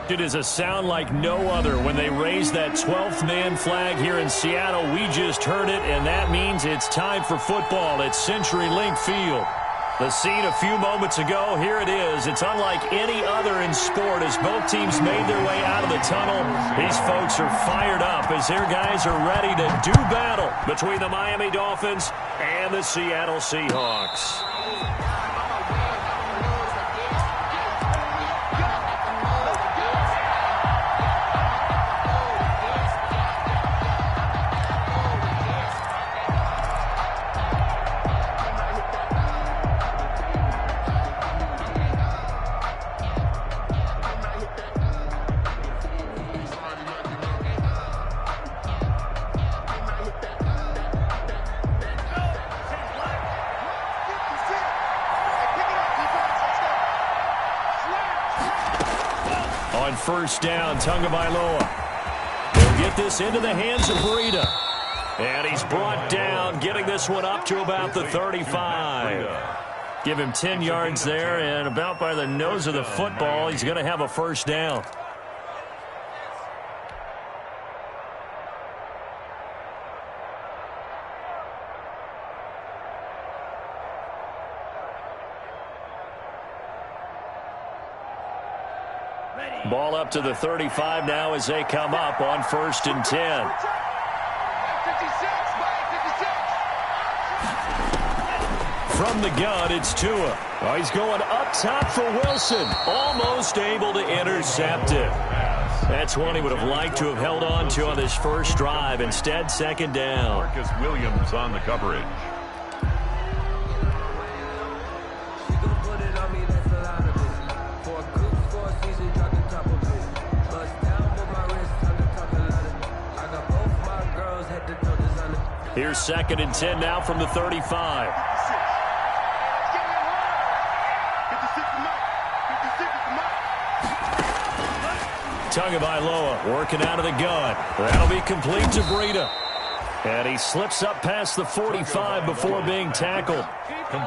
It is a sound like no other when they raise that 12th man flag here in Seattle. We just heard it, and that means it's time for football at CenturyLink Field. The scene a few moments ago, here it is. It's unlike any other in sport as both teams made their way out of the tunnel. These folks are fired up as their guys are ready to do battle between the Miami Dolphins and the Seattle Seahawks. On first down, Tagovailoa. He'll get this into the hands of Breida. And he's brought down, getting this one up to about the 35. Give him 10 yards there, and about by the nose of the football, he's going to have a first down. Ball up to the 35 now as they come up on 1st and 10. From the gun, it's Tua. Oh, he's going up top for Wilson. Almost able to intercept it. That's one he would have liked to have held on to on his first drive. Instead, second down. Marcus Williams on the coverage. Here's 2nd and 10 now from the 35. Tagovailoa working out of the gun. That'll be complete to Breida. And he slips up past the 45 before being tackled.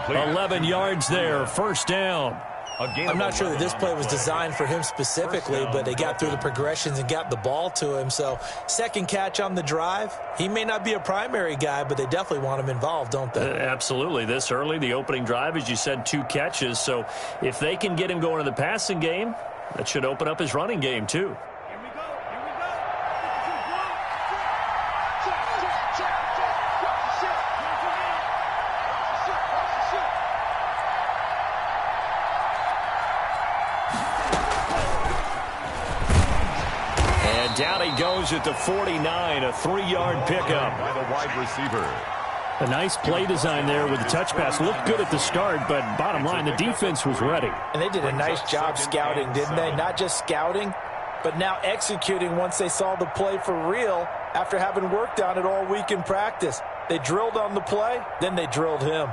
11 yards there, first down. I'm not sure that this play was designed for him specifically, but they got through the progressions and got the ball to him. So, second catch on the drive. He may not be a primary guy, but they definitely want him involved, don't they? Absolutely. This early, the opening drive, as you said, 2 catches. So, if they can get him going in the passing game, that should open up his running game, too. Down he goes at the 49, a 3-yard pickup. By the wide receiver. A nice play design there with the touch pass. Looked good at the start, but bottom line, the defense was ready. And they did a nice job scouting, didn't they? Not just scouting, but now executing once they saw the play for real after having worked on it all week in practice. They drilled on the play, then they drilled him.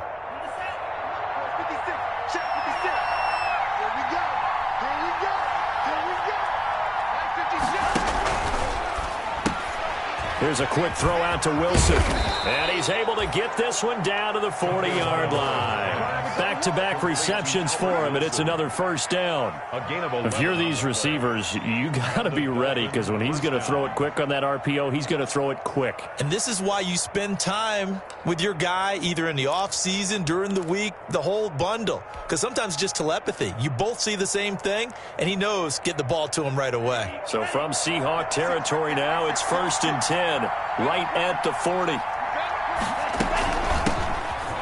Here's a quick throw out to Wilson. And he's able to get this one down to the 40-yard line. Back-to-back receptions for him, and it's another first down. If you're these receivers, you got to be ready, because when he's going to throw it quick on that RPO, he's going to throw it quick. And this is why you spend time with your guy either in the offseason, during the week, the whole bundle. Because sometimes just telepathy. You both see the same thing, and he knows get the ball to him right away. So from Seahawk territory now, it's 1st and 10, right at the 40.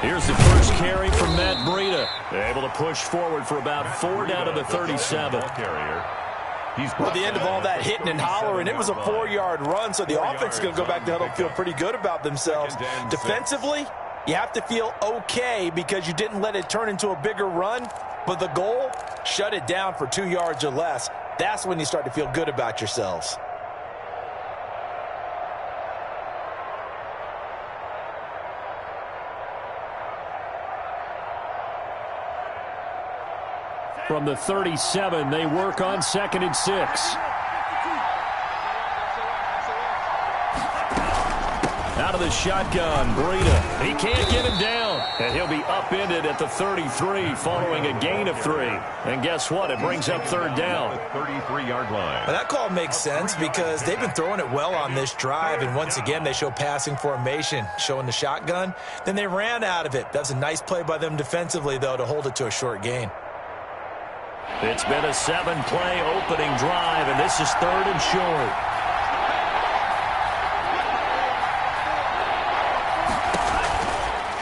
Here's the first carry from Matt Breida. They're able to push forward for about 4 down to the 37. Well, at the end of all that hitting and hollering, it was a 4-yard run, so the offense is going to go back to huddle and feel pretty good about themselves. Defensively, you have to feel okay because you didn't let it turn into a bigger run, but the goal, shut it down for 2 yards or less. That's when you start to feel good about yourselves. From the 37, they work on 2nd and 6. Out of the shotgun, Breida. He can't get him down. And he'll be upended at the 33 following a gain of 3. And guess what? It brings up third down. The 33-yard line. Well, that call makes sense because they've been throwing it well on this drive. And once again, they show passing formation, showing the shotgun. Then they ran out of it. That's a nice play by them defensively, though, to hold it to a short gain. It's been a 7-play opening drive, and this is third and short.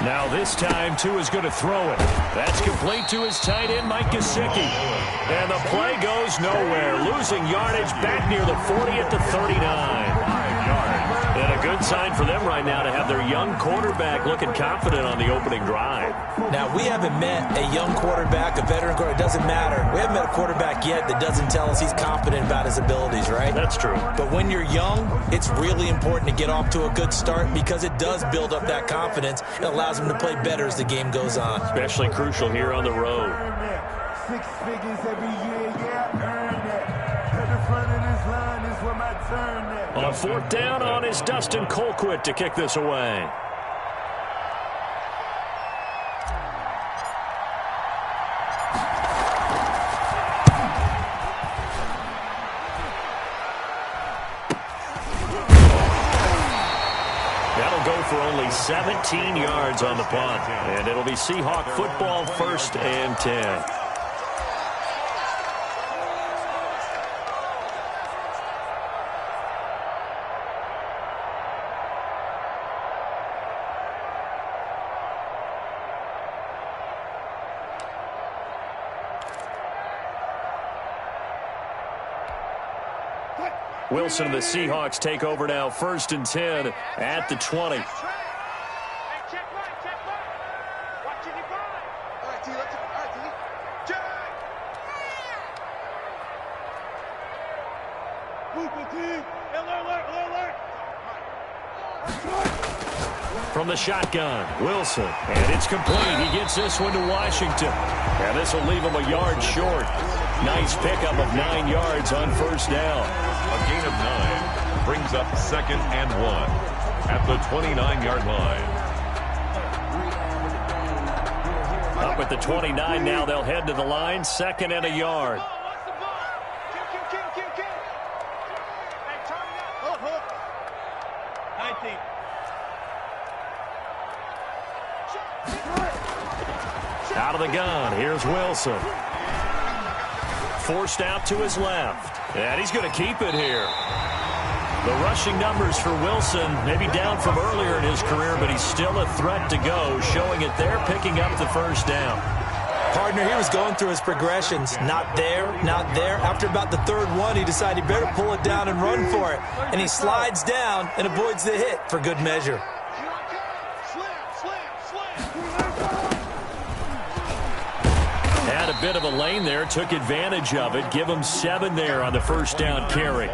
Now this time, Tua is going to throw it. That's complete to his tight end, Mike Gesicki. And the play goes nowhere. Losing yardage back near the 40 at the 39. 5 yards. And a good sign for them right now to have their young quarterback looking confident on the opening drive. Now, we haven't met a young quarterback, a veteran quarterback. It doesn't matter. We haven't met a quarterback yet that doesn't tell us he's confident about his abilities, right? That's true. But when you're young, it's really important to get off to a good start because it does build up that confidence. It allows him to play better as the game goes on. Especially crucial here on the road. 6 figures every year, yeah, earn that. At the front of this line is where my turn at. On fourth down on is Dustin Colquitt to kick this away. That'll go for only 17 yards on the punt. And it'll be Seahawk football, 1st and 10. Wilson and the Seahawks take over now, 1st and 10 at the 20. From the shotgun, Wilson, and it's complete. He gets this one to Washington, and this will leave him a yard short. Nice pickup of 9 yards on 1st down. A gain of 9 brings up 2nd and 1 at the 29-yard line. Up at the 29 now, they'll head to the line, 2nd and a yard. Out of the gun, here's Wilson. Forced out to his left, and he's going to keep it here. The rushing numbers for Wilson maybe down from earlier in his career, but he's still a threat to go, showing it there, picking up the 1st down. Partner, he was going through his progressions. Not there, not there. After about the 3rd one, he decided he better pull it down and run for it. And he slides down and avoids the hit for good measure. Had a bit of a lane there, took advantage of it. Give him 7 there on the 1st down carry.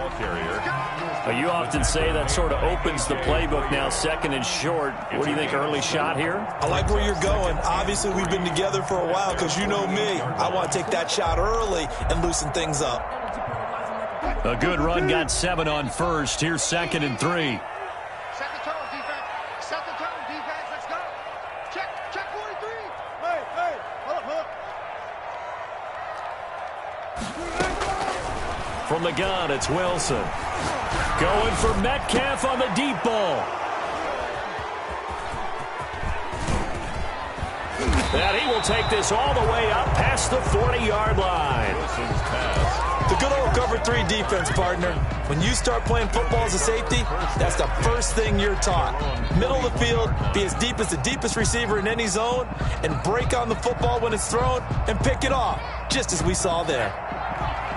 You often say that sort of opens the playbook now, 2nd and short. What do you think, early shot here? I like where you're going. Obviously, we've been together for a while because you know me. I want to take that shot early and loosen things up. A good run, got 7 on 1st. Here's 2nd and 3. Set the tone, defense. Set the tone, defense. Let's go. Check 43. Hey, hold up. From the gun, it's Wilson. Going for Metcalf on the deep ball. And he will take this all the way up past the 40-yard line. The good old cover 3 defense, partner. When you start playing football as a safety, that's the first thing you're taught. Middle of the field, be as deep as the deepest receiver in any zone, and break on the football when it's thrown and pick it off, just as we saw there.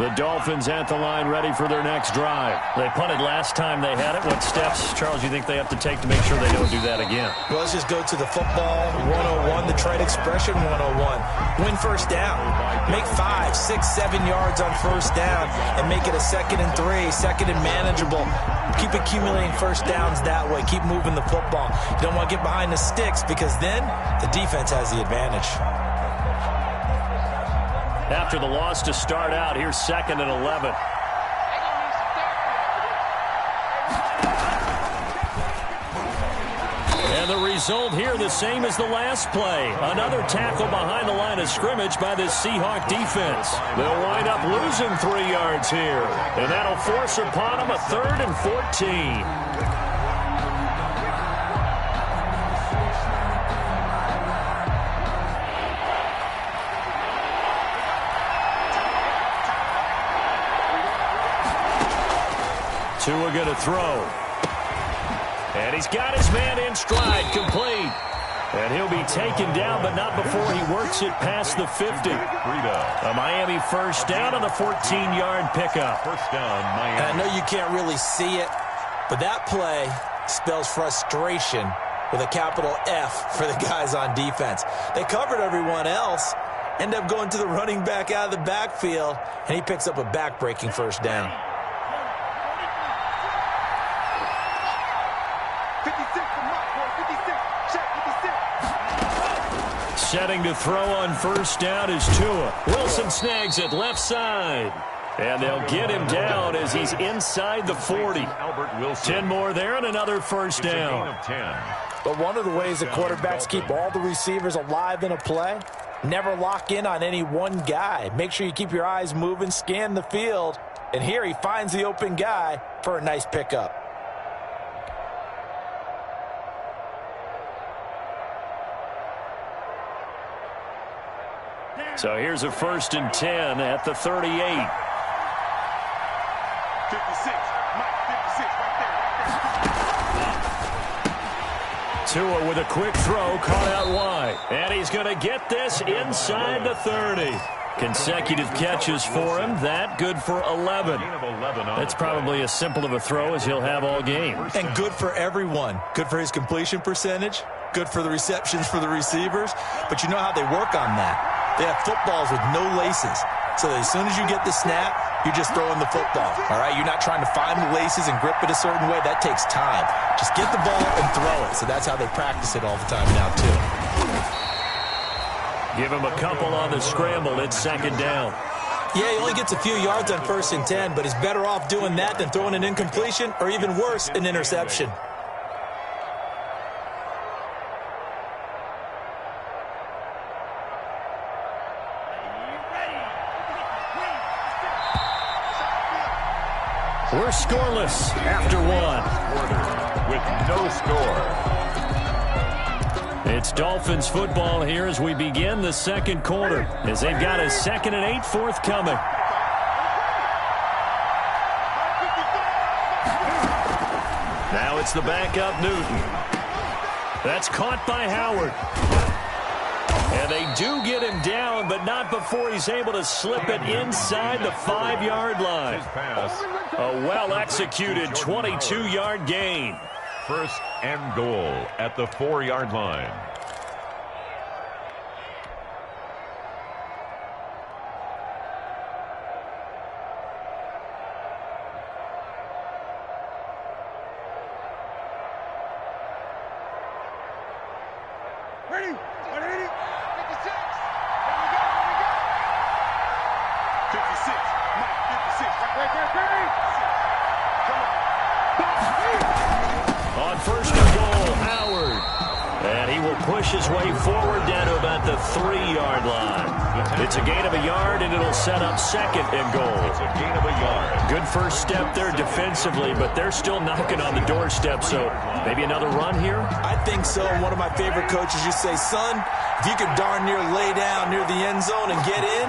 The Dolphins at the line, ready for their next drive. They punted last time they had it. What steps, Charles, you think they have to take to make sure they don't do that again? Well, let's just go to the football 101, the trade expression 101. Win 1st down. Make 5, 6, 7 yards on 1st down and make it a 2nd and 3, 2nd and manageable. Keep accumulating 1st downs that way. Keep moving the football. You don't want to get behind the sticks because then the defense has the advantage. After the loss to start out, here's 2nd and 11. And the result here the same as the last play. Another tackle behind the line of scrimmage by this Seahawk defense. They'll wind up losing 3 yards here. And that'll force upon them a 3rd and 14. Tua going to throw. And he's got his man in stride, complete. And he'll be taken down, but not before he works it past the 50. A Miami first down on the 14-yard pickup. First down, Miami. And I know you can't really see it, but that play spells frustration with a capital F for the guys on defense. They covered everyone else, end up going to the running back out of the backfield, and he picks up a back-breaking first down. 56 from Mike, boy, 56. Check, 56. Setting to throw on first down is Tua. Wilson snags it left side. And they'll get him down as he's inside the 40. 10 more there and another first down. But one of the ways that quarterbacks keep all the receivers alive in a play, never lock in on any one guy. Make sure you keep your eyes moving, scan the field. And here he finds the open guy for a nice pickup. So here's a 1st and 10 at the 38. 56. Mike, 56, right there. Tua with a quick throw, caught out wide. And he's going to get this inside the 30. Consecutive catches for him. That good for 11. That's probably as simple of a throw as he'll have all game. And good for everyone. Good for his completion percentage. Good for the receptions for the receivers. But you know how they work on that. They have footballs with no laces. So that as soon as you get the snap, you're just throwing the football. All right? You're not trying to find the laces and grip it a certain way. That takes time. Just get the ball and throw it. So that's how they practice it all the time now, too. Give him a couple on the scramble. It's 2nd down. Yeah, he only gets a few yards on 1st and 10, but he's better off doing that than throwing an incompletion or even worse, an interception. We're scoreless after 1. With no score. It's Dolphins football here as we begin the 2nd quarter, as they've got a 2nd and 8 forthcoming. Now it's the backup Newton. That's caught by Howard. And they do get him down, but not before he's able to slip it inside the 5-yard line. A well-executed 22-yard gain. 1st and goal at the 4-yard line. Ready? 56. Mike, 56. Right. On 1st and goal, Howard. And he will push his way forward down to about the 3-yard line. It's a gain of a yard, and it'll set up 2nd and goal. It's a gain of a yard. Good first step there defensively, but they're still knocking on the doorstep, so maybe another run here? I think so. One of my favorite coaches used to say, son, if you could darn near lay down near the end zone and get in,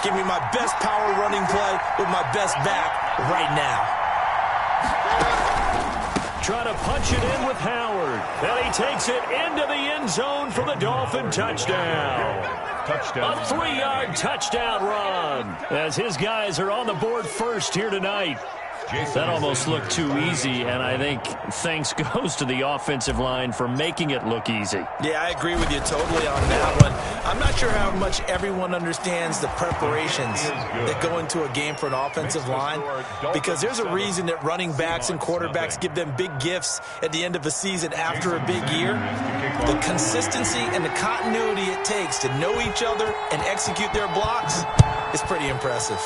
give me my best power running play with my best back right now. Trying to punch it in with Howard. And he takes it into the end zone for the Dolphin touchdown. Touchdown. A 3-yard touchdown run as his guys are on the board first here tonight. That almost looked too easy, and I think thanks goes to the offensive line for making it look easy. Yeah, I agree with you totally on that one. I'm not sure how much everyone understands the preparations that go into a game for an offensive line, because there's a reason that running backs and quarterbacks give them big gifts at the end of a season after a big year. The consistency and the continuity it takes to know each other and execute their blocks is pretty impressive.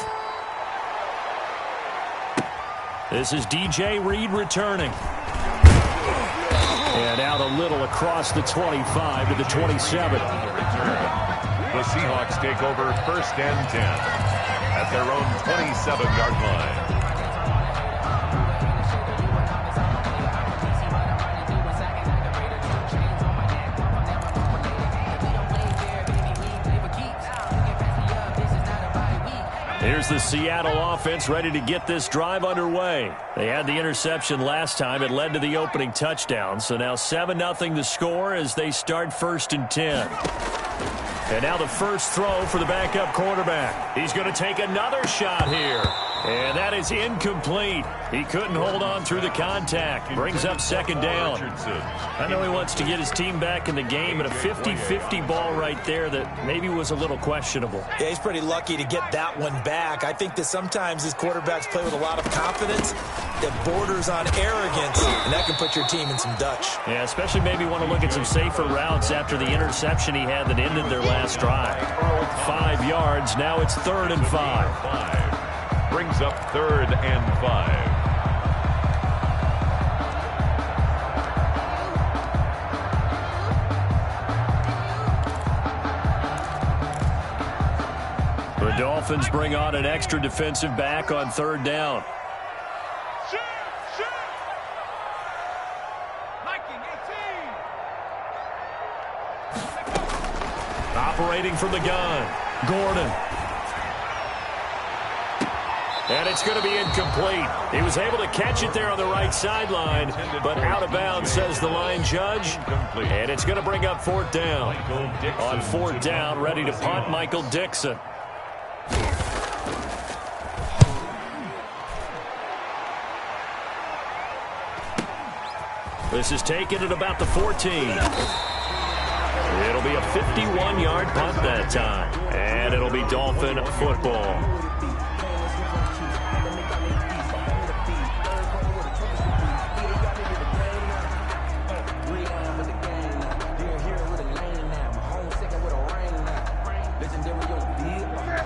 This is DJ Reed returning. And out a little across the 25 to the 27. The Seahawks take over 1st and 10 at their own 27-yard line. Here's the Seattle offense ready to get this drive underway. They had the interception last time. It led to the opening touchdown. So now 7-0 the score as they start 1st and 10. And now the first throw for the backup quarterback. He's going to take another shot here. And that is incomplete. He couldn't hold on through the contact. Brings up 2nd down. I know he wants to get his team back in the game, but a 50-50 ball right there that maybe was a little questionable. Yeah, he's pretty lucky to get that one back. I think that sometimes his quarterbacks play with a lot of confidence that borders on arrogance, and that can put your team in some Dutch. Yeah, especially maybe want to look at some safer routes after the interception he had that ended their last drive. 5 yards. Now it's 3rd and 5. Brings up 3rd and 5. The Dolphins bring on an extra defensive back on 3rd down. Operating from the gun, Gordon. And it's going to be incomplete. He was able to catch it there on the right sideline, but out of bounds, says the line judge. And it's going to bring up 4th down. On 4th down, ready to punt, Michael Dixon. This is taken at about the 14. It'll be a 51-yard punt that time. And it'll be Dolphin football.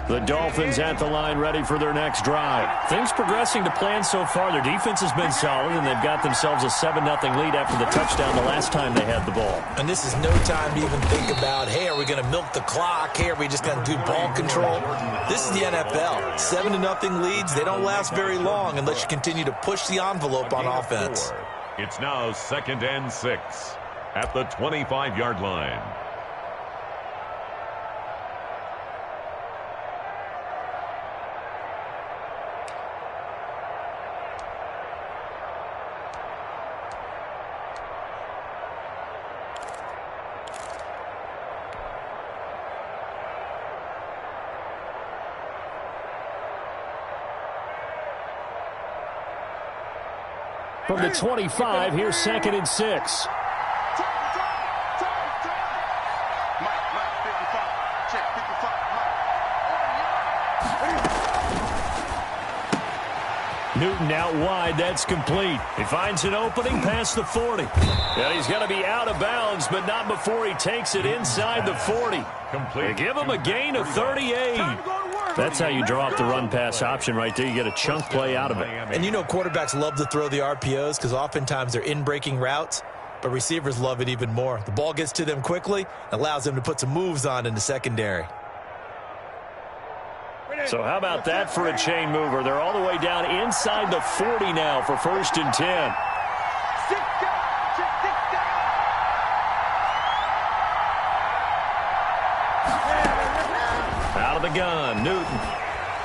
The Dolphins at the line ready for their next drive. Things progressing to plan so far. Their defense has been solid, and they've got themselves a 7-0 lead after the touchdown the last time they had the ball. And this is no time to even think about, hey, are we going to milk the clock? Hey, are we just going to do ball control? This is the NFL. 7-0 leads, they don't last very long unless you continue to push the envelope on offense. It's now 2nd and 6 at the 25-yard line. From the 25, here's 2nd and 6. Newton out wide. That's complete. He finds an opening past the 40. And he's going to be out of bounds, but not before he takes it inside the 40. They give him a gain of 38. That's how you draw up the run-pass option right there. You get a chunk play out of it. And you know quarterbacks love to throw the RPOs because oftentimes they're in-breaking routes, but receivers love it even more. The ball gets to them quickly, allows them to put some moves on in the secondary. So how about that for a chain mover? They're all the way down inside the 40 now for 1st and 10. Out of the gun, Newton.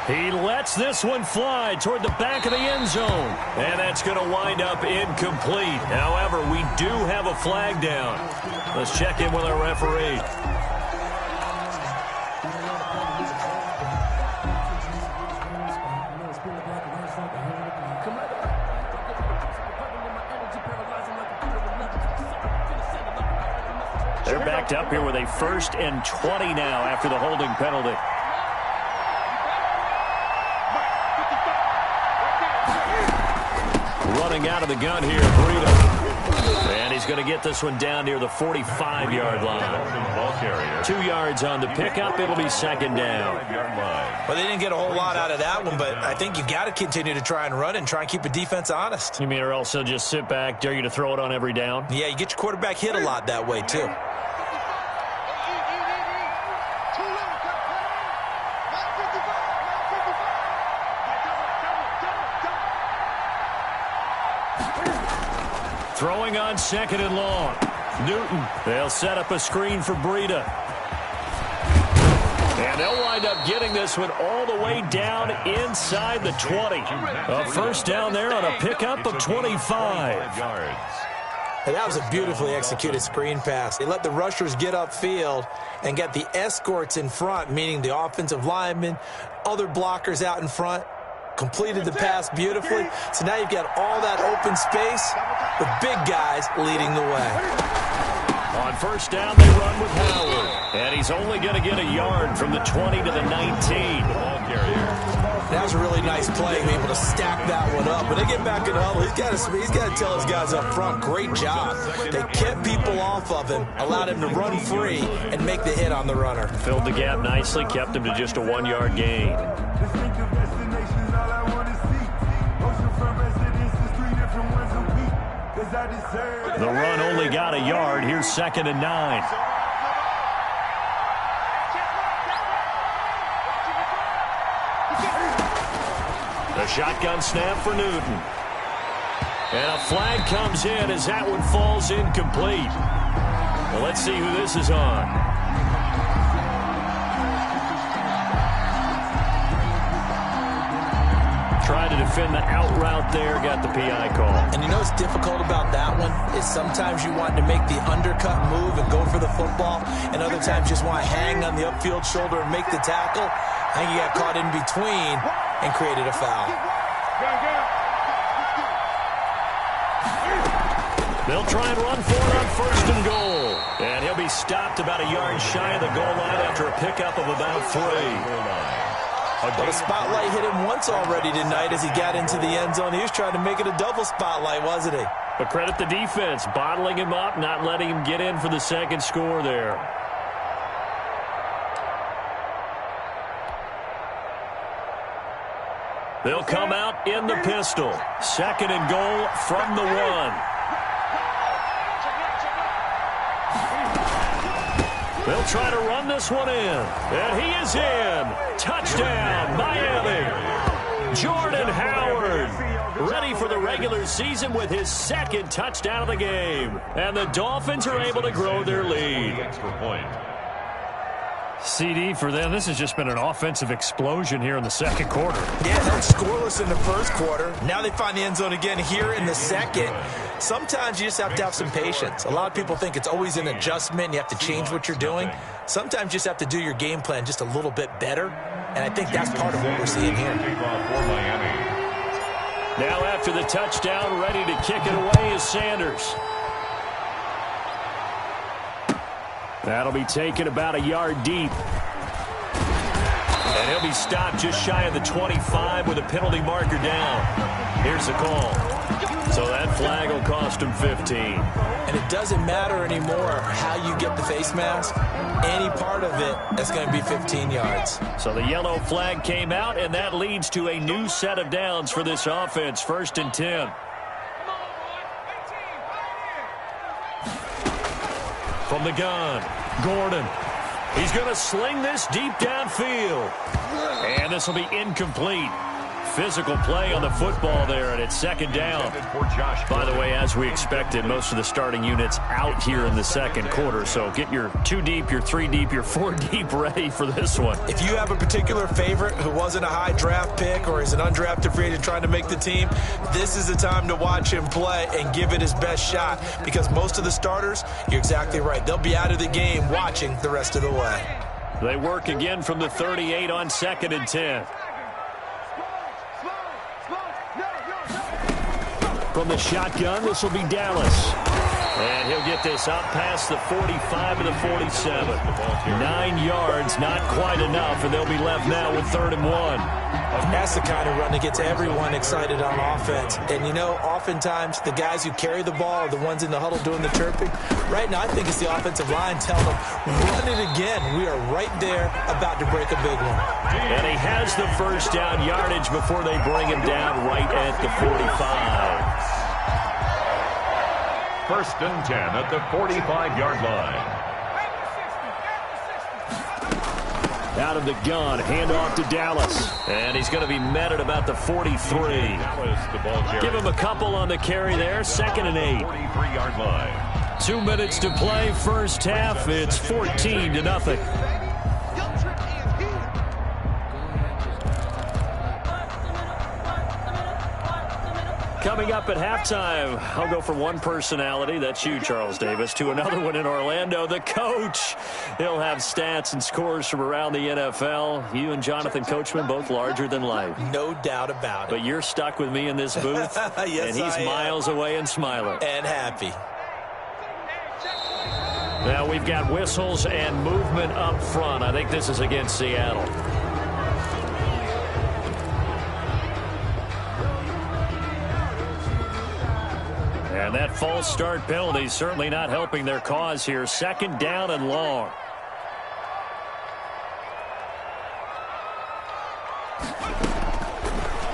He lets this one fly toward the back of the end zone. And that's going to wind up incomplete. However, we do have a flag down. Let's check in with our referee. They're backed up here with a 1st and 20 now after the holding penalty. Running out of the gun here, Burrito. And he's going to get this one down near the 45-yard line. 2 yards on the pickup. It'll be second down. Well, they didn't get a whole lot out of that one, but I think you've got to continue to try and run and try and keep the defense honest. You mean or else they'll just sit back, dare you to throw it on every down? Yeah, you get your quarterback hit a lot that way, too. Throwing on second and long. Newton. They'll set up a screen for Breida. And they'll wind up getting this one all the way down inside the 20. A first down there on a pickup of 25. And that was a beautifully executed screen pass. They let the rushers get upfield and get the escorts in front, meaning the offensive linemen, other blockers out in front. Completed the pass beautifully. So now you've got all that open space with big guys leading the way. On first down, they run with Howard. And he's only going to get a yard from the 20 to the 19. That was a really nice play, being able to stack that one up. When they get back in the huddle, he's got to tell his guys up front, great job. They kept people off of him, allowed him to run free and make the hit on the runner. Filled the gap nicely, kept him to just a 1-yard gain. The run only got a yard. Here's second and 9. The shotgun snap for Newton. And a flag comes in as that one falls incomplete. Well, let's see who this is on. Tried to defend the out route there, got the PI call. And you know what's difficult about that one is sometimes you want to make the undercut move and go for the football, and other times just want to hang on the upfield shoulder and make the tackle. I think he got caught in between and created a foul. They'll try and run for it on first and goal. And he'll be stopped about a yard shy of the goal line after a pickup of about 3. But a spotlight hit him once already tonight as he got into the end zone. He was trying to make it a double spotlight, wasn't he? But credit the defense, bottling him up, not letting him get in for the second score there. They'll come out in the pistol. Second and goal from the 1. They'll try to run this one in. And he is in. Touchdown, Miami. Jordan Howard ready for the regular season with his second touchdown of the game. And the Dolphins are able to grow their lead. Extra point. CD for them, this has just been an offensive explosion here in the second quarter. Yeah, that's scoreless in the first quarter. Now they find the end zone again here in the second. Sometimes you just have to have some patience. A lot of people think it's always an adjustment. You have to change what you're doing. Sometimes you just have to do your game plan just a little bit better. And I think that's part of what we're seeing here. Now after the touchdown, ready to kick it away is Sanders. That'll be taken about a yard deep. And he'll be stopped just shy of the 25 with a penalty marker down. Here's the call. So that flag will cost him 15. And it doesn't matter anymore how you get the face mask. Any part of it, that's going to be 15 yards. So the yellow flag came out, and that leads to a new set of downs for this offense. First and 10. From the gun, Gordon. He's going to sling this deep downfield. And this will be incomplete. Physical play on the football there, and it's second down. By the way, as we expected, most of the starting units out here in the second quarter. So get your 2 deep, your 3 deep, your 4 deep ready for this one. If you have a particular favorite who wasn't a high draft pick or is an undrafted free agent trying to make the team, this is the time to watch him play and give it his best shot, because most of the starters, you're exactly right, they'll be out of the game watching the rest of the way. They work again from the 38 on second and 10. From the shotgun, this will be Dallas. And he'll get this up past the 45 to the 47. 9 yards, not quite enough, and they'll be left now with 3rd and 1. That's the kind of run that gets everyone excited on offense. And, you know, oftentimes the guys who carry the ball are the ones in the huddle doing the chirping. Right now, I think it's the offensive line telling them, run it again. We are right there about to break a big one. And he has the first down yardage before they bring him down right at the 45. First and 10 at the 45-yard line. Out of the gun, handoff to Dallas. And he's going to be met at about the 43. Give him a couple on the carry there. 2nd and 8. 43-yard line. 2 minutes to play, first half. It's 14-0. Coming up at halftime, I'll go from one personality, that's you, Charles Davis, to another one in Orlando, the coach. He'll have stats and scores from around the NFL. You and Jonathan Coachman, both larger than life. No doubt about it. But you're stuck with me in this booth, yes, and he's miles away and smiling. And happy. Now we've got whistles and movement up front. I think this is against Seattle. And that false start penalty certainly not helping their cause here. 2nd down and long.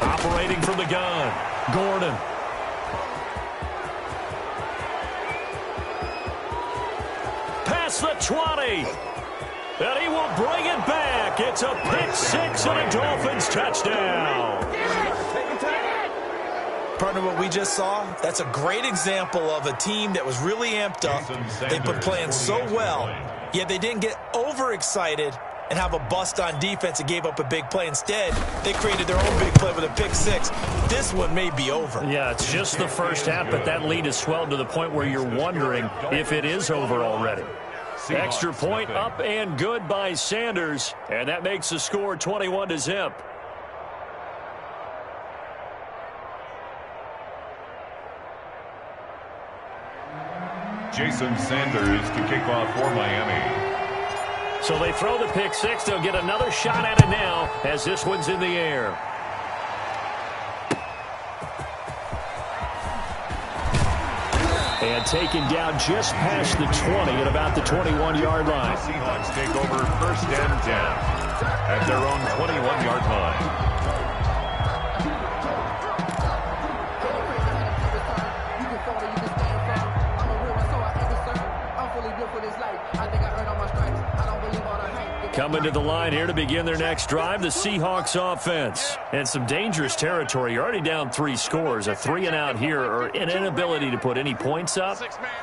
Operating from the gun, Gordon. Past the 20. And he will bring it back. It's a pick six and a Dolphins touchdown. Partner, what we just saw, that's a great example of a team that was really amped up. They've been playing so well, yet they didn't get overexcited and have a bust on defense and gave up a big play. Instead, they created their own big play with a pick six. This one may be over. Yeah, it's just the first half, but that lead has swelled to the point where you're wondering if it is over already. Extra point up and good by Sanders, and that makes the score 21-0. Jason Sanders to kick off for Miami. So they throw the pick six. They'll get another shot at it now as this one's in the air. And taken down just past the 20 at about the 21-yard line. The Seahawks take over 1st and 10 at their own 21-yard line. Coming to the line here to begin their next drive, the Seahawks offense. And some dangerous territory. You're already down 3 scores. A 3-and-out here or an inability to put any points up.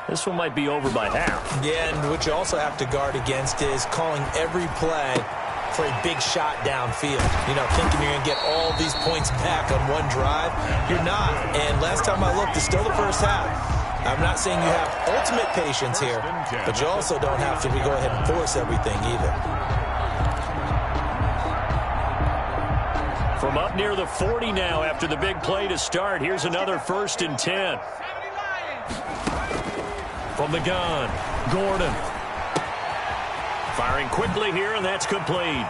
This one might be over by half. Yeah, and what you also have to guard against is calling every play for a big shot downfield. You know, thinking you're going to get all these points back on one drive. You're not. And last time I looked, it's still the first half. I'm not saying you have ultimate patience here, but you also don't have to go ahead and force everything either. From up near the 40 now after the big play to start. Here's another 1st and 10. From the gun, Gordon. Firing quickly here, and that's complete.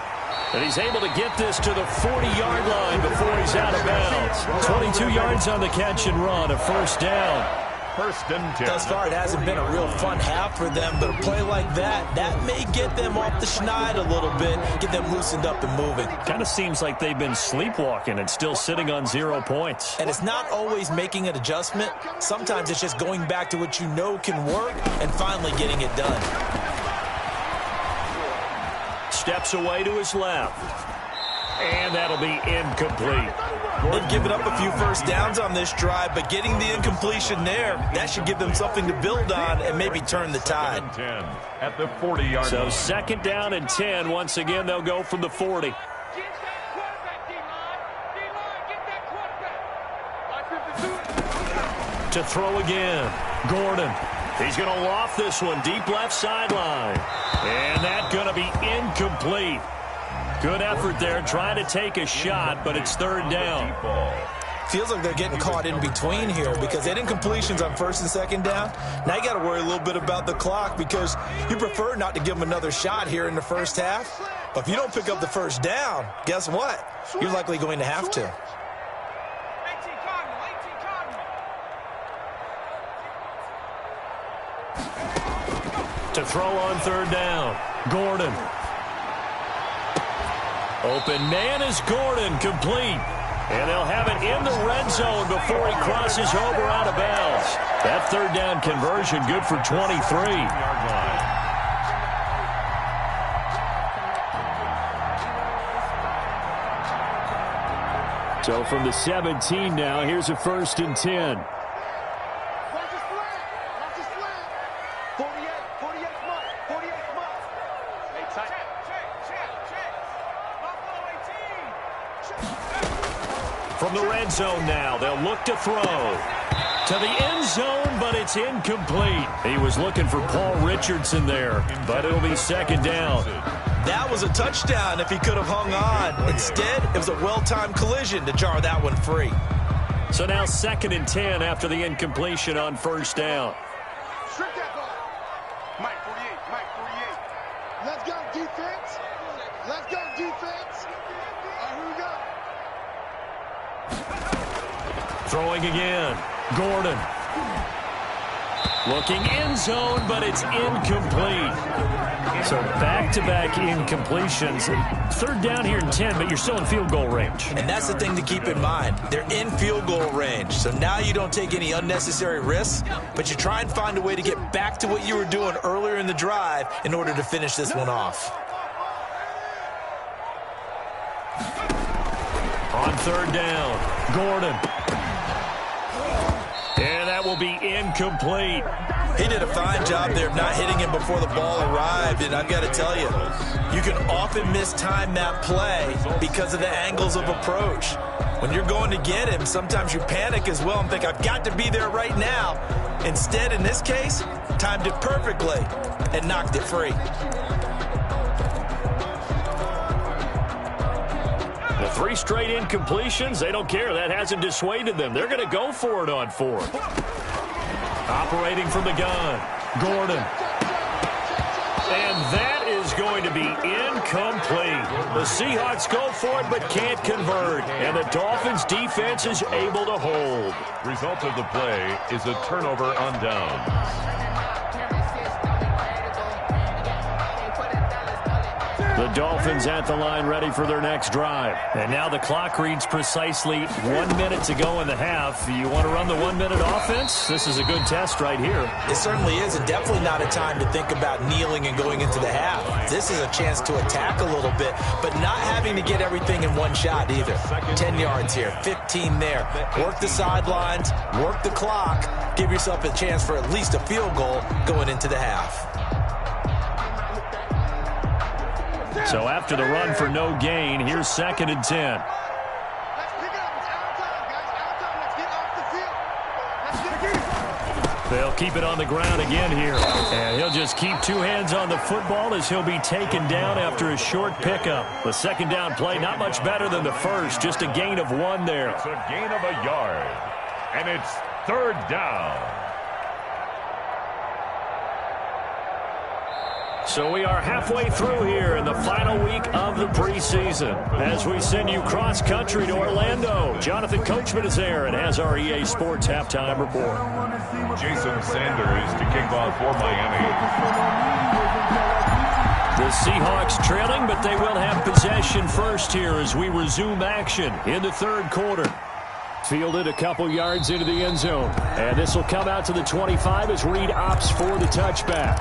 And he's able to get this to the 40-yard line before he's out of bounds. 22 yards on the catch and run, a 1st down. 1st and 10. Thus far, it hasn't been a real fun half for them, but a play like that may get them off the schneid a little bit, get them loosened up and moving. Kind of seems like they've been sleepwalking and still sitting on 0 points. And it's not always making an adjustment. Sometimes it's just going back to what you know can work and finally getting it done. Steps away to his left. And that'll be incomplete. They've given up a few first downs on this drive, but getting the incompletion there, that should give them something to build on and maybe turn the tide. 10 at the 40-yard So line. 2nd down and 10. Once again, they'll go from the 40. To throw again, Gordon. He's going to loft this one deep left sideline. And that's going to be incomplete. Good effort there, trying to take a shot, but it's 3rd down. Feels like they're getting caught in between here because they had incompletions on 1st and 2nd down. Now you got to worry a little bit about the clock because you prefer not to give them another shot here in the first half. But if you don't pick up the first down, guess what? You're likely going to have to. To throw on third down, Gordon. Open man is Gordon, complete. And they'll have it in the red zone before he crosses over out of bounds. That third down conversion good for 23. So from the 17 now, here's a 1st and 10. From the red zone now, they'll look to throw. To the end zone, but it's incomplete. He was looking for Paul Richardson there, but it'll be 2nd down. That was a touchdown if he could have hung on. Instead, it was a well-timed collision to jar that one free. So now 2nd and 10 after the incompletion on 1st down. Strip that ball. Mike 48, Mike 48. Let's go, defense. Let's go, defense. All right, here we go. Throwing again. Gordon. Looking end zone, but it's incomplete. So back-to-back incompletions. 3rd down here and 10, but you're still in field goal range. And that's the thing to keep in mind. They're in field goal range. So now you don't take any unnecessary risks, but you try and find a way to get back to what you were doing earlier in the drive in order to finish this one off. On 3rd down, Gordon. And that will be incomplete. He did a fine job there of not hitting him before the ball arrived, and I've got to tell you, you can often mistime that play because of the angles of approach. When you're going to get him, sometimes you panic as well and think, I've got to be there right now. Instead, in this case, timed it perfectly and knocked it free. The 3 straight incompletions, they don't care. That hasn't dissuaded them. They're going to go for it on 4th. Operating from the gun, Gordon. And that is going to be incomplete. The Seahawks go for it but can't convert. And the Dolphins' defense is able to hold. Result of the play is a turnover on downs. The Dolphins at the line ready for their next drive. And now the clock reads precisely 1 minute to go in the half. You want to run the 1-minute offense? This is a good test right here. It certainly is, and definitely not a time to think about kneeling and going into the half. This is a chance to attack a little bit, but not having to get everything in one shot either. 10 yards here, 15 there. Work the sidelines, work the clock, give yourself a chance for at least a field goal going into the half. So after the run for no gain, here's 2nd and 10. Let's pick it up. It's our time, guys. Our time. Let's get off the field. Let's get it. They'll keep it on the ground again here. And he'll just keep 2 hands on the football as he'll be taken down after a short pickup. The 2nd down play, not much better than the first. Just a gain of 1 there. It's a gain of a yard. And it's 3rd down. So we are halfway through here in the final week of the preseason. As we send you cross-country to Orlando, Jonathan Coachman is there and has our EA Sports Halftime Report. Jason Sanders to kick off for Miami. The Seahawks trailing, but they will have possession first here as we resume action in the 3rd quarter. Fielded a couple yards into the end zone. And this will come out to the 25 as Reed opts for the touchback.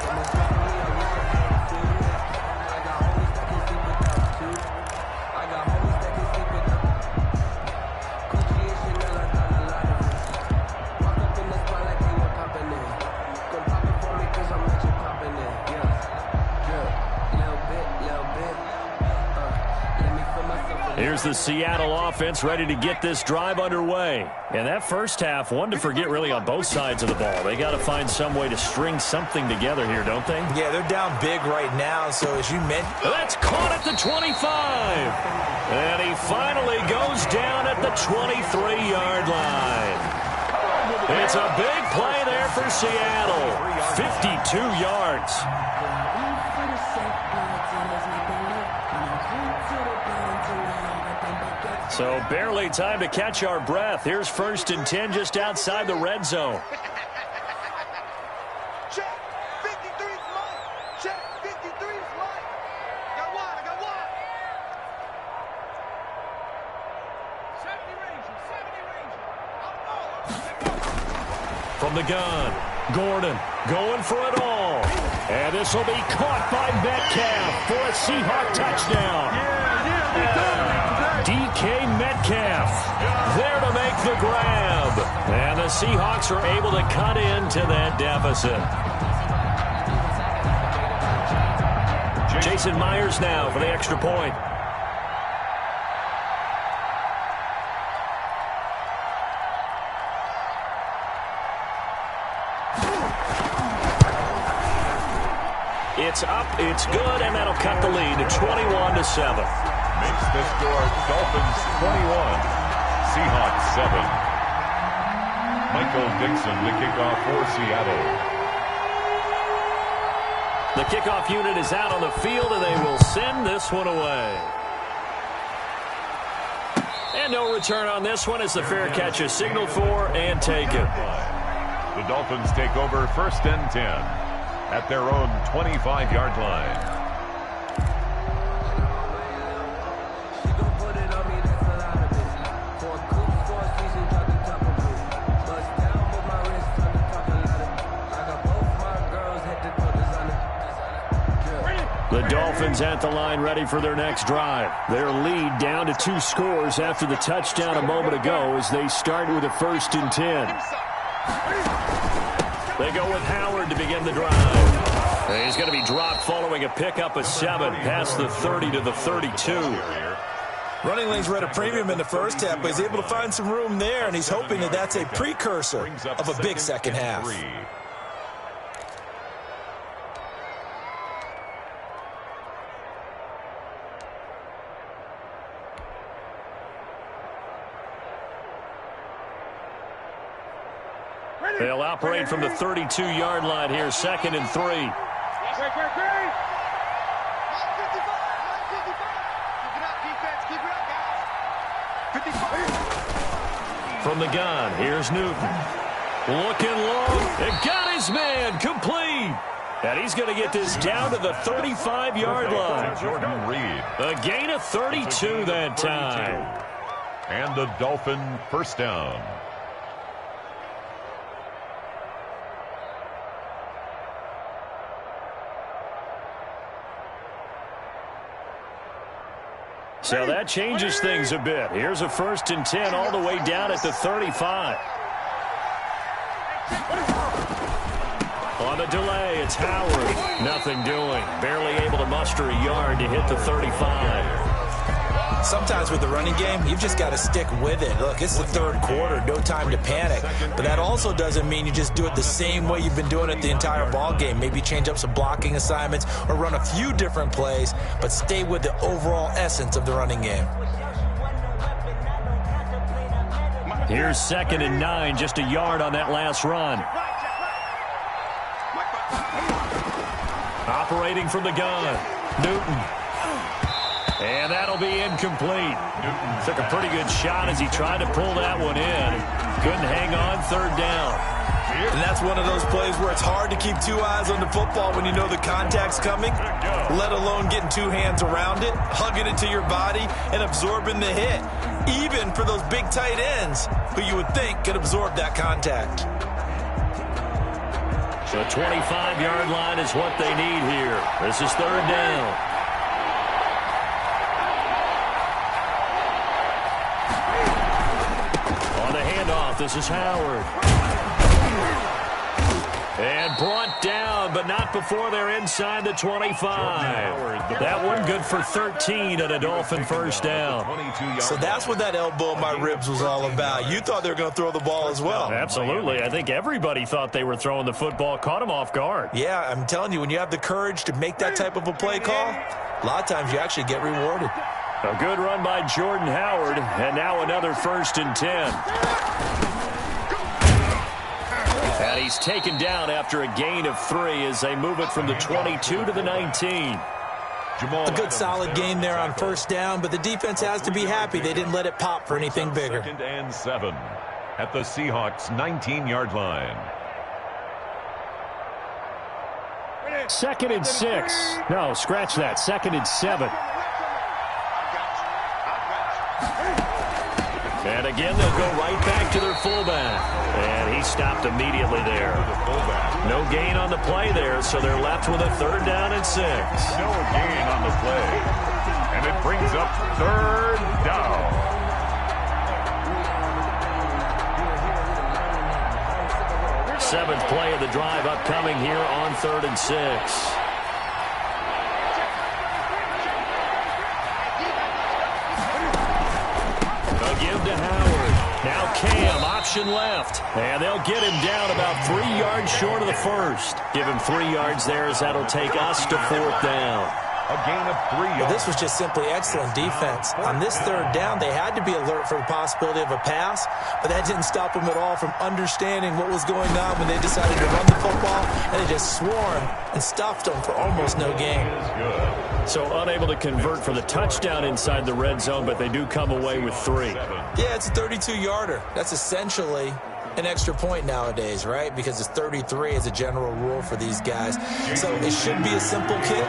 Here's the Seattle offense ready to get this drive underway. And that first half, one to forget really on both sides of the ball. They got to find some way to string something together here, don't they? Yeah, they're down big right now, so as you mentioned... That's caught at the 25. And he finally goes down at the 23-yard line. It's a big play there for Seattle. 52 yards. So barely time to catch our breath. Here's 1st and 10 just outside the red zone. Check. 53's mine. Check. 53's mine. Got one. I got one. 70 Ranger. From the gun, Gordon going for it all. And this will be caught by Metcalf for a Seahawk touchdown. DK Metcalf there to make the grab. And the Seahawks are able to cut into that deficit. Jason Myers now for the extra point. It's up, it's good, and that'll cut the lead to 21-7. Makes the score Dolphins 21, Seahawks 7. Michael Dixon, the kickoff for Seattle. The kickoff unit is out on the field, and they will send this one away. And no return on this one as the fair catch is signaled for and taken. The Dolphins take over 1st and 10 at their own 25-yard line. The Dolphins at the line ready for their next drive. Their lead down to 2 scores after the touchdown a moment ago as they start with a 1st and 10. They go with Howard to begin the drive. And he's going to be dropped following a pickup of 7 past the 30 to the 32. Running lanes were at a premium in the first half, but he's able to find some room there, and he's hoping that that's a precursor of a big second half. They'll operate from the 32-yard line here, 2nd and 3. Great. 55. Keep it up, defense. Keep it up, guys. 55. From the gun, here's Newton. Looking long. It got his man complete. And he's going to get this down to the 35-yard line. Jordan Reed. A gain of 32 that time. And the Dolphin first down. So that changes things a bit. Here's a 1st and 10 all the way down at the 35. On the delay, it's Howard. Nothing doing. Barely able to muster a yard to hit the 35. Sometimes with the running game, you've just got to stick with it. Look, it's the 3rd quarter, no time to panic. But that also doesn't mean you just do it the same way you've been doing it the entire ball game. Maybe change up some blocking assignments or run a few different plays, but stay with the overall essence of the running game. Here's 2nd and 9, just a yard on that last run. Operating from the gun, Newton. And that'll be incomplete. Newton took a pretty good shot as he tried to pull that one in. Couldn't hang on, 3rd down. And that's one of those plays where it's hard to keep 2 eyes on the football when you know the contact's coming, let alone getting 2 hands around it, hugging it to your body, and absorbing the hit, even for those big tight ends who you would think could absorb that contact. So 25-yard line is what they need here. This is 3rd down. This is Howard. And brought down, but not before they're inside the 25. That one good for 13 and a Dolphin first down. So that's what that elbow in my ribs was all about. You thought they were going to throw the ball as well. Absolutely. I think everybody thought they were throwing the football, caught him off guard. Yeah, I'm telling you, when you have the courage to make that type of a play call, a lot of times you actually get rewarded. A good run by Jordan Howard, and now another 1st and 10. And he's taken down after a gain of 3 as they move it from the 22 to the 19. A good solid game there on first down, but the defense has to be happy they didn't let it pop for anything bigger. 2nd and 7 at the Seahawks 19-yard line. 2nd and 6. No, scratch that. 2nd and 7. And again, they'll go right back to their fullback. And he stopped immediately there. No gain on the play there, so they're left with a 3rd down and 6. No gain on the play. And it brings up 3rd down. Seventh play of the drive upcoming here on 3rd and 6. They'll give to Howard. Now Cam, option left. And they'll get him down about 3 yards short of the first. Give him 3 yards there as that'll take us to 4th down. A gain of 3 yards. Well, this was just simply excellent defense. On this 3rd down, they had to be alert for the possibility of a pass, but that didn't stop them at all from understanding what was going on when they decided to run the football, and they just swarmed and stuffed them for almost no gain. So unable to convert for the touchdown inside the red zone, but they do come away with 3. Yeah, it's a 32-yarder. That's essentially an extra point nowadays, right? Because it's 33 as a general rule for these guys. So it should be a simple kick.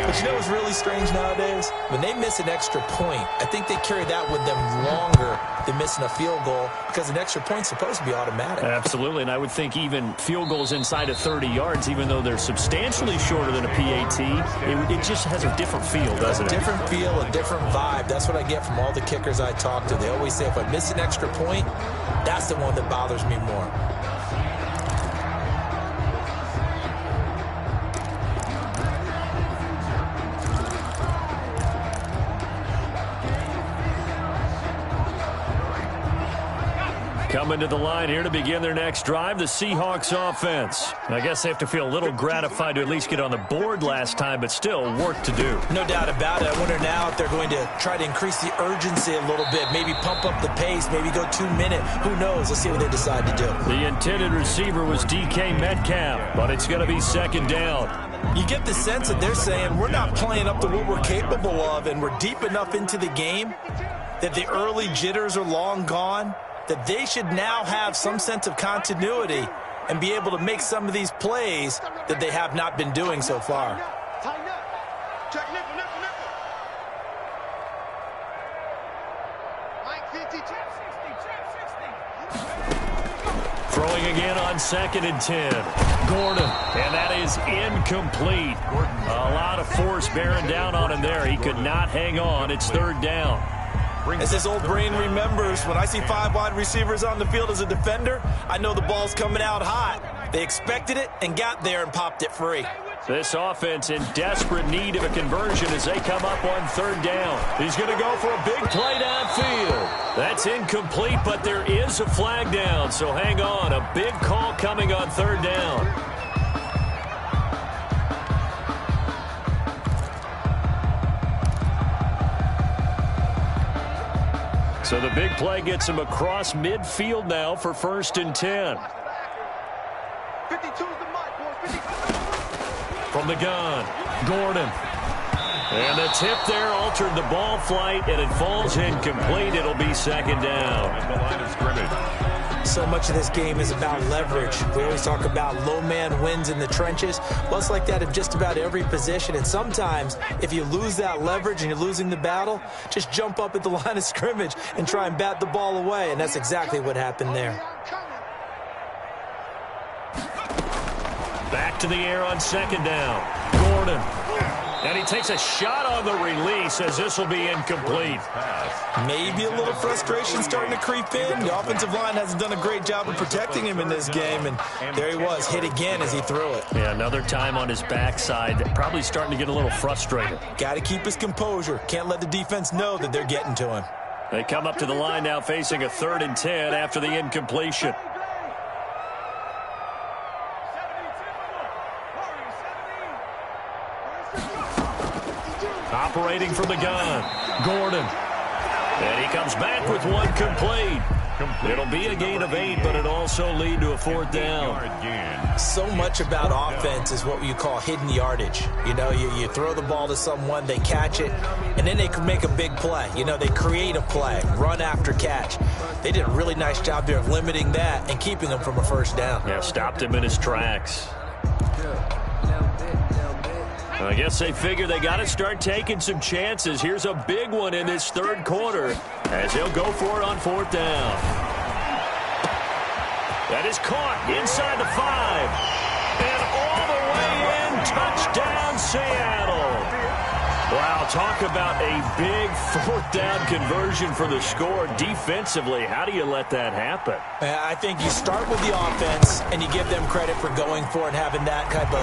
But you know what's really strange nowadays? When they miss an extra point, I think they carry that with them longer than missing a field goal because an extra point's supposed to be automatic. Absolutely, and I would think even field goals inside of 30 yards, even though they're substantially shorter than a PAT, it just has a different feel, doesn't it? A different feel, a different vibe. That's what I get from all the kickers I talk to. They always say if I miss an extra point, that's the one that bothers me more. Coming to the line here to begin their next drive, the Seahawks offense. I guess they have to feel a little gratified to at least get on the board last time, but still work to do. No doubt about it. I wonder now if they're going to try to increase the urgency a little bit, maybe pump up the pace, maybe go 2 minute. Who knows? Let's see what they decide to do. The intended receiver was DK Metcalf, but it's going to be 2nd down. You get the sense that they're saying we're not playing up to what we're capable of, and we're deep enough into the game that the early jitters are long gone, that they should now have some sense of continuity and be able to make some of these plays that they have not been doing so far. Throwing again on 2nd and 10. Gordon, and that is incomplete. A lot of force bearing down on him there. He could not hang on. It's 3rd down. As this old brain remembers, when I see 5 wide receivers on the field as a defender, I know the ball's coming out hot. They expected it and got there and popped it free. This offense in desperate need of a conversion as they come up on 3rd down. He's going to go for a big play downfield. That's incomplete, but there is a flag down, so hang on. A big call coming on 3rd down. So the big play gets him across midfield now for 1st and 10. 52's the mark, boys. 52. From the gun, Gordon. And the tip there altered the ball flight, and it falls incomplete. It'll be 2nd down. At the line of scrimmage. So much of this game is about leverage. We always talk about low man wins in the trenches. Well, it's like that in just about every position. And sometimes, if you lose that leverage and you're losing the battle, just jump up at the line of scrimmage and try and bat the ball away. And that's exactly what happened there. Back to the air on 2nd down. Gordon. And he takes a shot on the release as this will be incomplete. Maybe a little frustration starting to creep in. The offensive line hasn't done a great job of protecting him in this game, and there he was, hit again as he threw it. Yeah, another time on his backside, probably starting to get a little frustrated. Got to keep his composure. Can't let the defense know that they're getting to him. They come up to the line now facing a 3rd and 10 after the incompletion. Operating from the gun, Gordon. And he comes back with one complete. It'll be a gain of 8, but it also lead to a 4th down. So much about offense is what you call hidden yardage. You know, you throw the ball to someone, they catch it, and then they can make a big play. You know, they create a play, run after catch. They did a really nice job there of limiting that and keeping him from a 1st down. Yeah, stopped him in his tracks. I guess they figure they got to start taking some chances. Here's a big one in this 3rd quarter as he'll go for it on 4th down. That is caught inside the 5. And all the way in, touchdown Seattle. Wow, talk about a big 4th down conversion for the score. Defensively, how do you let that happen? I think you start with the offense, and you give them credit for going for it and having that type of,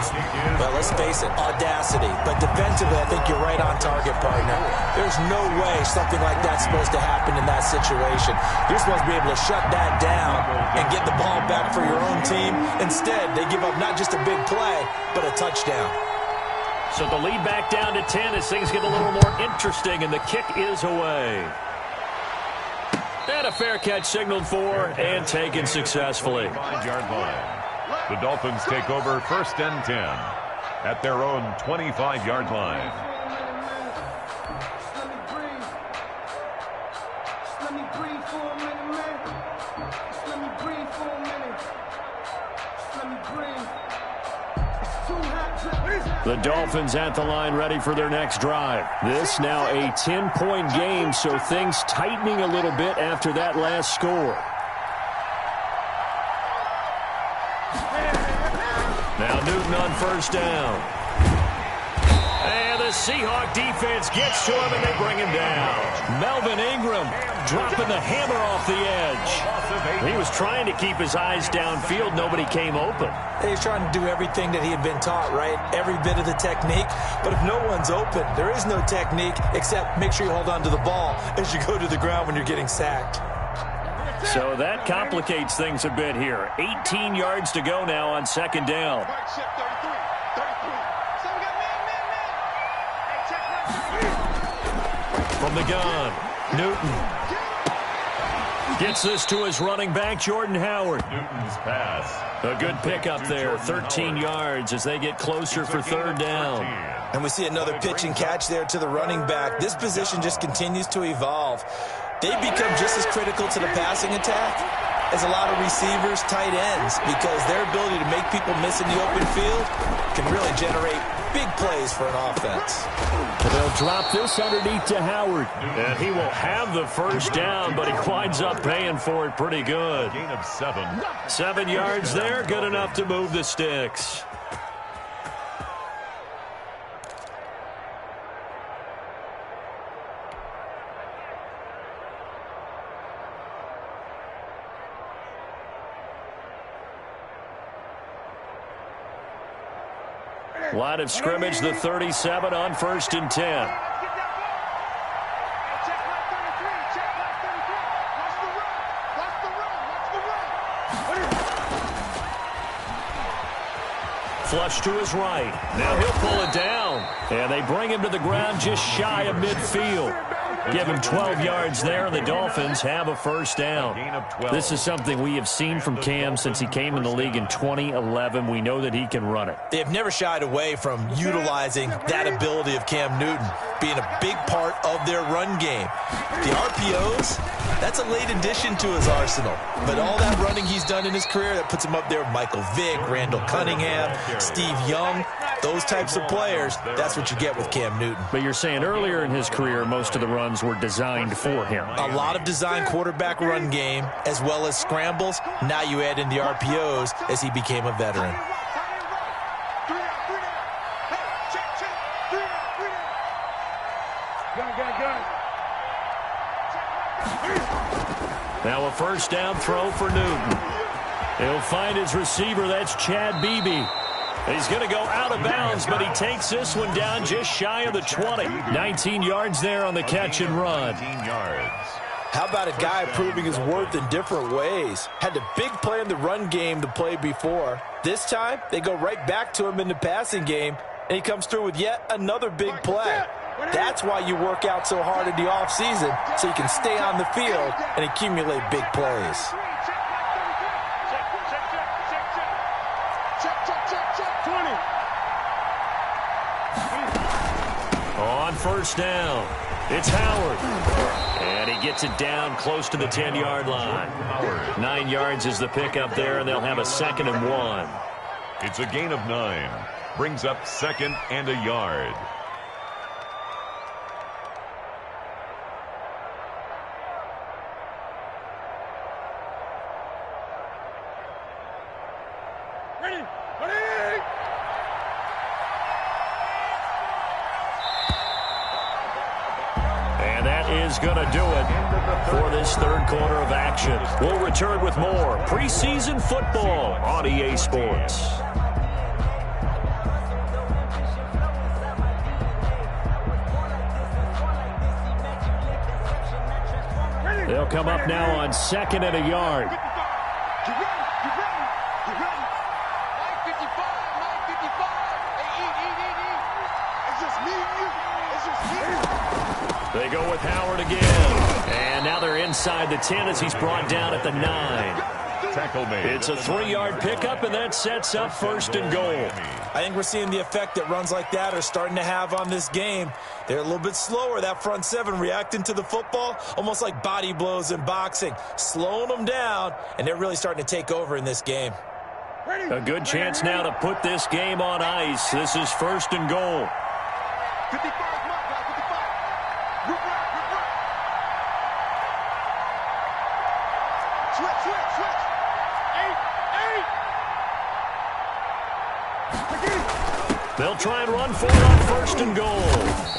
well, let's face it, audacity. But defensively, I think you're right on target, partner. There's no way something like that's supposed to happen in that situation. You're supposed to be able to shut that down and get the ball back for your own team. Instead, they give up not just a big play, but a touchdown. So the lead back down to 10 as things get a little more interesting, and the kick is away. And a fair catch signaled for and taken successfully. 5-yard line. The Dolphins take over 1st and 10 at their own 25-yard line. Let me breathe for a minute, man. Let me breathe for a minute. Let me breathe. It's too hot. The Dolphins at the line ready for their next drive. This now a 10-point game, so things tightening a little bit after that last score. Now Newton on 1st down. And the Seahawk defense gets to him and they bring him down. Melvin Ingram dropping the hammer off the edge. He was trying to keep his eyes downfield. Nobody came open. He's trying to do everything that he had been taught, right? Every bit of the technique. But if no one's open, there is no technique except make sure you hold on to the ball as you go to the ground when you're getting sacked. So that complicates things a bit here. 18 yards to go now on 2nd down. From the gun, Newton gets this to his running back, Jordan Howard. Newton's pass. A good pickup there, 13 yards as they get closer for 3rd down. And we see another pitch and catch there to the running back. This position just continues to evolve. They become just as critical to the passing attack as a lot of receivers, tight ends, because their ability to make people miss in the open field can really generate big plays for an offense. They'll drop this underneath to Howard. And he will have the 1st down, but he winds up paying for it pretty good. Gain of 7. 7 yards there, good enough to move the sticks. Line of scrimmage, the 37 on 1st and 10. Flush to his right. Now he'll pull it down. And they bring him to the ground just shy of midfield. Give him 12 yards there, and the Dolphins have a 1st down. This is something we have seen from Cam since he came in the league in 2011. We know that he can run it. They have never shied away from utilizing that ability of Cam Newton being a big part of their run game. The RPOs, that's a late addition to his arsenal. But all that running he's done in his career, that puts him up there with Michael Vick, Randall Cunningham, Steve Young. Those types of players, that's what you get with Cam Newton. But you're saying earlier in his career, most of the runs were designed for him. A lot of designed quarterback run game, as well as scrambles. Now you add in the RPOs as he became a veteran. Now a 1st down throw for Newton. He'll find his receiver. That's Chad Beebe. He's going to go out of bounds, but he takes this one down just shy of the 20. 19 yards there on the catch and run. 19 yards. How about a guy proving his worth in different ways? Had the big play in the run game to play before. This time, they go right back to him in the passing game, and he comes through with yet another big play. That's why you work out so hard in the offseason, so you can stay on the field and accumulate big plays. Check. 20. On first down, it's Howard. And he gets it down close to the 10-yard line. 9 yards is the pickup there, and they'll have a 2nd and 1. It's a gain of 9. Brings up 2nd and a yard. And that is going to do it for this third quarter of action. We'll return with more preseason football on EA Sports. They'll come up now on 2nd and a yard. Get ready. Mike 55. Hey, eat. It's just me and you. It's just me. They go with Howard again. And now they're inside the 10 as he's brought down at the 9. Tackle made. It's a 3-yard pickup, and that sets up 1st and goal. I think we're seeing the effect that runs like that are starting to have on this game. They're a little bit slower, that front 7, reacting to the football, almost like body blows in boxing, slowing them down, and they're really starting to take over in this game. A good chance now to put this game on ice. This is 1st and goal. 55, come on, guys, 55. Rip right. Switch. 8. They'll try and run for it on 1st and goal.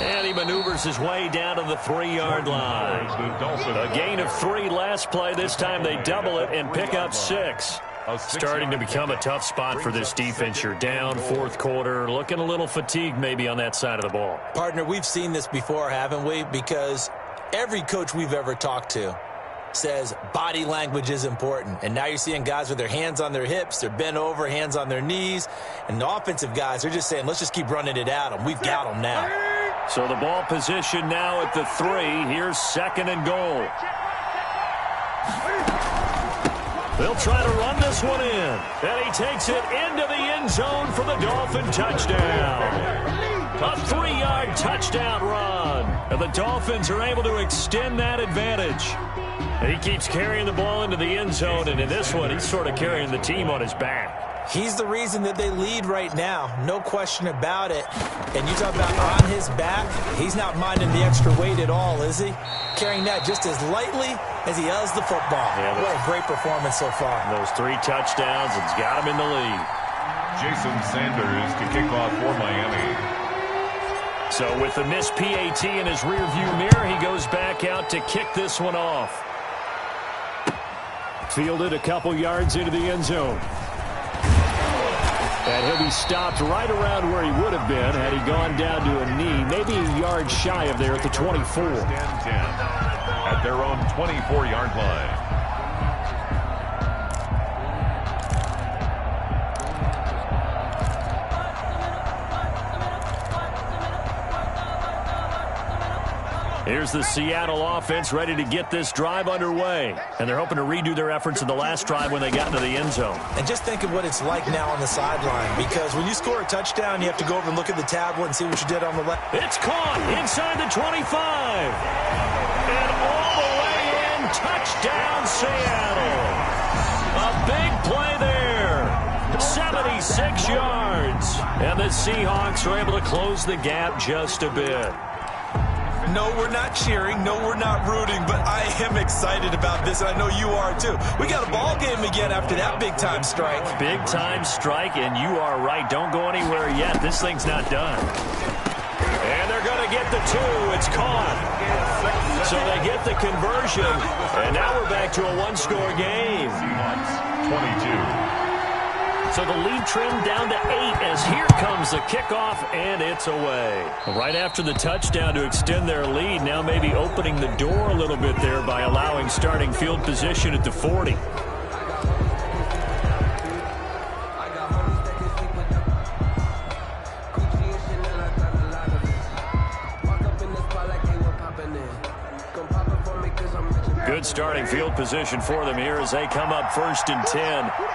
And he maneuvers his way down to the 3-yard line. A gain of 3 last play. This time they double it and pick up 6. Starting to become a tough spot for this defense. You're down 4th quarter, looking a little fatigued maybe on that side of the ball. Partner, we've seen this before, haven't we? Because every coach we've ever talked to says body language is important. And now you're seeing guys with their hands on their hips, they're bent over, hands on their knees. And the offensive guys, they're just saying, let's just keep running it at them. We've got them now. So the ball position now at the 3. Here's 2nd and goal. They'll try to run this one in. And he takes it into the end zone for the Dolphin touchdown. A 3-yard touchdown run. And the Dolphins are able to extend that advantage. And he keeps carrying the ball into the end zone, and in this one, he's sort of carrying the team on his back. He's the reason that they lead right now, no question about it. And you talk about on his back, he's not minding the extra weight at all, is he? Carrying that just as lightly as he does the football. Yeah, what a great performance so far. Those 3 touchdowns, it's got him in the lead. Jason Sanders to kick off for Miami. So with the missed PAT in his rearview mirror, he goes back out to kick this one off. Fielded a couple yards into the end zone. And he'll be stopped right around where he would have been had he gone down to a knee, maybe a yard shy of there at the 24. At their own 24-yard line. Here's the Seattle offense ready to get this drive underway. And they're hoping to redo their efforts in the last drive when they got into the end zone. And just think of what it's like now on the sideline, because when you score a touchdown, you have to go over and look at the tablet and see what you did on the left. It's caught inside the 25. And all the way in, touchdown Seattle. A big play there. 76 yards. And the Seahawks are able to close the gap just a bit. No, we're not cheering. No, we're not rooting. But I am excited about this, and I know you are too. We got a ball game again after that big-time strike. Big-time strike, and you are right. Don't go anywhere yet. This thing's not done. And they're going to get the 2. It's caught. So they get the conversion. And now we're back to a 1-score game. Seahawks 22. So the lead trimmed down to 8 as here comes the kickoff, and it's away. Right after the touchdown to extend their lead, now maybe opening the door a little bit there by allowing starting field position at the 40. starting field position for them here as they come up 1st and 10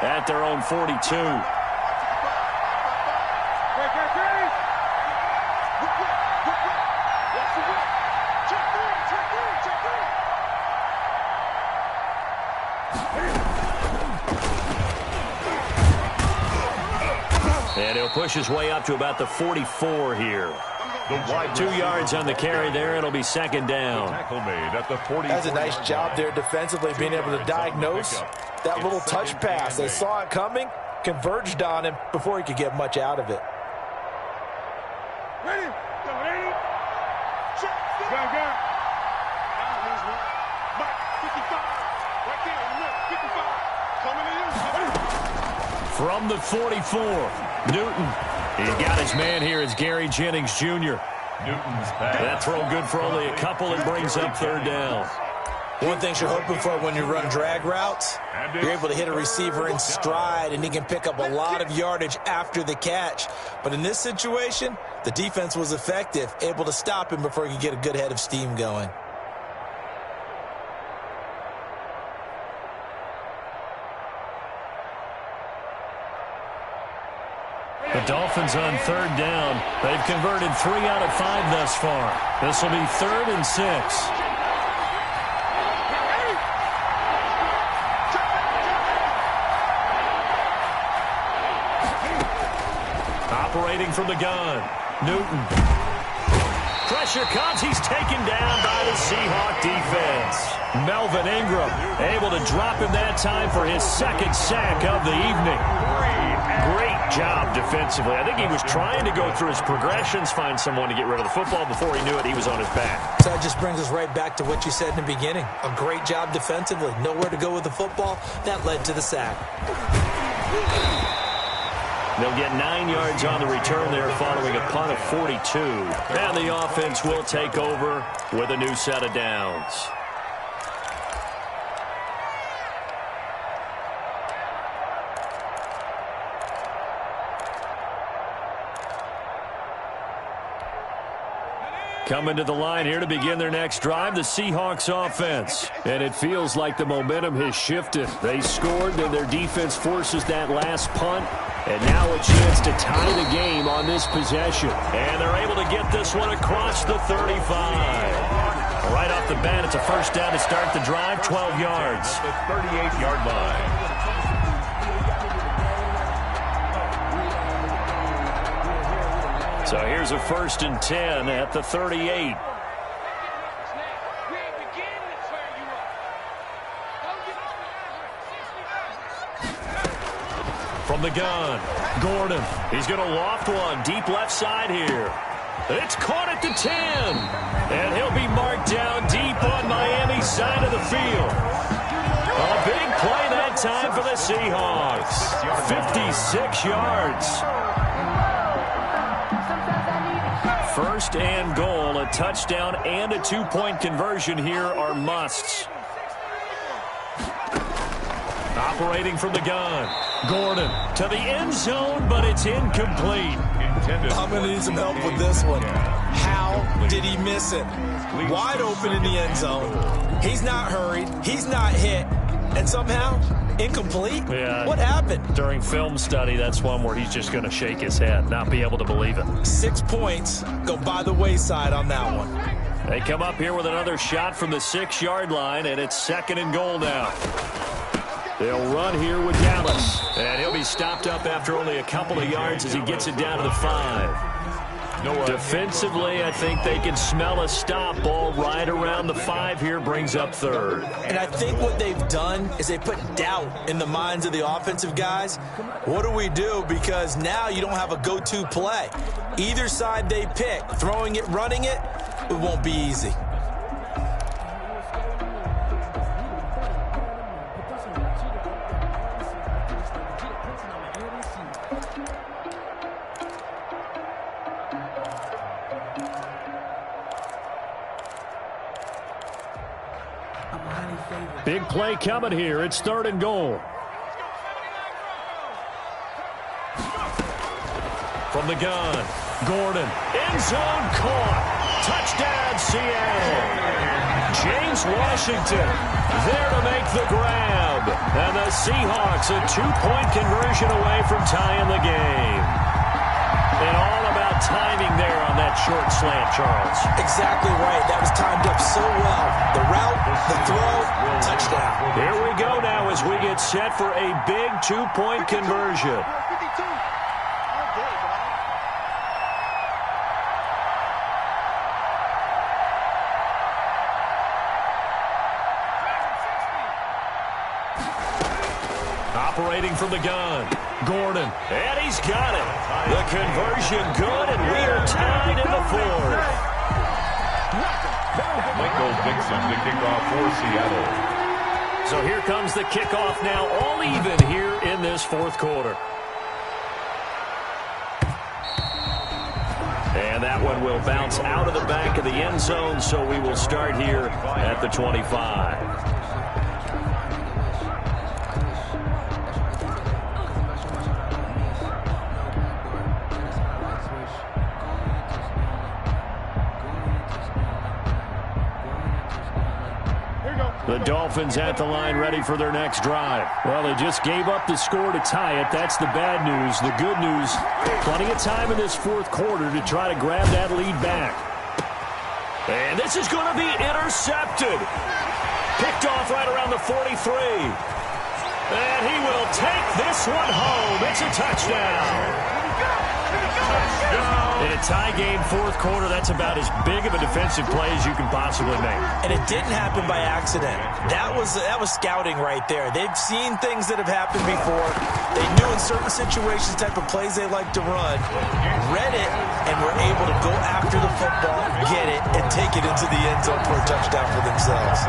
at their own 42. And he'll push his way up to about the 44 here. 2 yards on the carry there. It'll be 2nd down. That's a nice job there defensively, being able to diagnose that little touch pass. They saw it coming, converged on him before he could get much out of it. Ready? Go, ready? Check. Go. Mike, 55. Right there in the middle. 55. Coming to you. From the 44, Newton. He's got his man here. It's Gary Jennings Jr. Newton's pass. That throw good for only a couple and brings up 3rd down. One thing you're hoping for when you run drag routes, you're able to hit a receiver in stride, and he can pick up a lot of yardage after the catch. But in this situation, the defense was effective, able to stop him before he could get a good head of steam going. The Dolphins on 3rd down. They've converted 3 out of 5 thus far. This will be 3rd and 6. Operating from the gun, Newton. Pressure comes. He's taken down by the Seahawk defense. Melvin Ingram able to drop him that time for his 2nd sack of the evening. Great job defensively. I think he was trying to go through his progressions, find someone to get rid of the football. Before he knew it, he was on his back. So that just brings us right back to what you said in the beginning. A great job defensively. Nowhere to go with the football. That led to the sack. They'll get 9 yards on the return there following a punt of 42. And the offense will take over with a new set of downs. Coming to the line here to begin their next drive, the Seahawks offense. And it feels like the momentum has shifted. They scored, then their defense forces that last punt. And now a chance to tie the game on this possession. And they're able to get this one across the 35. Right off the bat, it's a 1st down to start the drive, 12 yards. The 38-yard line. So here's a 1st and 10 at the 38. From the gun, Gordon. He's going to loft one deep left side here. It's caught at the 10. And he'll be marked down deep on Miami's side of the field. A big play that time for the Seahawks. 56 yards. 1st and goal, a touchdown and a 2-point conversion here are musts. Operating from the gun, Gordon to the end zone, but it's incomplete. I'm going to need some help with this one. How did he miss it? Wide open in the end zone. He's not hurried. He's not hit. And somehow, incomplete? Yeah. What happened? During film study, that's one where he's just going to shake his head, not be able to believe it. 6 points go by the wayside on that one. They come up here with another shot from the 6-yard line, and it's 2nd and goal now. They'll run here with Dallas, and he'll be stopped up after only a couple of yards as he gets it down to the 5. Defensively, I think they can smell a stop. Ball right around the 5 here, brings up 3rd. And I think what they've done is they put doubt in the minds of the offensive guys. What do we do? Because now you don't have a go-to play. Either side they pick, throwing it, running it, it won't be easy. Big play coming here. It's 3rd and goal. From the gun, Gordon. End zone caught. Touchdown, Seattle. James Washington there to make the grab. And the Seahawks a 2-point conversion away from tying the game. And all about timing there on that short slant, Charles. Exactly right. That was timed up so well. The route, the throw, touchdown. Here we go now as we get set for a big 2-point conversion. Operating from the gun, Gordon, and he's got it. The conversion good, and we are tied in the fourth. Michael Dixon to kick off for Seattle. So here comes the kickoff now, all even here in this fourth quarter. And that one will bounce out of the back of the end zone, so we will start here at the 25. The Dolphins at the line ready for their next drive. Well, they just gave up the score to tie it. That's the bad news. The good news, plenty of time in this fourth quarter to try to grab that lead back. And this is going to be intercepted. Picked off right around the 43. And he will take this one home. It's a touchdown. In a tie game, fourth quarter, that's about as big of a defensive play as you can possibly make. And it didn't happen by accident. That was scouting right there. They've seen things that have happened before. They knew in certain situations the type of plays they like to run, read it, and were able to go after the football, get it, and take it into the end zone for a touchdown for themselves.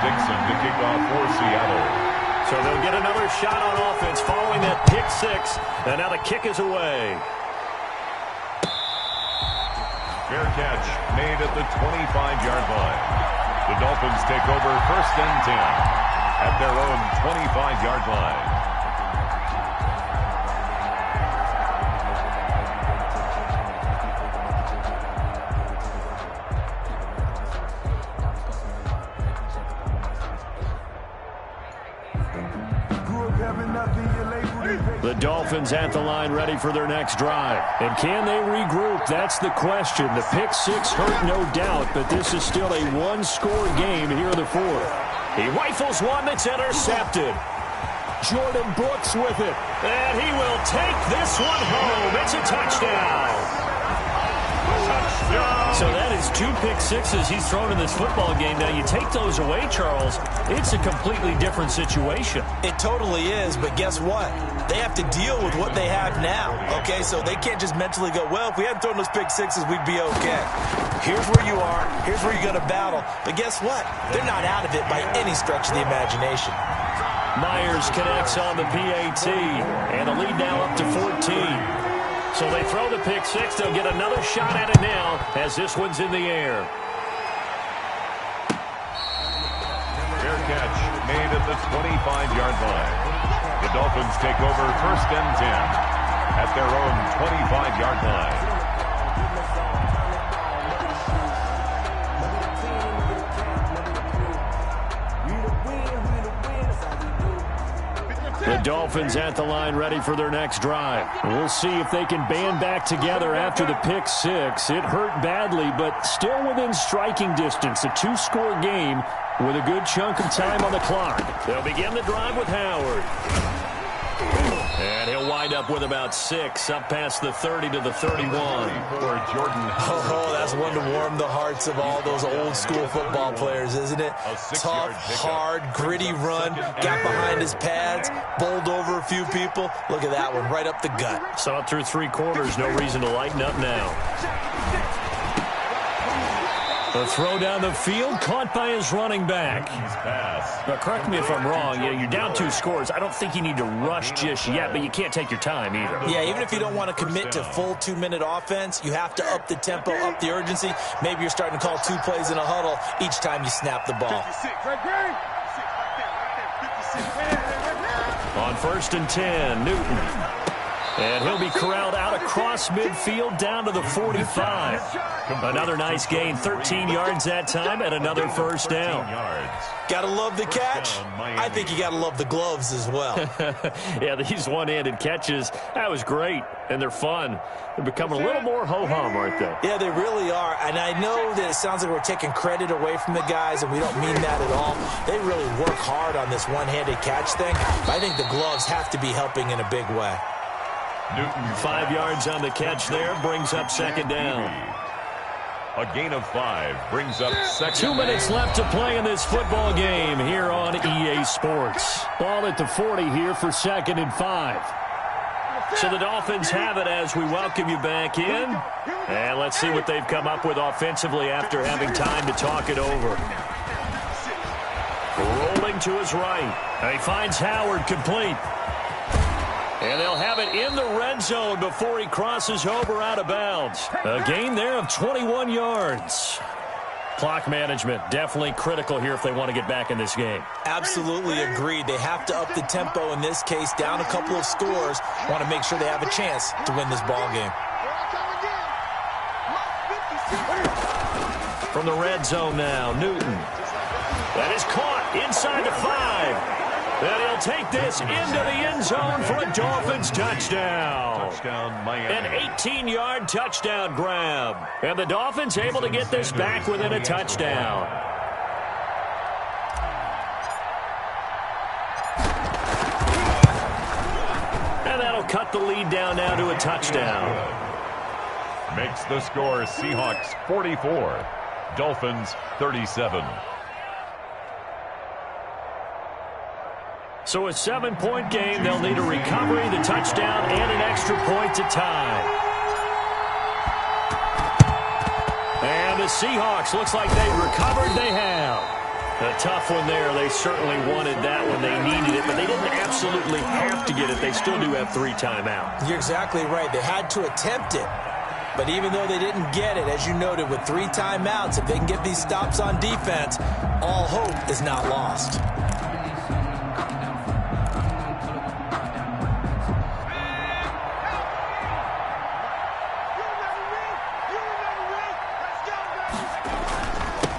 Dixon to kick off for Seattle. So they'll get another shot on offense following that pick six, and now the kick is away. Fair catch made at the 25-yard line. The Dolphins take over 1st and 10 at their own 25-yard line. The Dolphins at the line ready for their next drive. And can they regroup? That's the question. The pick six hurt, no doubt, but this is still a one-score game here in the fourth. He rifles one that's intercepted. Jordan Brooks with it. And he will take this one home. It's a touchdown. So that is 2 pick sixes he's thrown in this football game. Now, you take those away, Charles, it's a completely different situation. It totally is, but guess what? They have to deal with what they have now, okay? So they can't just mentally go, well, if we hadn't thrown those pick sixes, we'd be okay. Here's where you are. Here's where you're going to battle. But guess what? They're not out of it by any stretch of the imagination. Myers connects on the PAT, and the lead now up to 14. So they throw the pick six. They'll get another shot at it now as this one's in the air. Fair catch made at the 25-yard line. The Dolphins take over 1st and 10 at their own 25-yard line. The Dolphins at the line ready for their next drive. We'll see if they can band back together after the pick six. It hurt badly, but still within striking distance. A 2-score game with a good chunk of time on the clock. They'll begin the drive with Howard. And he'll wind up with about 6, up past the 30 to the 31. Oh, that's one to warm the hearts of all those old-school football players, isn't it? Tough, hard, gritty run, got behind his pads, bowled over a few people. Look at that one, right up the gut. Saw it through 3 quarters, no reason to lighten up now. The throw down the field, caught by his running back. Now, correct me if I'm wrong. You're down 2 scores. I don't think you need to rush just yet, but you can't take your time either. Yeah, even if you don't want to commit to full 2-minute offense, you have to up the tempo, up the urgency. Maybe you're starting to call 2 plays in a huddle each time you snap the ball. On 1st and 10, Newton. And he'll be corralled out across midfield down to the 45. Another nice gain, 13 yards that time, and another first down. Gotta love the catch. I think you gotta love the gloves as well. Yeah, these one-handed catches, that was great, and they're fun. They're becoming a little more ho-hum, aren't they? Yeah, they really are, and I know that it sounds like we're taking credit away from the guys, and we don't mean that at all. They really work hard on this one-handed catch thing, but I think the gloves have to be helping in a big way. Newton, 5 yards on the catch there, brings up second down. A gain of 5 brings up second. 2 minutes left to play in this football game here on EA Sports. Ball at the 40 here for 2nd and 5. So the Dolphins have it as we welcome you back in. And let's see what they've come up with offensively after having time to talk it over. Rolling to his right. And he finds Howard complete. And they'll have it in the red zone before he crosses over out of bounds. A gain there of 21 yards. Clock management definitely critical here if they want to get back in this game. Absolutely agreed. They have to up the tempo in this case, down a couple of scores. Want to make sure they have a chance to win this ball game. From the red zone now, Newton. That is caught inside the 5. And he'll take this into the end zone for a Dolphins touchdown. An 18-yard touchdown grab. And the Dolphins able to get this back within a touchdown. And that'll cut the lead down now to a touchdown. Makes the score Seahawks 44, Dolphins 37. So a 7-point game, they'll need a recovery, the touchdown, and an extra point to tie. And the Seahawks, looks like they recovered. They have. A tough one there. They certainly wanted that when they needed it, but they didn't absolutely have to get it. They still do have 3 timeouts. You're exactly right. They had to attempt it. But even though they didn't get it, as you noted, with 3 timeouts, if they can get these stops on defense, all hope is not lost.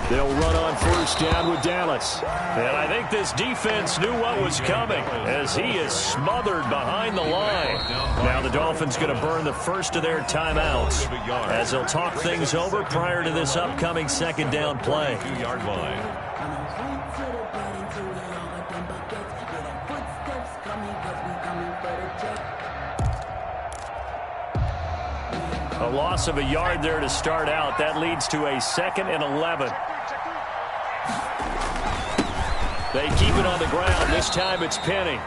They'll run on first down with Dallas. And I think this defense knew what was coming as he is smothered behind the line. Now the Dolphins going to burn the first of their timeouts as they'll talk things over prior to this upcoming second down play. 2-yard line. A loss of a yard there to start out. That leads to a 2nd and 11. They keep it on the ground. This time it's Penny.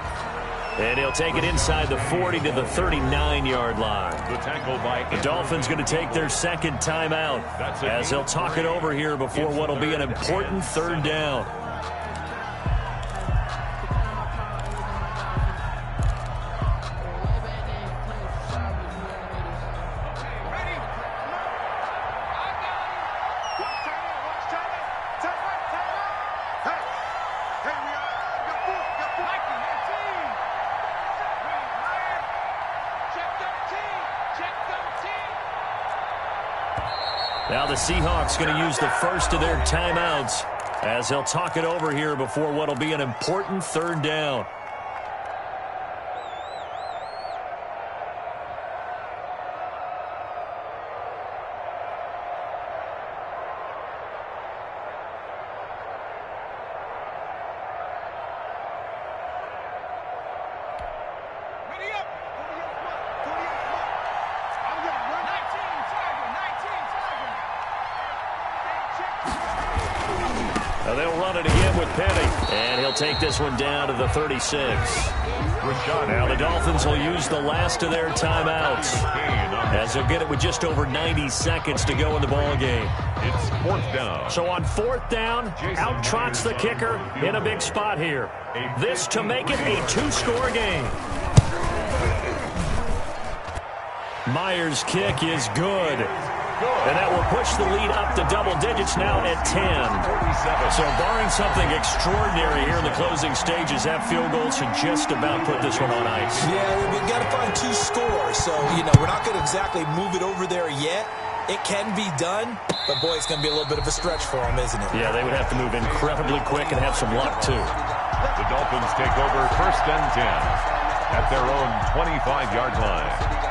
And he'll take it inside the 40 to the 39-yard line. The Dolphins going to take their 2nd timeout as they'll talk it over here before what will be an important 3rd down. Now the Seahawks going to use the first of their timeouts as they'll talk it over here before what will be an important 3rd down. They'll run it again with Penny. And he'll take this one down to the 36. Now the Dolphins will use the last of their timeouts, as they'll get it with just over 90 seconds to go in the ball game. It's 4th down. So on 4th down, out trots the kicker in a big spot here. This to make it a 2-score game. Myers' kick is good. And that will push the lead up to double digits now at 10. So barring something extraordinary here in the closing stages, that field goal should just about put this one on ice. Yeah, we've got to find 2 scores. So, we're not going to exactly move it over there yet. It can be done, but boy, it's going to be a little bit of a stretch for them, isn't it? Yeah, they would have to move incredibly quick and have some luck, too. The Dolphins take over 1st and 10 at their own 25-yard line.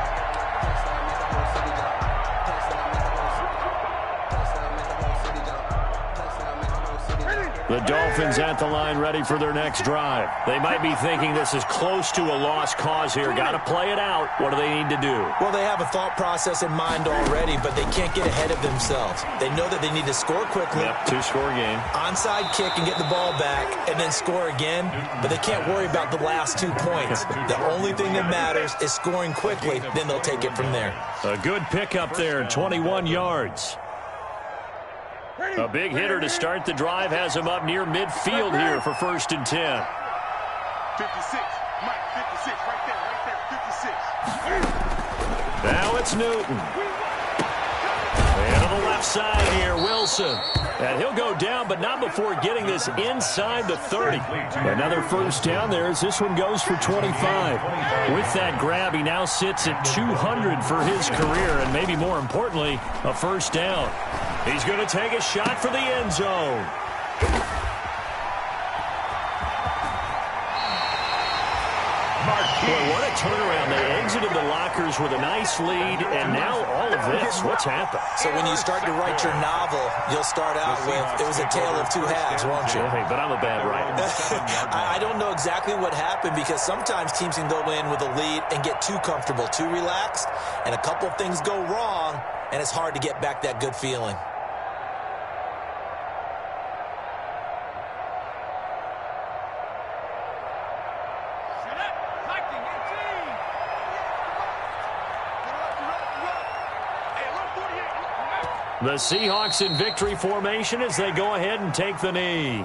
The Dolphins at the line ready for their next drive. They might be thinking this is close to a lost cause here. Got to play it out. What do they need to do? Well, they have a thought process in mind already, but they can't get ahead of themselves. They know that they need to score quickly. Yep, 2-score game. Onside kick and get the ball back and then score again, but they can't worry about the last 2 points. The only thing that matters is scoring quickly, then they'll take it from there. A good pickup there, 21 yards. A big hitter to start the drive has him up near midfield here for 1st and 10. 56, Mike, 56, right there, 56. Now it's Newton. And to the left side here, Wilson. And he'll go down, but not before getting this inside the 30. Another 1st down there as this one goes for 25. With that grab, he now sits at 200 for his career, and maybe more importantly, a 1st down. He's going to take a shot for the end zone. Boy, what a turnaround. They exited the lockers with a nice lead, and now all of this. What's happened? So when you start to write your novel, you'll start out with, it was a tale of 2 halves, won't you? Hey, but I'm a bad writer. I don't know exactly what happened, because sometimes teams can go in with a lead and get too comfortable, too relaxed, and a couple of things go wrong, and it's hard to get back that good feeling. The Seahawks in victory formation as they go ahead and take the knee.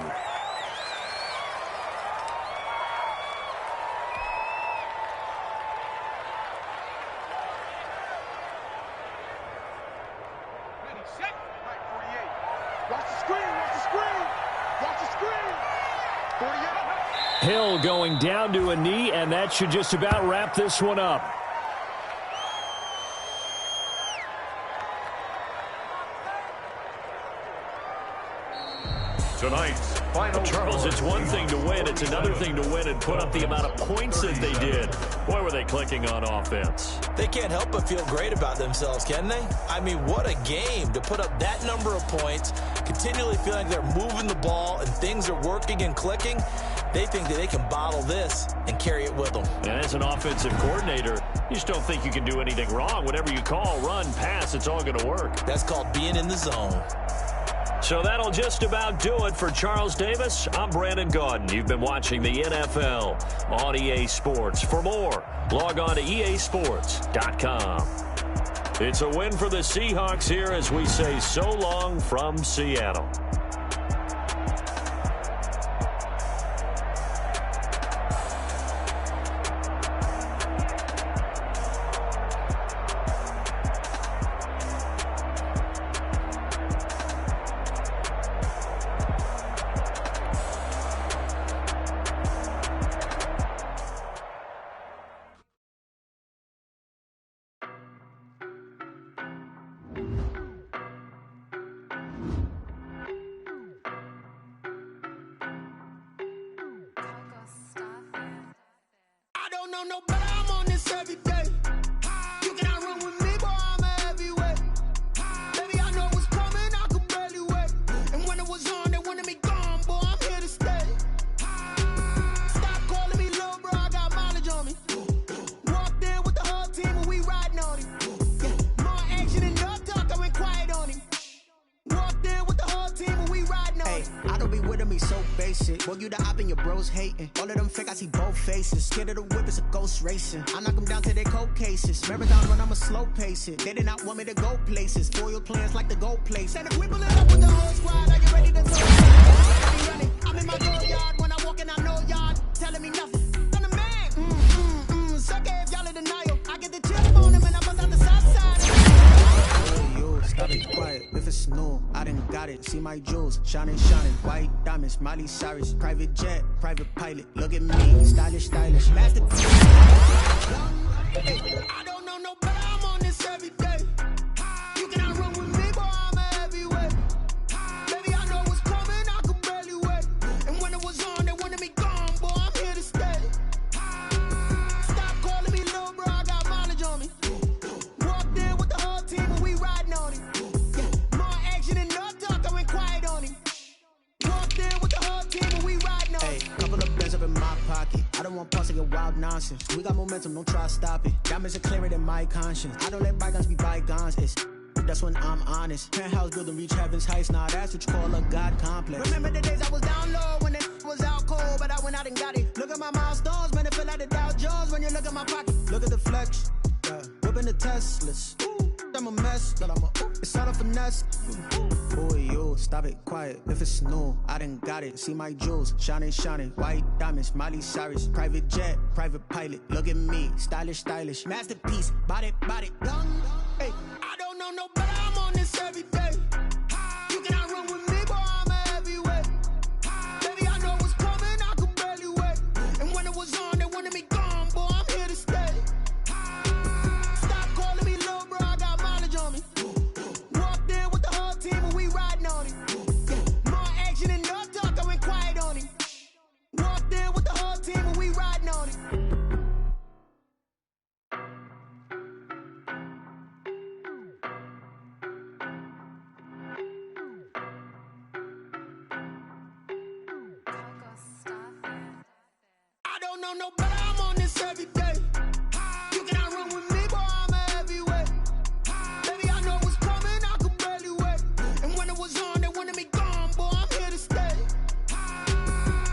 Hill going down to a knee, and that should just about wrap this one up. Tonight's final Charles, it's one thing to win. It's another thing to win and put up the amount of points that they did. Boy, were they clicking on offense. They can't help but feel great about themselves, can they? I mean, what a game to put up that number of points, continually feeling they're moving the ball and things are working and clicking. They think that they can bottle this and carry it with them. And as an offensive coordinator, you just don't think you can do anything wrong. Whatever you call, run, pass, it's all going to work. That's called being in the zone. So that'll just about do it for Charles Davis. I'm Brandon Gaudin. You've been watching the NFL on EA Sports. For more, log on to easports.com. It's a win for the Seahawks here as we say so long from Seattle. No, but I'm on this every day. You cannot run with me, boy, I'm a heavyweight. Baby, I know what's coming, I could barely wait. And when it was on, they wanted me gone, boy, I'm here to stay. Stop calling me little bro, I got mileage on me. Walked in with the whole team and we riding on him. Yeah, more action and no talk, I went quiet on him. Walked in with the whole team and we riding on him. I don't be with him, he's so basic. basic. Boy, you the op and your bros hating. All of them fake, I see both faces. Scared of the whip, it's a ghost racing. I knock them down to their cold cases. Marathon run, I'ma slow pace it. They did not want me to go places. Foil plans like the gold place. And if we pull it up with the whole squad, are you ready to talk? I'm in my go yard. When I walk in, I know y'all telling me nothing. I'm the man. Suck it if y'all in denial. I get the chip on him and I bust out the south side. Hey, yo, stop it quiet. If it's new, I done got it. See my jewels, shining, shining. White diamonds, Miley Cyrus. Private jet, private pilot. Look at me, stylish, stylish. Masterpiece. Hey, I don't know no better. I'm on this every day. You cannot run with me, boy. I'm a heavyweight. Baby, I know what's coming. I could barely wait. And when it was on, they wanted me gone, boy. I'm here to stay. Stop calling me little bro. I got mileage on me. Walked in with the whole team and we riding on him. Yeah, more action and no talk. I went quiet on him. Walked in with the whole team and we riding on him. Hey, couple of bands up in my pocket. I don't want pause to get wild nonsense. We got momentum, don't try to stop it. Diamonds are clearer than my conscience. I don't let bygones be bygones. That's when I'm honest. Penthouse building, reach heaven's heights. Nah, that's what you call a God complex. Remember the days I was down low when it was out cold, but I went out and got it. Look at my milestones, man, it feel like the Dow Jones when you look at my pocket. Look at the flex, whipping the Teslas. I'm a mess, but it's all a finesse. Boy, yo, stop it, quiet. If it's new, I done got it. See my jewels, shining, shining. White diamonds, Miley Cyrus. Private jet, private pilot. Look at me, stylish, stylish. Masterpiece, body, young. Hey, I don't know no better. I'm on this every day. You cannot run with me, boy. I'm a heavyweight. Baby, I know what's coming. I could barely wait. And when it was on, they wanted me gone, boy. I'm here to stay. Stop calling me little bro. I got mileage on me. Walked in with the whole team and we riding on him. Yeah, more action and no talk. I went quiet on him. Walked in with the whole team and we riding on him. I don't know no better. I'm on this every day. You cannot run with me, boy. I'm a heavyweight. Baby, I know what's coming. I could barely wait. And when it was on, they wanted me gone, boy. I'm here to stay.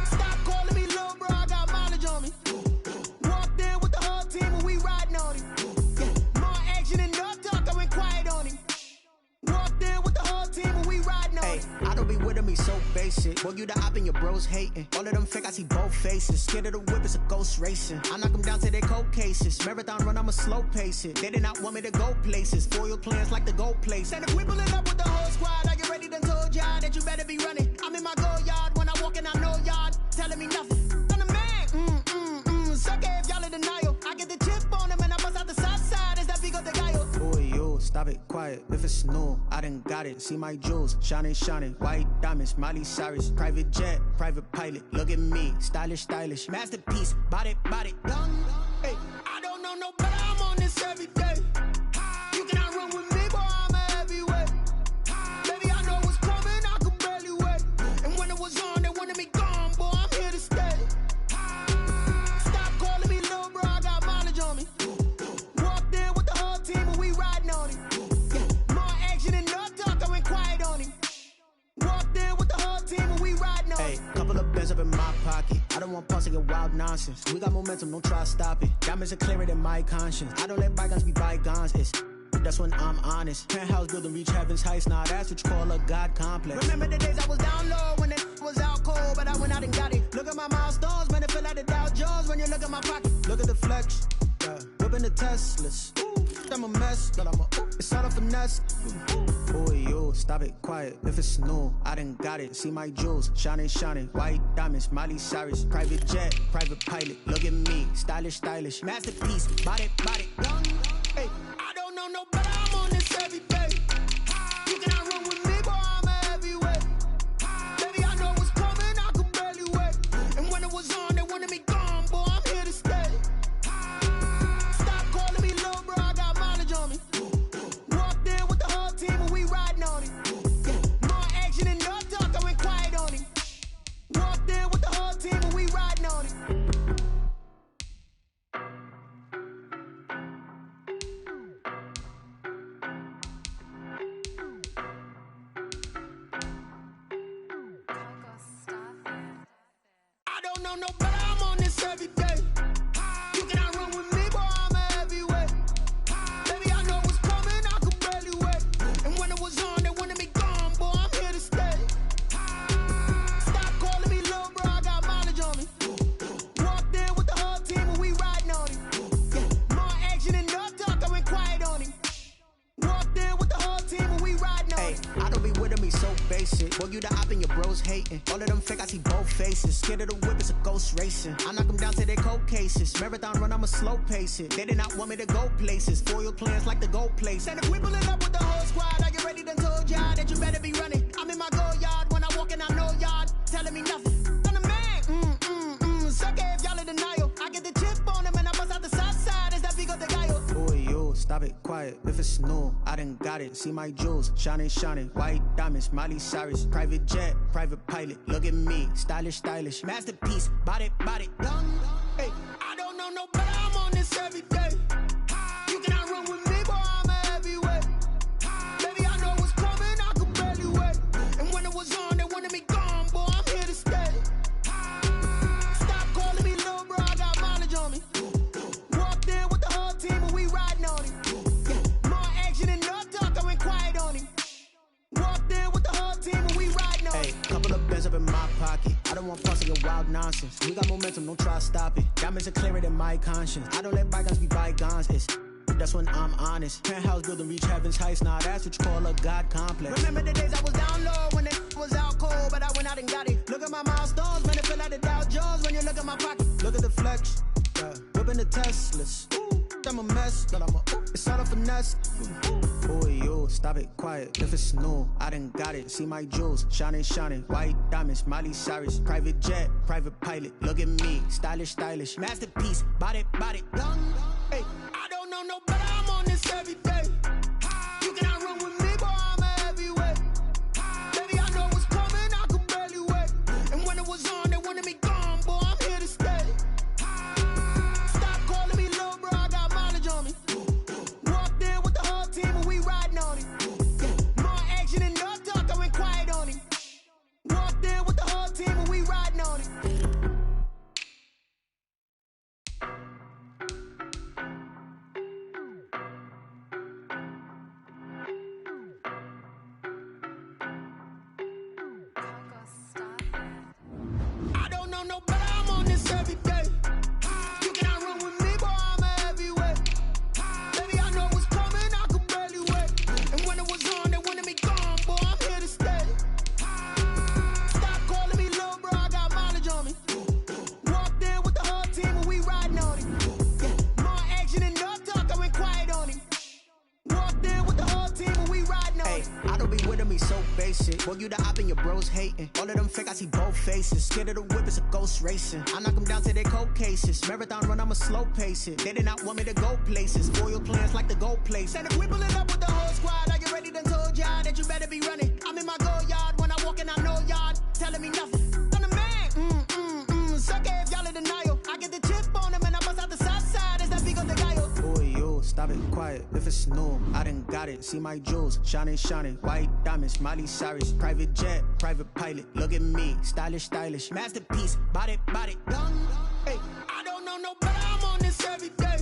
Stop calling me little bro. I got mileage on me. Walked in with the whole team and we riding on him. Yeah, more action and no talk. I went quiet on him. Walked in with the whole team and we riding on him. I don't be with me so basic. Boy, you the op and your bros hating. All of them fake, I see both faces. Scared of the whip, it's a ghost racing. I knock them down to their cold cases. Marathon run, I'ma slow pace it. They did not want me to go places. Foil plans like the gold place. And if we pull it up with the whole squad, are you ready? Done told y'all that you better be running. I'm in my go yard. When I walk in, I know y'all telling me nothing. I'm the man. Suck it if y'all in denial. I get the chip on him and I bust out the south side. Is that Vigo de Gallo? Boy, yo, stop it, quiet. If it's new, I done got it. See my jewels, shining, shining. White diamonds, Miley Cyrus. Private jet, private pilot. Look at me, stylish, stylish. Masterpiece, body, young. Hey, I don't know no better. I'm on this every day. You cannot run with me, boy. I'm a heavyweight. Baby, I know what's coming. I could barely wait. And when it was on, they wanted me gone, boy. I'm here to stay. Stop calling me little bro. I got mileage on me. Walked in with the whole team and we riding on him. Yeah, more action and no talk. I went quiet on him. Walked in with the whole team and we riding on him. Hey, couple of bands up in my pocket. I don't want pause to get wild nonsense. We got momentum, don't try to stop it. Diamonds are clearer than my conscience. I don't let bygones be bygones. That's when I'm honest. Penthouse building, reach heaven's heights. Nah, that's what you call a God complex. Remember the days I was down low when it was out cold, but I went out and got it. Look at my milestones, man, it feel like the Dow Jones when you look at my pocket. Look at the flex, whipping the Teslas. I'm a mess, but it's all a finesse. Boy, yo, stop it, quiet. If it's new, I done got it. See my jewels, shining, shining. White diamonds, Miley Cyrus. Private jet, private pilot. Look at me, stylish, stylish. Masterpiece, body, young. Hey, I don't know no better. I'm on this every day. You cannot run with me, boy. I'm a heavyweight. Baby, I know what's coming. I could barely wait. And when it was on, they wanted me gone, boy. I'm here to stay. Stop calling me little bro. I got mileage on me. Walked in with the whole team and we riding on him. Yeah, more action and no talk. I went quiet on him. Walked in with the whole team and we riding on him. know no better, I'm on this every day. You cannot run with me, boy, I'm a heavyweight. Baby, I know what's coming, I could barely wait. And when it was on, they wanted me gone, boy, I'm here to stay. Stop calling me little bro, I got mileage on me. Walked in with the whole team and we riding on him. Yeah, more action and no talk, I went quiet on him. Walked in with the whole team and we riding on him. I don't be with him, he's so basic. Boy, you the op and your bros hating. All of them fake, I see both faces. Scared of the whip, it's a ghost racing. I knock them down to their cold cases. Marathon run, I'ma slow pace it. They did not want me to go places. Foil plans like the gold place. And if we pulling up with the whole squad, I get ready done told y'all that you better be running. I'm in my go yard, when I walk in, I know y'all telling me nothing. I'm the man, suck it if y'all in denial. I get the chip on him and I bust out the south side. Is that Vigo the Gallo? Boy, yo, stop it, quiet. If it's new, I done got it. See my jewels, shining, shining. White diamonds, Miley Cyrus. Private jet, private pilot. Look at me, stylish, stylish. Masterpiece, body, young. Hey, I don't know no better, I'm on this every day. You cannot run with me, boy, I'm a heavyweight. Baby, I know what's coming, I could barely wait. And when it was on, they wanted me gone, boy, I'm here to stay. Stop calling me little bro, I got mileage on me. Walked in with the whole team and we riding on him. Yeah, more action and no talk, I went quiet on him. Walked in with the whole team and we riding on him. couple of bands up in my pocket. I don't want parts of your wild nonsense. We got momentum, don't try to stop it. Diamonds are clearer than my conscience. I don't let bygones be bygones. That's when I'm honest. Penthouse building, reach heaven's heights. Nah, that's what you call a God complex. Remember the days I was down low when it was out cold, but I went out and got it. Look at my milestones, man, it feel like the Dow Jones when you look at my pocket. Look at the flex, whipping the Teslas. I'm a mess, but it's all a finesse. Boy, yo, stop it, quiet. If it's new, I done got it. See my jewels, shining, shining. White diamonds, Miley Cyrus. Private jet, private pilot. Look at me, stylish, stylish. Masterpiece, body, young. Hey, I don't know no better, I'm on this every day. You cannot run with me, boy, I'm a heavyweight. Baby, I know what's coming, I could barely wait. And when it was on, they wanted me gone, boy, I'm here to stay. Stop calling me little bro, I got mileage on me. Walked in with the whole team and we riding on him. Yeah, more action and no talk, I went quiet on him. Walked in with the whole team and we riding on him. I don't know no better, I'm on this every day. You cannot run with me, boy, I'm a heavyweight. Baby, I know what's coming, I could barely wait. And when it was on, they wanted me gone, boy, I'm here to stay. Stop calling me little bro, I got mileage on me. Walked in with the whole team and we riding on him. Yeah, more action and no talk, I went quiet on him. Walked in with the whole team and we riding on him. I don't be with him, he's so basic. Boy, you the op and your bros hating. All of them fake, I see both faces. Scared of the whip, it's a ghost racing. I knock them down to their cold cases. Marathon run, I'ma slow pace it. They did not want me to go places. Foil plans like the gold place. And if we pulling up with the whole squad, I get ready done told y'all that you better be running. I'm in my go yard, when I walk in, I know y'all telling me nothing. I'm the man, suck it if y'all in denial. I get the chip on him and I bust out the south side. Is that Vigo the Gallo? Boy, yo, stop it, quiet. If it's new, I done got it. See my jewels, shining, shining. White diamonds, Miley Cyrus. Private jet, private pilot. Look at me, stylish, stylish. Masterpiece, body, young. Hey, I don't know no better, I'm on this every day.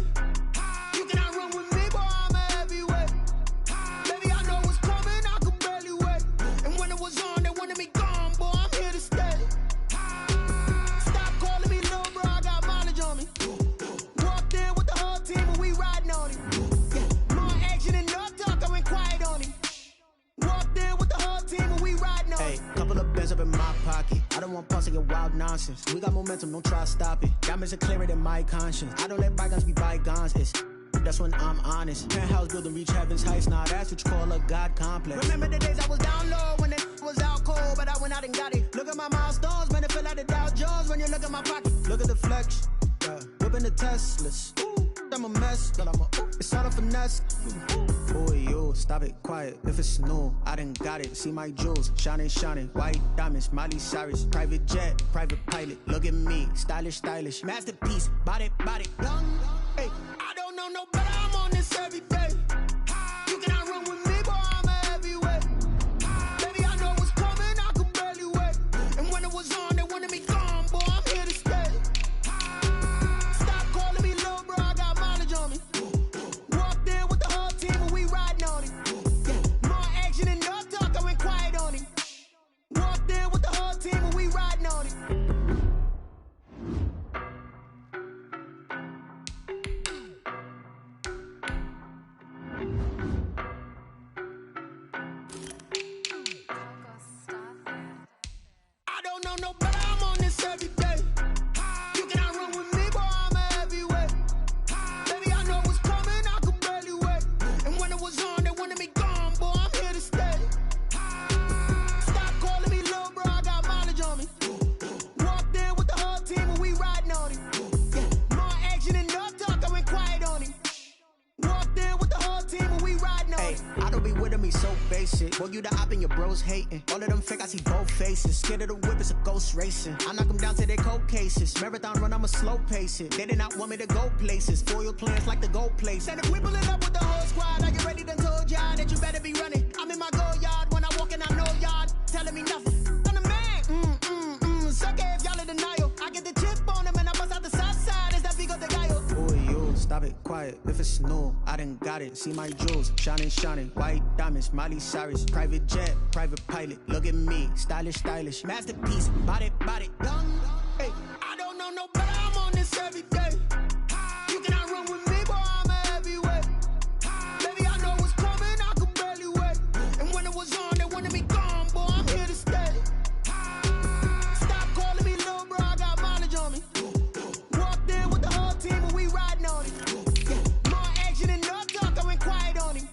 You cannot run with me, boy, I'm a heavyweight. Baby, I know what's coming, I could barely wait. And when it was on, they wanted me gone, boy, I'm here to stay. Stop calling me little bro, I got mileage on me. Walked in with the whole team and we riding on him. Yeah, more action and no talk, I went quiet on him. Walked in with the whole team and we riding on him. Couple of bands up in my pocket. I don't want parts of your wild nonsense. We got momentum, don't try to stop it. Diamonds are clearer than my conscience. I don't let bygones be bygones. That's when I'm honest. Penthouse building, reach heaven's heights. Nah, that's what you call a God complex. Remember the days I was down low when it was out cold, but I went out and got it. Look at my milestones, man, it feel like the Dow Jones when you look at my pocket. Look at the flex, whipping the Teslas. I'm a mess, but it's all a finesse. Boy, yo, stop it, quiet. If it's new, I done got it. See my jewels, shining, shining. White diamonds, Miley Cyrus. Private jet, private pilot. Look at me, stylish, stylish. Masterpiece, body, young. Hey, I don't know no better, I'm on this every day. You cannot run with me, boy, I'm a heavyweight. Baby, I know what's coming, I could barely wait. And when it was on, they wanted me gone, boy, I'm here to stay. basic. Boy, you the op and your bros hating. All of them fake, I see both faces. Scared of the whip, it's a ghost racing. I knock them down to their cold cases. Marathon run, I'ma slow pace it. They did not want me to go places. Foil plans like the gold place. And if we pull it up with the whole squad, I get ready to told y'all that you better be running. I'm in my go yard. When I walk in, I know y'all telling me nothing. I'm the man. Suck it if y'all in denial. I get the chip on them and I bust out the south side. Is that big of the guy? Boy, you stop it, quiet. If it's new, I done got it. See my jewels, shining, white diamonds, Miley Cyrus, private jet, private pilot. Look at me, stylish, masterpiece, body, young. Hey, I don't know no better. I'm on this every day. You cannot run with me, boy. I'm a heavyweight. Baby, I know what's coming. I could barely wait. And when it was on, they wanted me gone, boy. I'm here to stay. Stop calling me little bro. I got mileage on me. Walked in with the whole team and we riding on it. More action and no talk. I went quiet on him.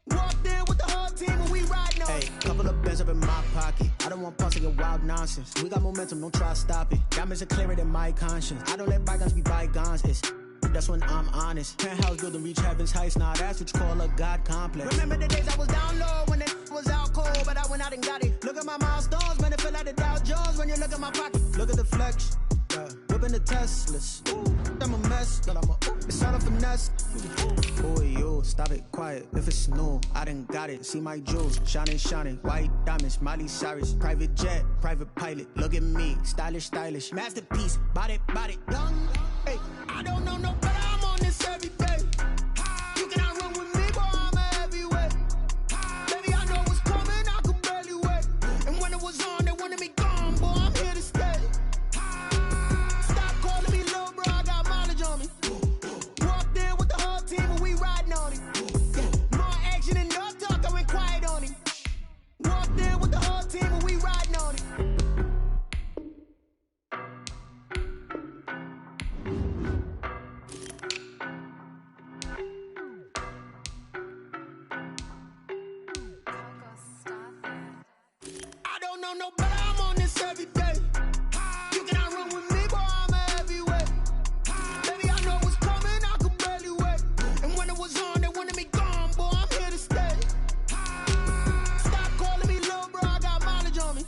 Walked in with the whole team and we riding on it. Hey, couple of bands up in my pocket. I don't want parts of your wild nonsense. We got momentum, don't try to stop it. Diamonds are clearer than my conscience. I don't let bygones be bygones. That's when I'm honest. Penthouse building, reach heaven's heights. Now that's what you call a God complex. Remember the days I was down low when it was out cold, but I went out and got it. Look at my milestones, man, it feel like the Dow Jones when you look at my pocket. Look at the flex, whipping the Teslas. I'm a mess, but it's all a finesse. Boy, you stop it, quiet. If it's new, I done got it. See my jewels, shining, white diamonds, Miley Cyrus, private jet, private pilot. Look at me, stylish, masterpiece, body, young. Hey, I don't know no better. I'm on this every day. You cannot run with me, boy. I'm a heavyweight. Baby, I know what's coming. I could barely wait. And when it was on, they wanted me gone, boy. I'm here to stay. Stop calling me little bro. I got mileage on me. Walked in with the whole team and we riding on it. More action and no talk. I went quiet on him. Walked in with the whole team and we riding on it. I don't know no better. I'm on this every day. You cannot run with me, boy. I'm a heavyweight. Baby, I know what's coming. I could barely wait. And when it was on, they wanted me gone, boy. I'm here to stay. Stop calling me little bro. I got mileage on me.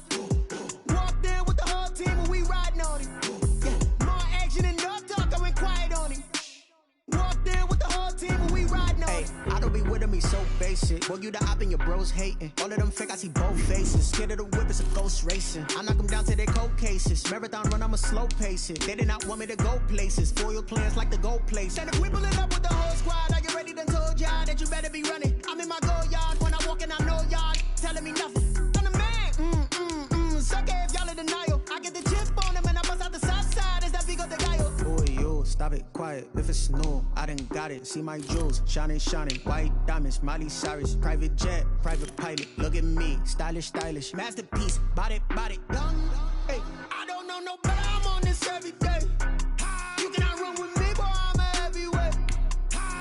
Walked in with the whole team and we riding on it. More action and no talk. I went quiet on him. Walked in with the whole team and we riding on it. I don't be with me so basic. Boy, you the op and your bros hating. All of them fake, I see both faces. Scared of the whip, it's a ghost racing. I knock them down to their cold cases. Marathon run, I'ma slow pace it. They did not want me to go places. Foil plans like the gold place. And if we pull it up with the whole squad, I get ready to told y'all that you better be running. I'm in my go yard. When I walk in, I know y'all telling me nothing. I'm the man. Suck it if y'all in denial. I get the chip on them and I bust out the south side. Is that big of the guy? Boy, you stop it, quiet. If it's new, I done got it. See my jewels, shining, white diamonds, Miley Cyrus, private jet, private pilot. Look at me, stylish, masterpiece, body, young. Hey, I don't know no better. I'm on this every day. You cannot run with me, boy. I'm a heavyweight.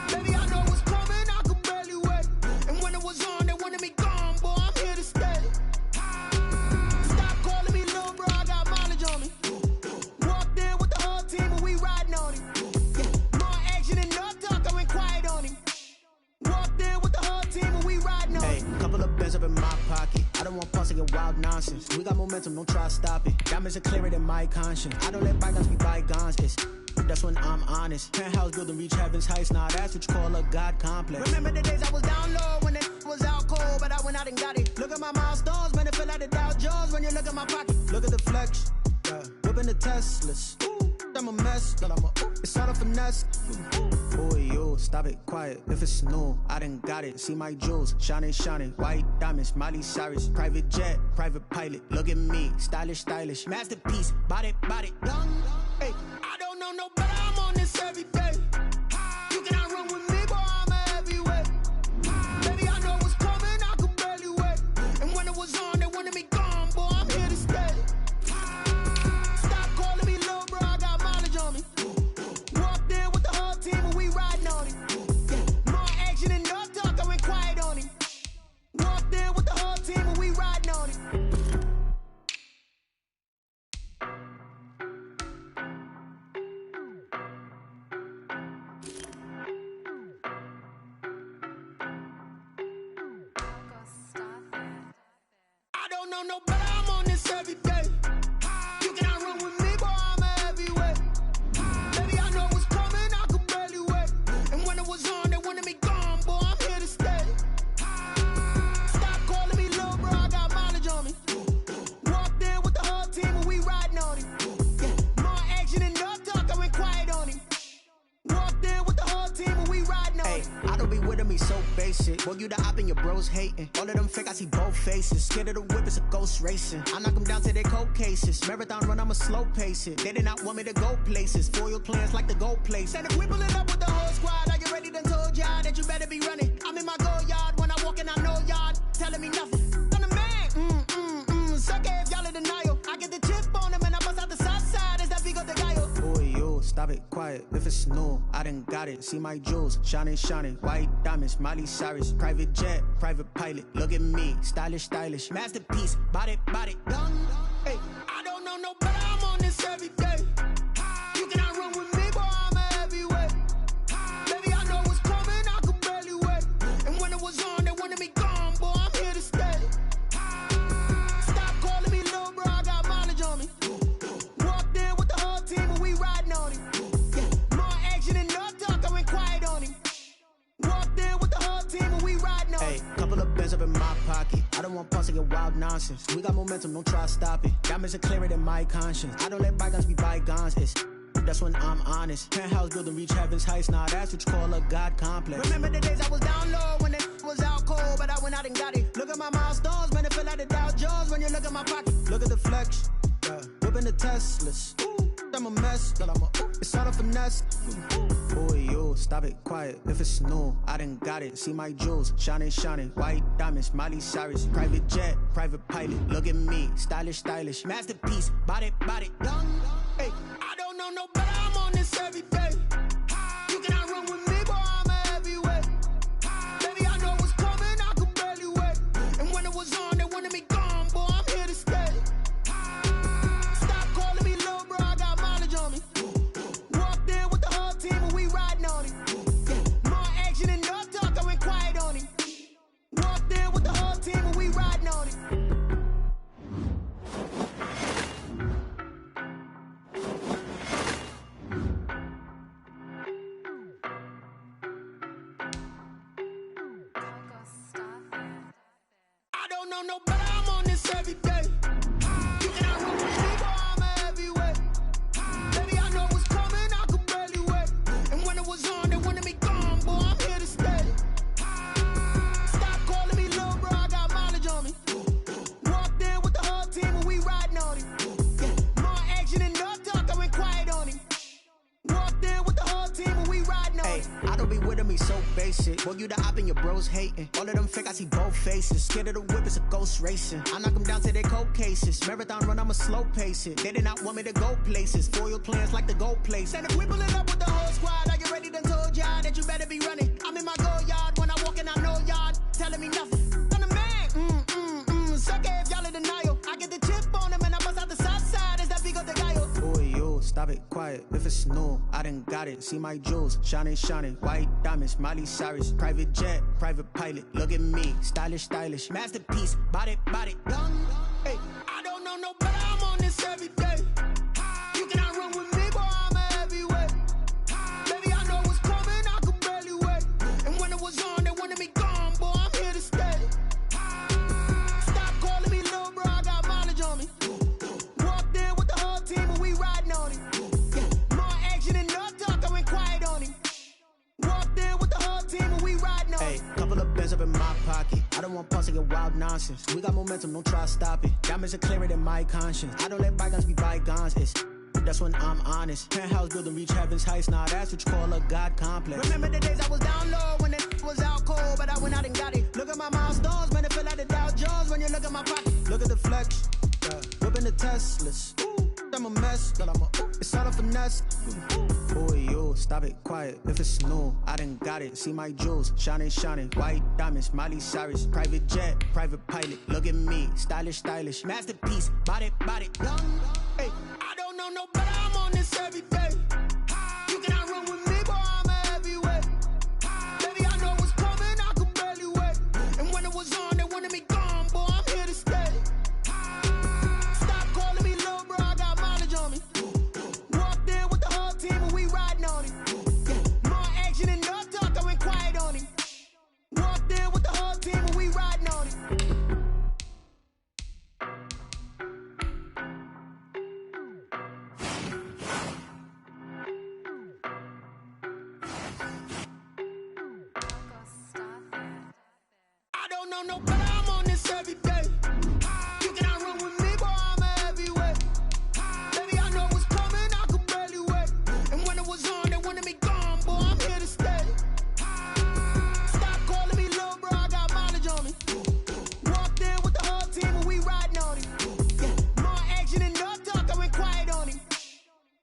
Baby, I know what's coming. I could barely wait. And when it was on, they wanted me gone, boy. I'm here to stay. Stop calling me little bro. I got mileage on me. Walked in with the whole team and we riding on it. More action and no talk. I went quiet on him. Walked in with the whole team and we riding on it. Hey, couple of bands up in my pocket. I don't want parts of your wild nonsense. We got momentum, don't try to stop it. Diamonds are clearer than my conscience. I don't let bygones be bygones. That's when I'm honest. Penthouse building, reach heaven's heights. Now that's what you call a God complex. Remember the days I was down low when it was out cold, but I went out and got it. Look at my milestones, man, it feel like the Dow Jones when you look at my pocket. Look at the flex, whipping the Teslas. I'm a mess, but it's all a finesse. Boy, you stop it, quiet. If it's new, I done got it. See my jewels, shining, white diamonds, Miley Cyrus, private jet, private pilot. Look at me, stylish, masterpiece, body, young. Hey, I don't know no better. I'm on this every day. You cannot run with me, boy. I'm a heavyweight. Baby, I know what's coming. I could barely wait. And when it was on, they wanted me gone, boy. I'm here to stay. Stop calling me little bro. I got mileage on me. Walked in with the whole team and we riding on it. More action and no talk. I went quiet on him. Walked in with the whole team and we riding on it. be with me so basic. Boy, you the op and your bros hating. All of them fake, I see both faces. Scared of the whip, it's a ghost racing. I knock them down to their cold cases. Marathon run, I'ma slow pace it. They did not want me to go places. Foil plans like the gold place. And if we pulling up with the whole squad, are you ready? Done told y'all that you better be running. I'm in my go yard when I walk in, I know y'all telling me nothing. I'm the man. Suck it if y'all in denial. I get the chip on them and I bust out the south side. Is that big of the guy? Boy, yo, stop it, quiet. If it's new, I done got it. See my jewels, shining, shining. White diamonds, Miley Cyrus. Private jet, private pilot. Look at me, stylish, stylish. Masterpiece, body, done. Hey, I don't know no better. I'm on this every day. You cannot run with me, boy, I'm a heavyweight. Baby, I know what's coming, I could barely wait. And when it was on, they wanted me gone, boy, I'm here to stay. Stop calling me little bro, I got mileage on me. Walked in with the whole team and we riding on him. Yeah, more action and no talk, I went quiet on him. Walked in with the whole team and we riding on him. Hey, couple of bands up in my pocket. I don't want pulse to get wild nonsense. We got momentum, don't try to stop it. Diamonds are clearer than my conscience. I don't let bygones be bygones. That's when I'm honest. Penthouse building, reach heaven's heights. Nah, that's what you call a God complex. Remember the days I was down low when it was out cold, but I went out and got it. Look at my milestones, man, it feel like the Dow Jones when you look at my pocket. Look at the flex, yeah. Whipping the Teslas. I'm a mess, but it's all a finesse. Boy, yo, stop it, quiet. If it's new, I done got it. See my jewels, shining, shining. White diamonds, Miley Cyrus. Private jet, private pilot. Look at me, stylish, stylish. Masterpiece, body, done. Hey, I don't know no better. I'm on this every day. You cannot run with me, boy, I'm a heavyweight. Baby, I know what's coming, I could barely wait. And when it was on, they wanted me gone, boy, I'm here to stay. Stop calling me little bro, I got mileage on me. Walked in with the whole team and we riding on him. Yeah, more action and no talk, I went quiet on him. Walked in with the whole team and we riding on him. I don't know no better, I'm on this every day. You cannot run with me, boy, I'm a heavyweight. Baby, I know what's coming, I could barely wait. And when it was on, they wanted me gone, boy, I'm here to stay. Stop calling me little bro, I got mileage on me. Walked in with the whole team and we riding on him. Yeah, more action and no talk, I went quiet on him. Walked in with the whole team and we riding on him. I don't be with me so basic. Boy, you the op and your bros hating. All of them fake, I see both faces. Scared of the whip, it's a ghost racing. I knock them down to their cold cases. Marathon run, I'ma slow pace it. They did not want me to go places. Foil plans like the gold place. And if we pulling up with the whole squad, are you ready? Done told y'all that you better be running. I'm in my go yard when I walk in, I know y'all telling me nothing. I'm the man. Suck it if y'all in denial. I get the chip on them and I bust out the south side. Is that big of the guy? Boy, yo, stop it, quiet. If it's new, I done got it. See my jewels, shining, shining. White diamonds, Miley Cyrus. Private jet, private pilot. Look at me, stylish, stylish. Masterpiece, body, done. Hey, I don't know no better. I'm on this every day. You cannot run with me, boy, I'm a heavyweight. Baby, I know what's coming, I could barely wait. And when it was on, they wanted me gone, boy, I'm here to stay. Stop calling me little bro, I got mileage on me. Walked in with the whole team and we riding on him. Yeah, more action and no talk, I went quiet on him. Walked in with the whole team and we riding on him. Hey, couple of bands up in my pocket. I don't want pulse to get wild nonsense. We got momentum, don't try to stop it. Diamonds are clearer than my conscience. I don't let bygones be bygones. That's when I'm honest. Penthouse building, reach heaven's heights. Nah, that's what you call a God complex. Remember the days I was down low when it was out cold, but I went out and got it. Look at my milestones, man, it feel like the Dow Jones when you look at my pocket. Look at the flex, yeah. Whipping the Teslas. I'm a mess, but it's all a finesse. Boy, yo, stop it, quiet. If it's new, I done got it. See my jewels, shining, shining. White diamonds, Miley Cyrus. Private jet, private pilot. Look at me, stylish, stylish. Masterpiece, body, done. Hey, I don't know no better. I'm on this every day. You cannot run with me, boy, I'm a heavyweight. Baby, I know what's coming, I could barely wait. And when it was on, they wanted me gone, boy, I'm here to stay. Stop calling me little bro, I got mileage on me. Walked in with the whole team and we riding on him. Yeah, more action and no talk, I went quiet on him. Walked in with the whole team and we riding on him. don't know, but I'm on this every day. You cannot run with me, boy, I'm a heavyweight. Baby, I know what's coming, I could barely wait. And when it was on, they wanted me gone, boy, I'm here to stay. Stop calling me little bro, I got mileage on me. Walked in with the whole team and we riding on him. Yeah, more action and no talk, I went quiet on him.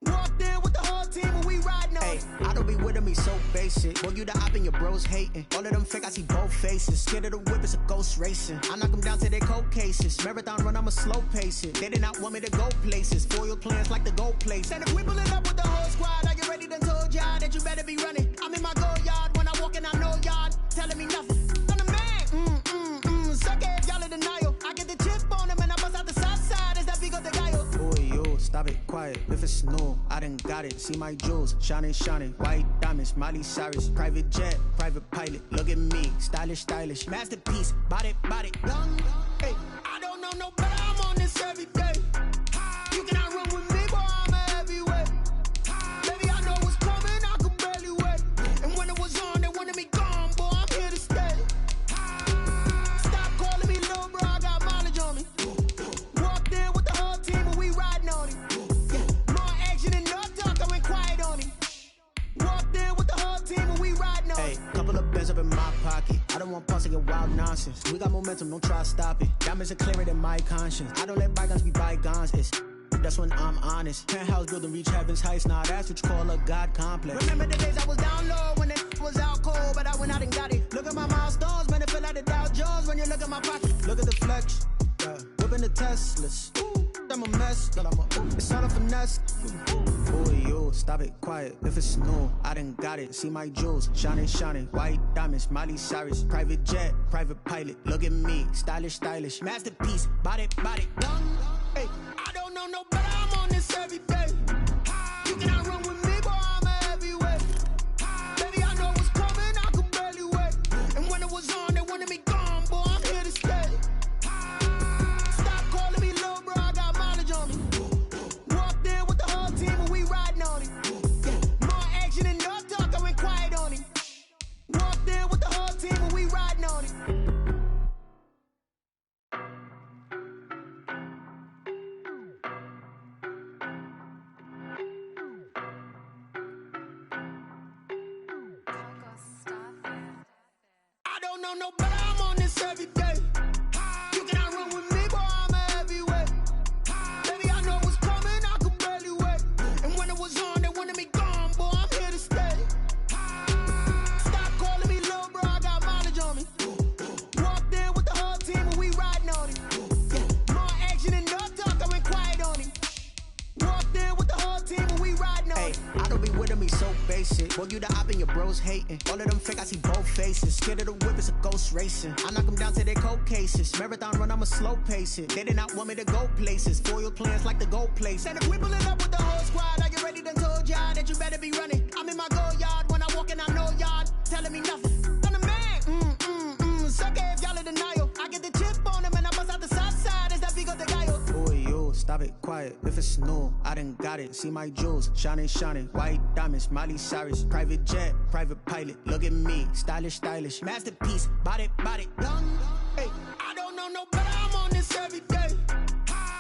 Walked in with the whole team and we riding on him. I don't be with him, he's so basic. Boy, you the op and your bros hating. All of them fake, I see both faces. Scared of the whip, it's a ghost racing. I knock them down to their cold cases. Marathon run, I'ma slow pace it. They did not want me to go places. Foil plans like the gold place. And if we pulling up with the whole squad, are you ready? Done told y'all that you better be running. I'm in my go yard when I walk in, I know y'all telling me nothing. I'm the man. Suck it if y'all in denial. I get the chip on them and I bust out the south side. Is that big of the guy? Boy, yo, stop it, quiet. If it's new, I done got it. See my jewels, shining, shining. White diamonds, Miley Cyrus. Private jet, private pilot. Look at me, stylish, stylish. Masterpiece, body, body. Hey, I don't know no better, I'm on this every day. You cannot run with me, boy, I'm a heavyweight. Baby, I know what's coming, I could barely wait. And when it was on, they wanted me gone, boy, I'm here to stay. Stop calling me little bro, I got mileage on me. Walked in with the whole team and we riding on him. Yeah, more action and no talk, I went quiet on him. Walked in with the whole team and we riding on him. Hey, couple of bands up in my pocket. I don't want pause to get wild nonsense. We got momentum, don't try to stop it. Diamonds are clearer than my conscience. I don't let bygones be bygones. That's when I'm honest. Penthouse building, reach heaven's heights. Nah, that's what you call a God complex. Remember the days I was down low when it was out cold, but I went out and got it. Look at my milestones, man, it feel like the Dow Jones when you look at my pocket. Look at the flex, yeah. Whipping the Teslas. I'm a mess, but it's all a finesse. Boy, yo, stop it, quiet. If it's new, I done got it. See my jewels, shining, shining. White diamonds, Miley Cyrus. Private jet, private pilot. Look at me, stylish, stylish. Masterpiece, body, body. Hey, I don't know no better, I'm on this every day. You cannot run with me, boy, I'm a heavyweight. Baby, I know what's coming, I could barely wait. And when it was on, they wanted me gone, boy, I'm here to stay. Stop calling me little bro, I got mileage on me. Walked in with the whole team and we riding on him. Yeah, more action and no talk, I went quiet on him. Walked in with the whole team and we riding on him. I don't know no better, I'm on this every day. You cannot run with me, boy, I'm a heavyweight. Baby, I know what's coming, I could barely wait. And when it was on, they wanted me gone, boy, I'm here to stay. Stop calling me little bro, I got mileage on me. Walked in with the whole team and we riding on him. Yeah, more action and no talk, I went quiet on him. Walked in with the whole team and we riding on him. I don't be with him, he's so basic. Boy, you the op and your bros hating. All of them fake, I see both faces. Scared of the whip, it's a ghost racing. I knock them down to their cold cases. Marathon run, I'ma slow pace it. They did not want me to go places. Foil plans like the gold place. And if we pulling up with the whole squad, are you ready? Done told y'all that you better be running. I'm in my go yard when I walk in, I know y'all telling me nothing. I'm the man. Suck it if y'all in denial. I get the chip on them and I bust out the south side. Is that big of the guy? Boy, yo, stop it, quiet. If it's new, I done got it. See my jewels, shining, shining. White diamonds, Miley Cyrus. Private jet, private pilot. Look at me, stylish, stylish. Masterpiece, body, body. Hey, I don't know no better, I'm on this every day.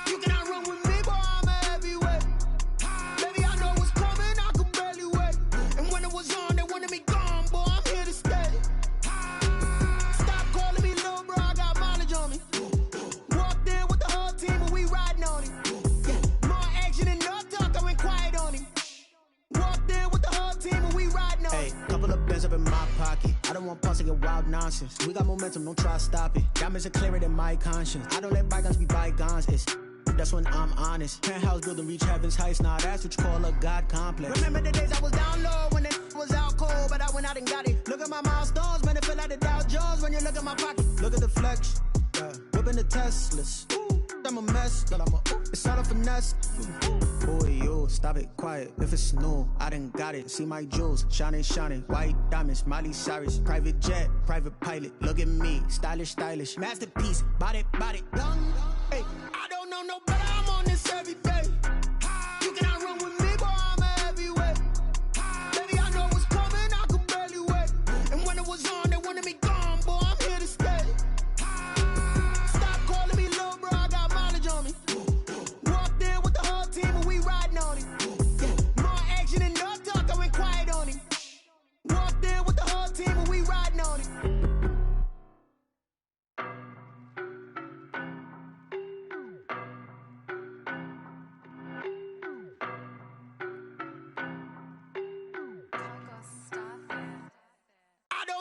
You cannot run with me, boy, I'm a heavyweight. Baby, I know what's coming, I could barely wait. And when it was on, they wanted me gone, boy, I'm here to stay. Stop calling me little bro, I got mileage on me. Walked in with the whole team and we riding on him. Yeah, more action and no talk, I went quiet on him. Walked in with the whole team and we riding on him. Hey, couple of bands up in my pocket. I don't want pause to get wild nonsense. We got momentum, don't try to stop it. Diamonds are clearer than my conscience. I don't let bygones be bygones. That's when I'm honest. Penthouse building, reach heaven's heights. Nah, that's what you call a God complex. Remember the days I was down low when it was out cold, but I went out and got it. Look at my milestones, man, it feel like the Dow Jones when you look at my pocket. Look at the flex, yeah. Whipping the Teslas. I'm a mess, but it's all a finesse. Boy, yo, stop it, quiet. If it's new, I done got it. See my jewels, shining, shining. White diamonds, Miley Cyrus. Private jet, private pilot. Look at me, stylish, stylish. Masterpiece, body, body. Hey, I don't know no better, I'm on this every day. You cannot run with me, boy, I'm a heavyweight. Baby, I know what's coming, I could barely wait. And when it was on, they wanted me gone, boy, I'm here to stay.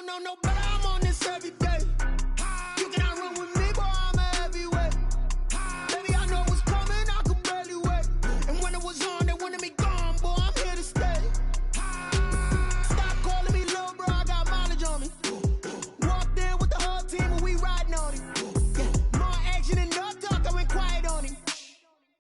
know no better, I'm on this every day. You cannot run with me, boy, I'm a heavyweight. Baby, I know what's coming, I could barely wait. And when it was on, they wanted me gone, boy, I'm here to stay. Stop calling me little bro, I got mileage on me. Walked in with the whole team and we riding on him. Yeah, more action and no talk, I went quiet on him.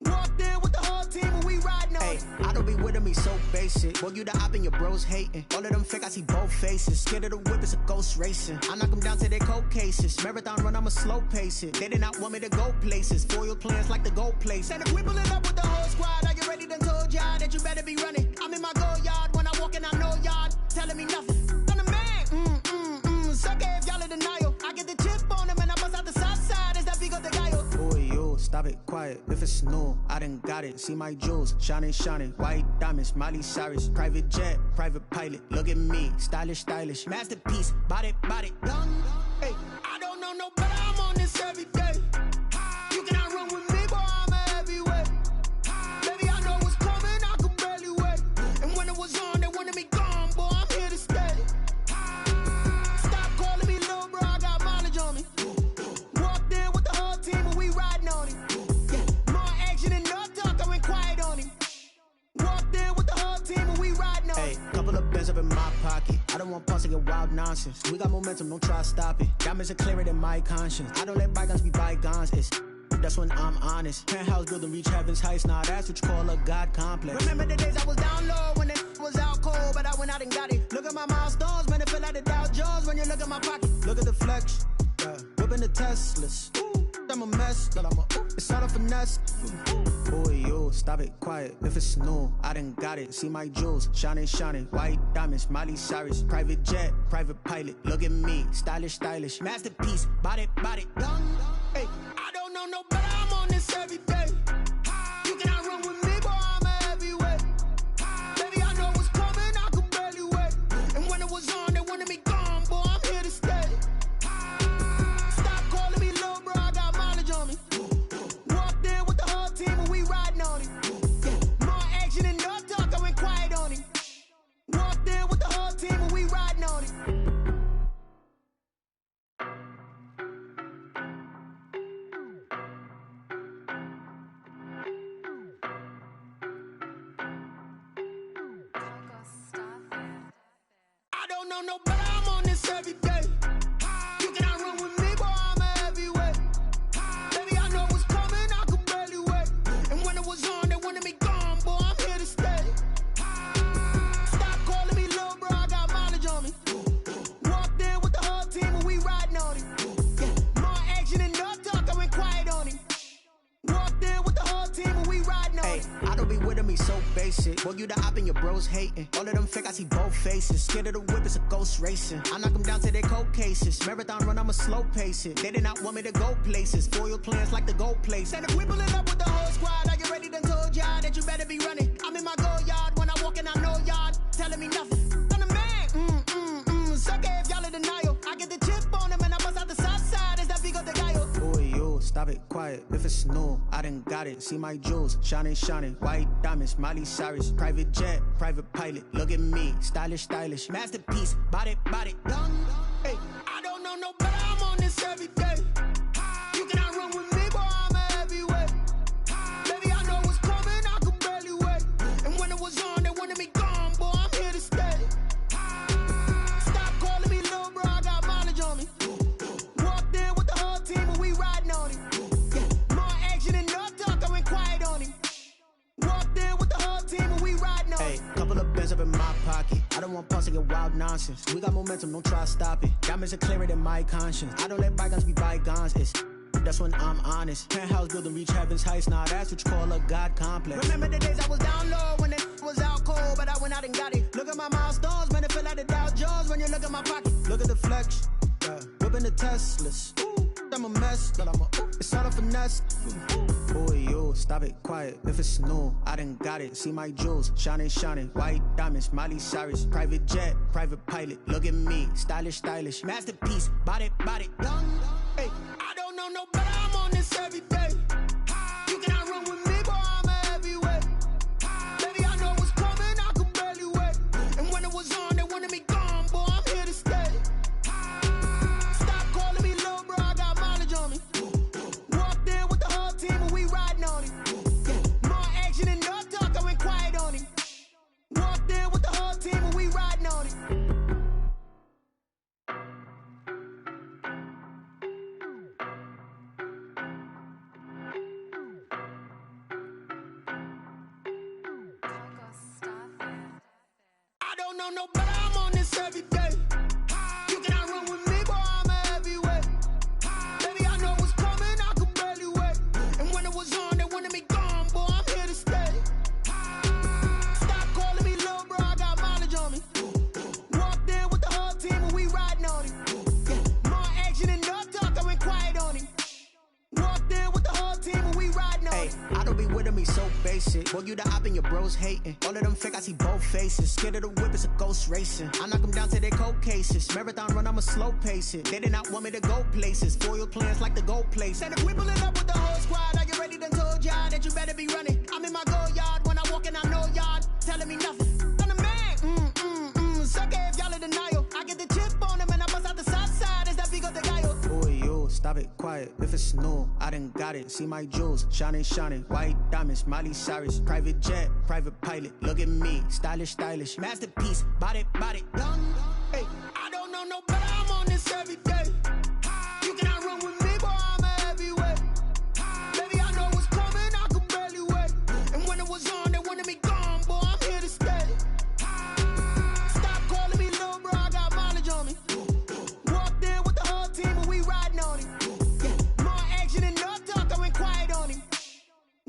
Walked in with the whole team and we riding on him. I don't be with me so basic. Boy, you the op and your bros hating. All of them fake, I see both faces. Scared of the whip, it's a ghost racing. I knock them down to their cold cases. Marathon run, I'ma slow pace it. They did not want me to go places. Foil plans like the gold place. And if we pulling up with the whole squad, are you ready? Done told y'all that you better be running. I'm in my go yard when I walk in, I know y'all telling me nothing. I'm the man. Sucker if y'all in denial. I get the chip on them and I bust out the south side. Is that Vigo de Gallo? Boy, yo, stop it, quiet. If it's new, I done got it. See my jewels, shining, shining. White diamonds, Miley Cyrus. Private jet, private pilot. Look at me, stylish, stylish. Masterpiece, body, done. Hey, I don't know no better, I'm on this every day. You cannot run with me, boy, I'm a heavyweight. Baby, I know what's coming, I could barely wait. And when it was on, they wanted me gone, boy, I'm here to stay. Stop calling me little bro, I got mileage on me. Walked in with the whole team and we riding on him. Yeah, more action and no talk, I went quiet on him. Walked in with the whole team and we riding on him. hey, couple of bands up in my pocket. I don't want pause to get wild nonsense. We got momentum, don't try to stop it. Diamonds are clearer than my conscience. I don't let bygones be bygones. It's that's when I'm honest. Penthouse building, reach heaven's heights. Nah, that's what you call a God complex. Remember the days I was down low when it was out cold, but I went out and got it. Look at my milestones, man, it feel like the Dow Jones when you look at my pocket. Look at the flex, yeah. Whipping the Teslas. Ooh, I'm a mess, but it's all a finesse. Boy, yo, stop it, quiet. If it's new, I done got it. See my jewels, shining, shining. White diamonds, Miley Cyrus. Private jet, private pilot. Look at me, stylish, stylish. Masterpiece, body, done. Hey, I don't know no better, I'm on this every day. You cannot run with me, boy, I'm a heavyweight. Baby, I know what's coming, I could barely wait. And when it was on, they wanted me gone, boy, I'm here to stay. Stop calling me little bro, I got mileage on me. Walked in with the whole team and we riding on him. Yeah, more action and no talk, I went quiet on him. Walked in with the whole team and we riding on him. I don't know no better, I'm on this every day. You cannot run with me, boy, I'm a heavyweight. Baby, I know what's coming, I could barely wait. And when it was on, they wanted me gone, boy, I'm here to stay. Stop calling me little bro, I got mileage on me. Walked in with the whole team and we riding on him. Yeah, more action and no talk, I went quiet on him. Walked in with the whole team and we riding on him. I don't be with me so basic. Boy, you the op and your bros hating. All of them fake, I see both faces. Scared of the whip, it's a ghost racing. I knock them down to their cold cases. Marathon run, I'ma slow pace it. They did not want me to go places. Foil plans like the gold place. And if we pulling up with the whole squad, are you ready? Done told y'all that you better be running. I'm in my go yard when I walk in, I know y'all telling me nothing. I'm the man. Sucker if y'all in denial. I get the chip on them and I bust out the south side. Is that Vigo de Gallo? Boy, yo, stop it, quiet. If it's new, I done got it. See my jewels, shining, shining. White diamonds, Miley Cyrus. Private jet, private pilot. Look at me, stylish, stylish. Masterpiece, body, done. Hey, I don't know no better, I'm on this every day. You cannot run with me, boy, I'm a heavyweight. Baby, I know what's coming, I could barely wait. And when it was on, they wanted me gone, boy, I'm here to stay. Stop calling me little bro, I got mileage on me. Walked in with the whole team and we riding on him. Yeah, more action and no talk, I went quiet on him. Walked in with the whole team and we riding on him. hey, couple of bands up in my pocket. I don't want pause to get wild nonsense. We got momentum, don't try to stop it. Diamonds are clearer than my conscience. I don't let bygones be bygones. It's that's when I'm honest. Penthouse building, reach heaven's heights. Nah, that's what you call a God complex. Remember the days I was down low when it was out cold, but I went out and got it. Look at my milestones, man, it feel like the Dow Jones when you look at my pocket. Look at the flex, yeah. Whipping the Teslas. Ooh, I'm a mess, but it's all a finesse. Boy, yo, stop it, quiet. If it's new, I done got it. See my jewels, shining, shining. White diamonds, Miley Cyrus. Private jet, private pilot. Look at me, stylish, stylish. Masterpiece, body, done. Hey, I don't know no better, I'm on this every day. You cannot run with me, boy, I'm a heavyweight. Baby, I know what's coming, I could barely wait. And when it was on, they wanted me gone, boy, I'm here to stay. don't know, but I'm on this every day. You cannot run with me, boy, I'm a heavyweight. Baby, I know what's coming, I could barely wait. And when it was on, they wanted me gone, boy, I'm here to stay. Stop calling me little bro, I got mileage on me. Walked in with the whole team and we riding on him. Yeah, more action and no talk, I went quiet on him. Walked in with the whole team and we riding on him. I don't be with me so basic. Boy, you the op and your bros hating. All of them fake, I see both faces. Scared of the whip, it's a ghost racing. I knock them down to their cold cases. Marathon run, I'ma slow pace it. They did not want me to go places. Foil plans like the goal place. And if we pulling up with the whole squad, are you ready? Done told y'all that you better be running. I'm in my go yard. When I walk in, I know y'all telling me nothing. I'm the man. Suck it if y'all in denial. I get the chip on them and I bust out the south side. Is that Vigo de Gallo? Boy, yo, stop it, quiet. If it's new, I done got it. See my jewels, shining, shining. White diamonds, Miley Cyrus. Private jet, private pilot. Look at me, stylish, stylish. Masterpiece, body, done. Hey, I don't know no better, I'm on this every day. You cannot run with me, boy, I'm a heavyweight. Baby, I know what's coming, I could barely wait. And when it was on, they wanted me gone, boy, I'm here to stay. Stop calling me little bro, I got mileage on me. Walked in with the whole team and we riding on him. Yeah, more action and no talk, I went quiet on him.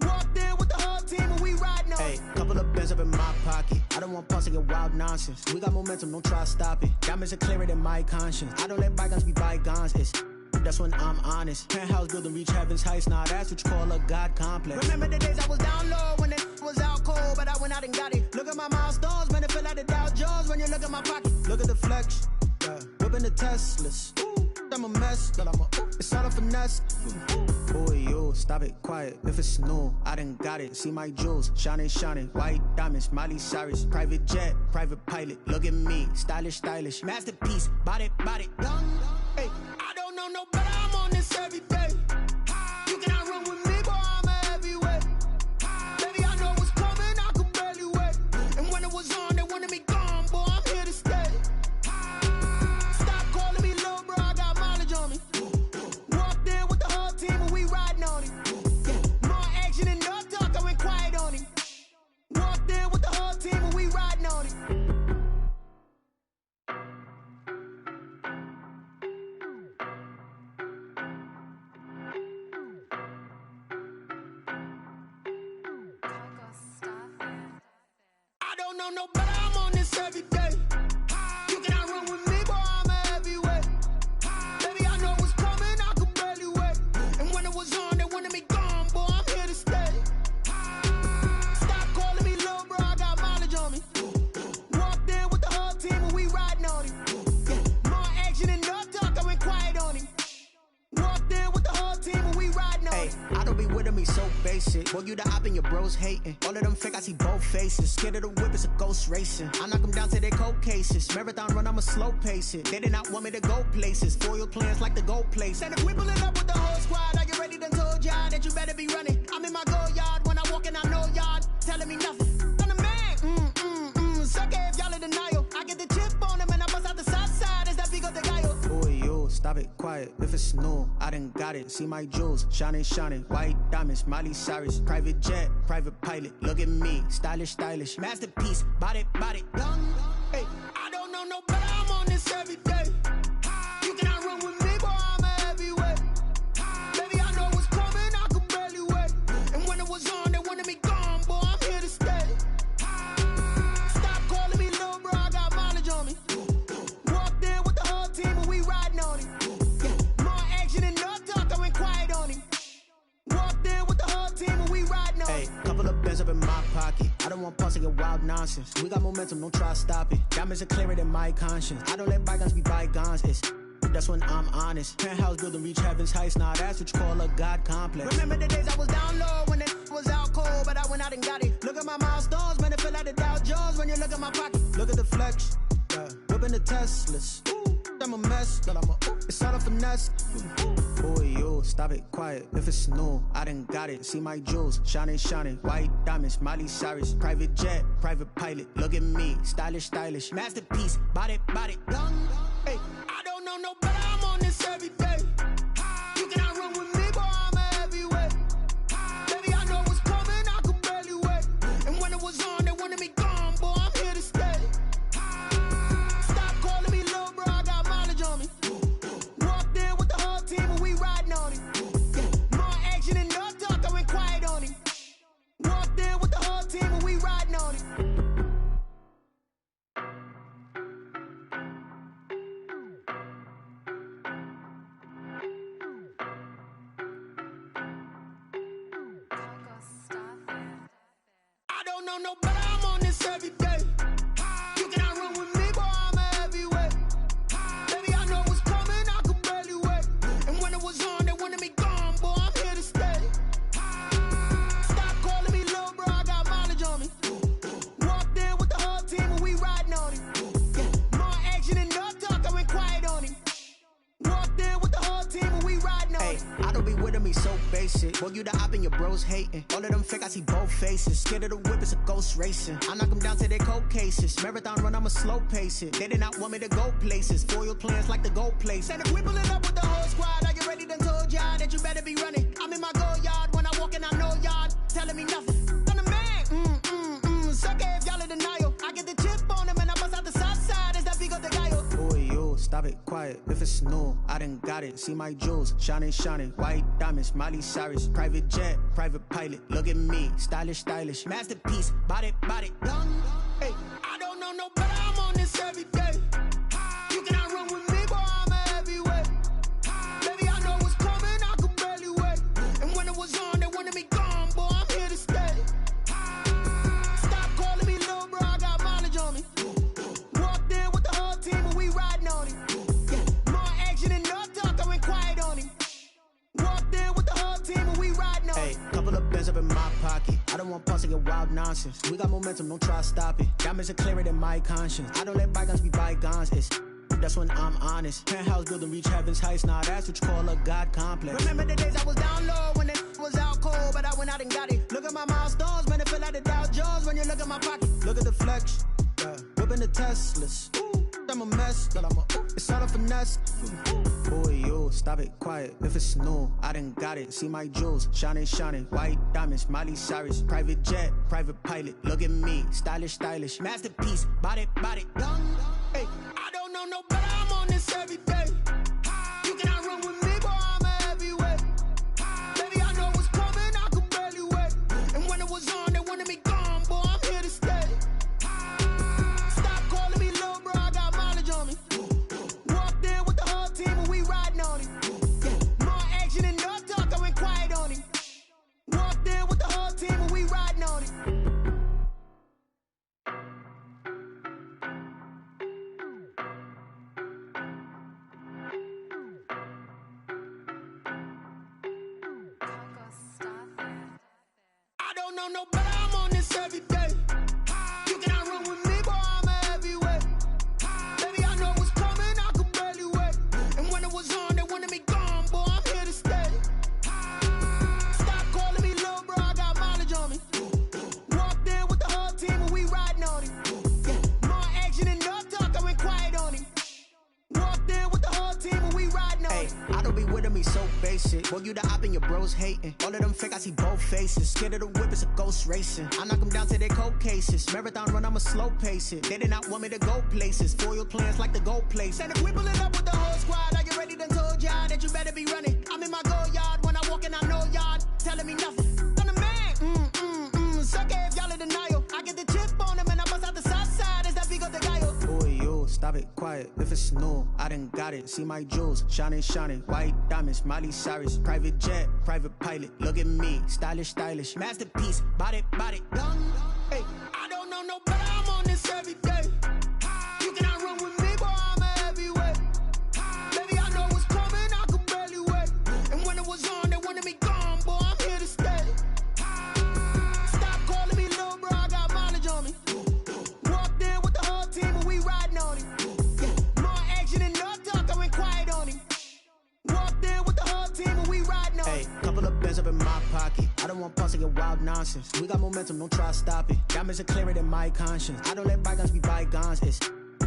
Walked in with the whole team and we riding on him. Hey, couple of bands up in my pocket. I don't want pause to get wild nonsense. We got momentum, don't try to stop it. Diamonds are clearer than my conscience. I don't let bygones be bygones. That's when I'm honest. Penthouse building, reach heaven's heights. Nah, that's what you call a God complex. Remember the days I was down low when it was out cold, but I went out and got it. Look at my milestones, man, it feel like the Dow Jones when you look at my pocket. Look at the flex, yeah. Whipping the Teslas. I'm a mess, but it's all a finesse. Boy, yo, stop it, quiet. If it's new, I done got it. See my jewels, shining, shining. White diamonds, Miley Cyrus. Private jet, private pilot. Look at me, stylish, stylish. Masterpiece, body, done. Hey, I don't know no better, I'm on this every day. You cannot run with me, boy, I'm a heavyweight. Baby, I know what's coming, I could barely wait. And when it was on, they wanted me gone, boy, I'm here to stay. Stop calling me little bro, I got mileage on me. Walked in with the whole team and we riding on him. Yeah, more action and no talk, I went quiet on him. Walked in with the whole team and we riding on him. I don't know no better, I'm on this every day. You cannot run with me, boy, I'm a heavyweight. Baby, I know what's coming, I could barely wait. And when it was on, they wanted me gone, boy, I'm here to stay. Stop calling me little bro, I got mileage on me. Walked in with the whole team and we riding on him. Yeah, more action and no talk, I went quiet on him. Walked in with the whole team and we riding on him. I don't be with me so basic. Boy, you the op and your bros hating. All of them fake, I see both faces. Scared of the whip, it's a ghost racing. I knock them down to their cold cases. Marathon run, I'ma slow pace it. They did not want me to go places. Foil plans like the goal place. And if we pulling up with the whole squad, are you ready? Done told y'all that you better be running. I'm in my go yard. When I walk in, I know y'all telling me nothing. I'm the man. Suck it if y'all in denial. I get the chip on them and I bust out the south side. Is that Vigo de Gallo? Boy, yo, stop it, quiet. If it's new, I done got it. See my jewels, shining, shining. White diamonds, Miley Cyrus. Private jet, private pilot. Look at me, stylish, stylish. Masterpiece, body, done. Hey, I don't know no better, I'm on this every day. You cannot run with me, boy, I'm a heavyweight. Baby, I know what's coming, I could barely wait. And when it was on, they wanted me gone, boy, I'm here to stay. Stop calling me little bro, I got mileage on me. Walked in with the whole team and we riding on him. Yeah, more action and no talk, I went quiet on him. Walked in with the whole team and we riding on him. Hey, couple of bands up in my pocket. I don't want pause to get wild nonsense. We got momentum, don't try to stop it. Diamonds are clearer than my conscience. I don't let bygones be bygones. That's when I'm honest. Penthouse building, reach heaven's heights. Nah, that's what you call a God complex. Remember the days I was down low when it was out cold, but I went out and got it. Look at my milestones, man, it feel like the Dow Jones when you look at my pocket. Look at the flex, yeah. Whipping the Teslas. I'm a mess, but it's all a finesse. Boy, yo, stop it, quiet. If it's new, I done got it. See my jewels, shining, shining. White diamonds, Miley Cyrus. Private jet, private pilot. Look at me, stylish, stylish. Masterpiece, body, done. Hey, I don't know no better, I'm on this every day. You cannot run with me, boy, I'm a heavyweight. Baby, I know what's coming, I could barely wait. And when it was on, they wanted me gone, boy, I'm here to stay. know no better, I'm on this every day. You cannot run with me, boy, I'm a heavyweight. Baby, I know what's coming, I could barely wait. And when it was on, they wanted me gone, boy, I'm here to stay. Stop calling me little bro, I got mileage on me. Walked in with the whole team and we riding on him. Yeah, more action and no talk, I went quiet on him. Walked in with the whole team and we riding on him. I don't be with him, he's so basic. Boy, you the op and your bros hating. All of them fake, I see both faces. Scared of the whip, it's a ghost racing. I knock them down to their cold cases. Marathon run, I'ma slow pace it. They did not want me to go places. Foil plans like the gold place. And if we pulling up with the whole squad, I get ready to told y'all that you better be running. I'm in my go yard when I walk in, I know y'all telling me nothing. I'm the man, sucker if y'all in denial. I get the chip on them and I bust out the south side. Is that big of the guy? Boy, you stop it, quiet. If it's new, I done got it. See my jewels, shining, shining. White diamonds, Miley Cyrus. Private jet, private pilot. Look at me, stylish, stylish. Masterpiece, body, young. Hey, I don't know no better, I'm on this every day. You cannot run with me, boy, I'm a heavyweight. Baby, I know what's coming, I could barely wait. And when it was on, they wanted me gone, boy, I'm here to stay. Stop calling me little bro, I got mileage on me. Walked in with the whole team and we riding on him. Yeah, more action and no talk, I went quiet on him. Walked in with the whole team and we riding on him. hey, couple of bins up in my pocket. I don't want pause to get wild nonsense. We got momentum, don't try to stop it. Diamonds are clearer than my conscience. I don't let bygones be bygones. That's when I'm honest. Penthouse building, reach heaven's heights. Nah, that's what you call a God complex. Remember the days I was down low when it was out cold, but I went out and got it. Look at my milestones, man, it feel like the Dow Jones when you look at my pocket. Look at the flex, yeah. Whipping the Teslas. Ooh, I'm a mess, but it's all a finesse. Boy, you stop it, quiet. If it's new, I done got it. See my jewels, shining, shining. White diamonds, Miley Cyrus. Private jet, private pilot. Look at me, stylish, stylish. Masterpiece, body, young. Hey, I don't know no better, I'm on this every day. You cannot run with me, boy, I'm a heavyweight. Baby, I know what's coming, I could barely wait. And when it was on, they wanted me gone, boy, I'm here to stay. Stop calling me little bro, I got mileage on me. Walked in with the whole team and we riding on him. Yeah, more action and no talk, I went quiet on him. Walked in with the whole team and we riding on him. I don't know no better, I'm on this every day. You cannot run with me, boy, I'm a heavyweight. Baby, I know what's coming, I could barely wait. And when it was on, they wanted me gone, boy, I'm here to stay. Stop calling me little bro, I got mileage on me. Walked in with the whole team and we riding on him. Yeah, more action and no talk, I went quiet on him. Walked in with the whole team and we riding on him. I don't be with him, he's so basic. Boy, you the op and your bros hating. All of them fake, I see both faces. Scared of the whip, it's a ghost racing. I knock them down to their cold cases. Marathon run, I'ma slow pace it. They did not want me to go places. Foil plans like the gold place. And if we pulling up with the whole squad, I get ready to told y'all that you better be running. I'm in my go yard when I walk in, I know y'all telling me nothing. I'm the man, sucker if y'all in denial. I get the chip on them and I bust out the south side. Is that big of the guy? Boy, you stop it, quiet. If it's new, I done got it. See my jewels, shining, shining. White diamonds, Miley Cyrus. Private jet, private pilot. Look at me, stylish, stylish. Masterpiece, body, young. Hey, I don't know no better, I'm on this every day. You cannot run with me, boy, I'm a heavyweight. Baby, I know what's coming, I could barely wait. And when it was on, they wanted me gone, boy, I'm here to stay. Stop calling me little bro, I got mileage on me. Walked in with the whole team and we riding on him. Yeah, more action and no talk, I went quiet on him. Walked in with the whole team and we riding on him. Hey, couple of bins up in my pocket. I don't want pause to get wild nonsense. We got momentum, don't try to stop it. Diamonds are clearer than my conscience. I don't let bygones be bygones.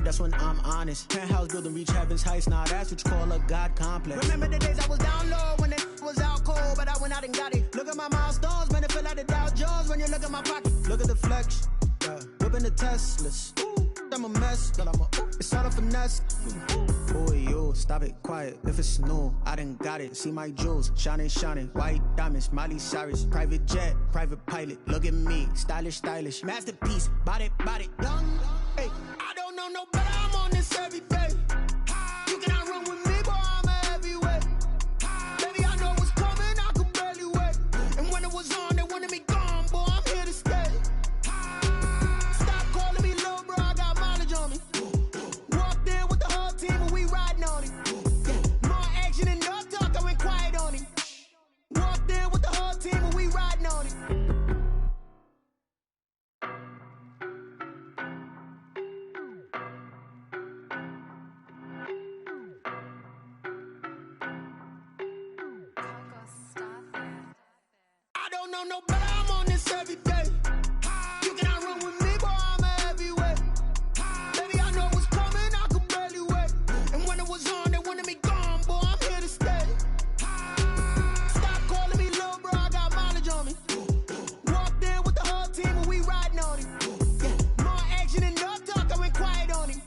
That's when I'm honest. Penthouse building, reach heaven's heights. Nah, that's what you call a God complex. Remember the days I was down low when it was out cold, but I went out and got it. Look at my milestones, man, it feel like the Dow Jones when you look at my pocket. Look at the flex, yeah. Whipping the Teslas. Ooh, I'm a mess, but it's all a finesse. Boy, you stop it, quiet. If it's new, I done got it. See my jewels, shining, shining. White diamonds, Miley Cyrus. Private jet, private pilot. Look at me, stylish, stylish. Masterpiece, body, young. Hey, I don't know no better, I'm on this every day. You cannot run with me, boy, I'm a heavyweight. Baby, I know what's coming, I could barely wait. And when it was on, they wanted me gone, boy, I'm here to stay. know no better, I'm on this every day. You cannot run with me, boy, I'm a heavyweight. Baby, I know what's coming, I could barely wait. And when it was on, they wanted me gone, boy, I'm here to stay. Stop calling me little bro, I got mileage on me. Walked in with the whole team and we riding on him. Yeah, more action and no talk, I went quiet on him.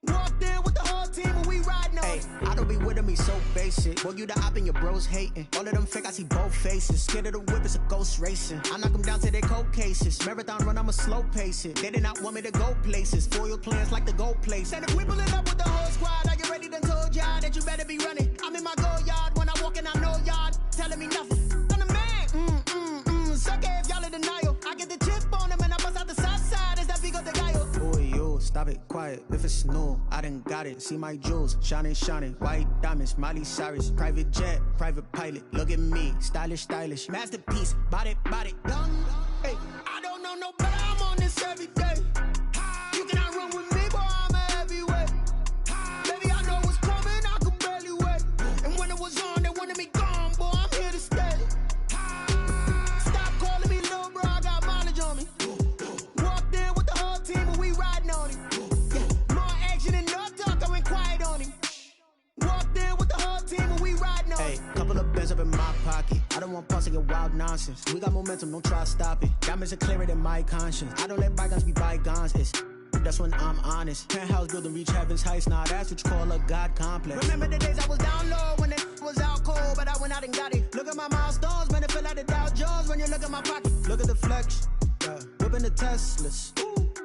Walked in with the whole team and we riding on him. I don't be with me so basic. Boy, you the op and your bros hating. All of them fake, I see both faces. Scared of the whip, it's a ghost racing. I knock them down to their cold cases. Marathon run, I'ma slow pace it. They did not want me to go places. Foil plans like the go place. And if we pulling up with the whole squad, are you ready? Done told y'all that you better be running. I'm in my go yard. When I walk in, I know y'all telling me nothing. I'm the man. Suck it if y'all in denial. I get the chip on them and I bust out the south side. Is that Vigo de Gallo? Boy, yo, stop it, quiet. If it's new, I done got it. See my jewels, shining, shining. White diamonds, Miley Cyrus. Private jet, private pilot. Look at me, stylish, stylish. Masterpiece, body, done. Hey, I don't know no better, I'm on this every day. You cannot run with me, boy, I'm a heavyweight. Baby, I know what's coming, I could barely wait. And when it was on, they wanted me gone, boy, I'm here to stay. Stop calling me little bro, I got mileage on me. Walked in with the whole team and we riding on him. Yeah, more action and no talk, I went quiet on him. Walked in with the whole team and we riding on him. Hey, couple of bands up in my pocket. I don't want pause to get wild nonsense. We got momentum, don't try to stop it. Diamonds are clearer than my conscience. I don't let bygones be bygones. That's when I'm honest. Penthouse building, reach heaven's heights. Nah, that's what you call a God complex. Remember the days I was down low when it was out cold, but I went out and got it. Look at my milestones, man, it feel like the Dow Jones when you look at my pocket. Look at the flex, yeah. Whipping the Teslas.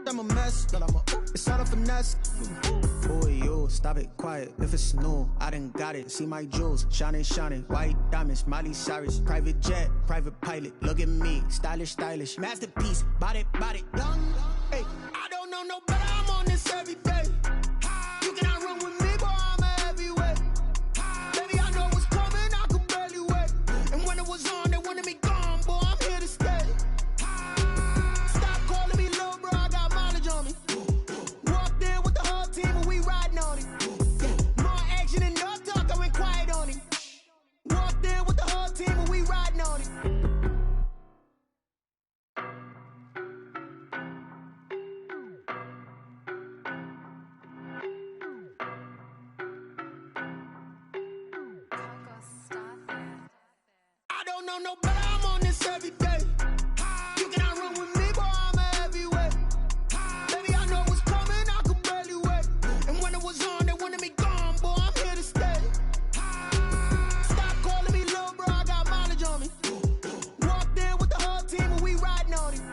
I'm a mess, but it's all a finesse. Boy, yo, stop it, quiet. If it's new, I done got it. See my jewels, shining, shining. White diamonds, Miley Cyrus. Private jet, private pilot. Look at me, stylish, stylish. Masterpiece, body, done. Hey, I don't know no better, I'm on this every day. You cannot run with me, boy, I'm a heavyweight. Baby, I know what's coming, I could barely wait. And when it was on, they wanted me gone, boy, I'm here to stay. Stop calling me little bro, I got mileage on me. Walked in with the whole team and we riding on him. Yeah, more action and no talk, I went quiet on him. Walked in with the whole team and we riding on him. I don't know no better, I'm on this every day. You cannot run with me, boy, I'm a heavyweight. Baby, I know what's coming, I could barely wait. And when it was on, they wanted me gone, boy, I'm here to stay. Stop calling me little bro, I got mileage on me. Walked in with the whole team and we riding on him.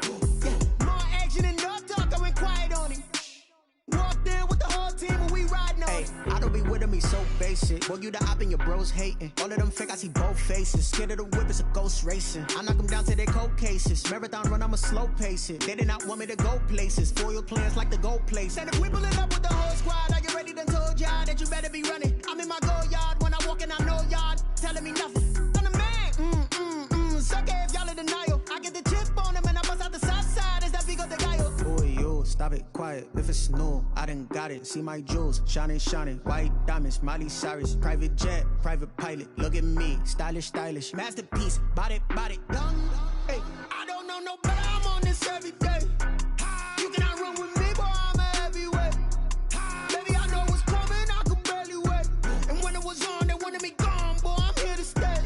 Yeah, more action and no talk, I went quiet on him. Walked in with the whole team and we riding on him. I don't be with me so basic. Boy, you the op and your bros hating. All of them fake, I see both faces. Scared of the whip, it's a ghost racing. I knock them down to their cold cases. Marathon run, I'ma slow pace it. They did not want me to go places. Foil plans like the go place. And if we pulling up with the whole squad, are you ready? Done told y'all that you better be running. I'm in my go yard. When I walk in, I know y'all telling me nothing. I'm the man. Suck it if y'all in denial. I get the chip on them and I bust out the south side. Is that Vigo de Gallo? Boy, yo, stop it, quiet. If it's new, I done got it. See my jewels, shining, shining. White diamonds, Miley Cyrus. Private jet, private pilot. Look at me, stylish, stylish. Masterpiece, body, done. Hey, I don't know no better, I'm on this every day. You cannot run with me, boy, I'm a heavyweight. Baby, I know what's coming, I could barely wait. And when it was on, they wanted me gone, boy, I'm here to stay.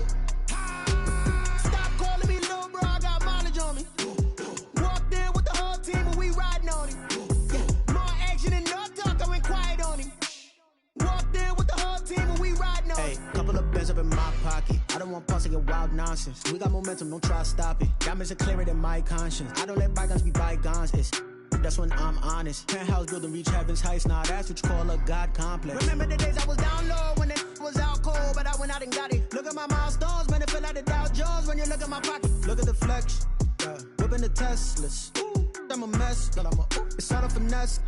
Stop calling me little bro, I got mileage on me. Walked in with the whole team and we riding on him. Yeah, more action and no talk, I went quiet on him. Walked in with the whole team and we riding on him. Hey, couple of bands up in my pocket. I don't want pause to get wild nonsense. We got momentum, don't try to stop it. Diamonds are clearer than my conscience. I don't let bygones be bygones. That's when I'm honest. Penthouse building, reach heaven's heights. Nah, that's what you call a God complex. Remember the days I was down low when it was out cold, but I went out and got it. Look at my milestones, man, it feel like the Dow Jones when you look at my pocket. Look at the flex, yeah. Whipping the Teslas. I'm a mess, but it's all a finesse.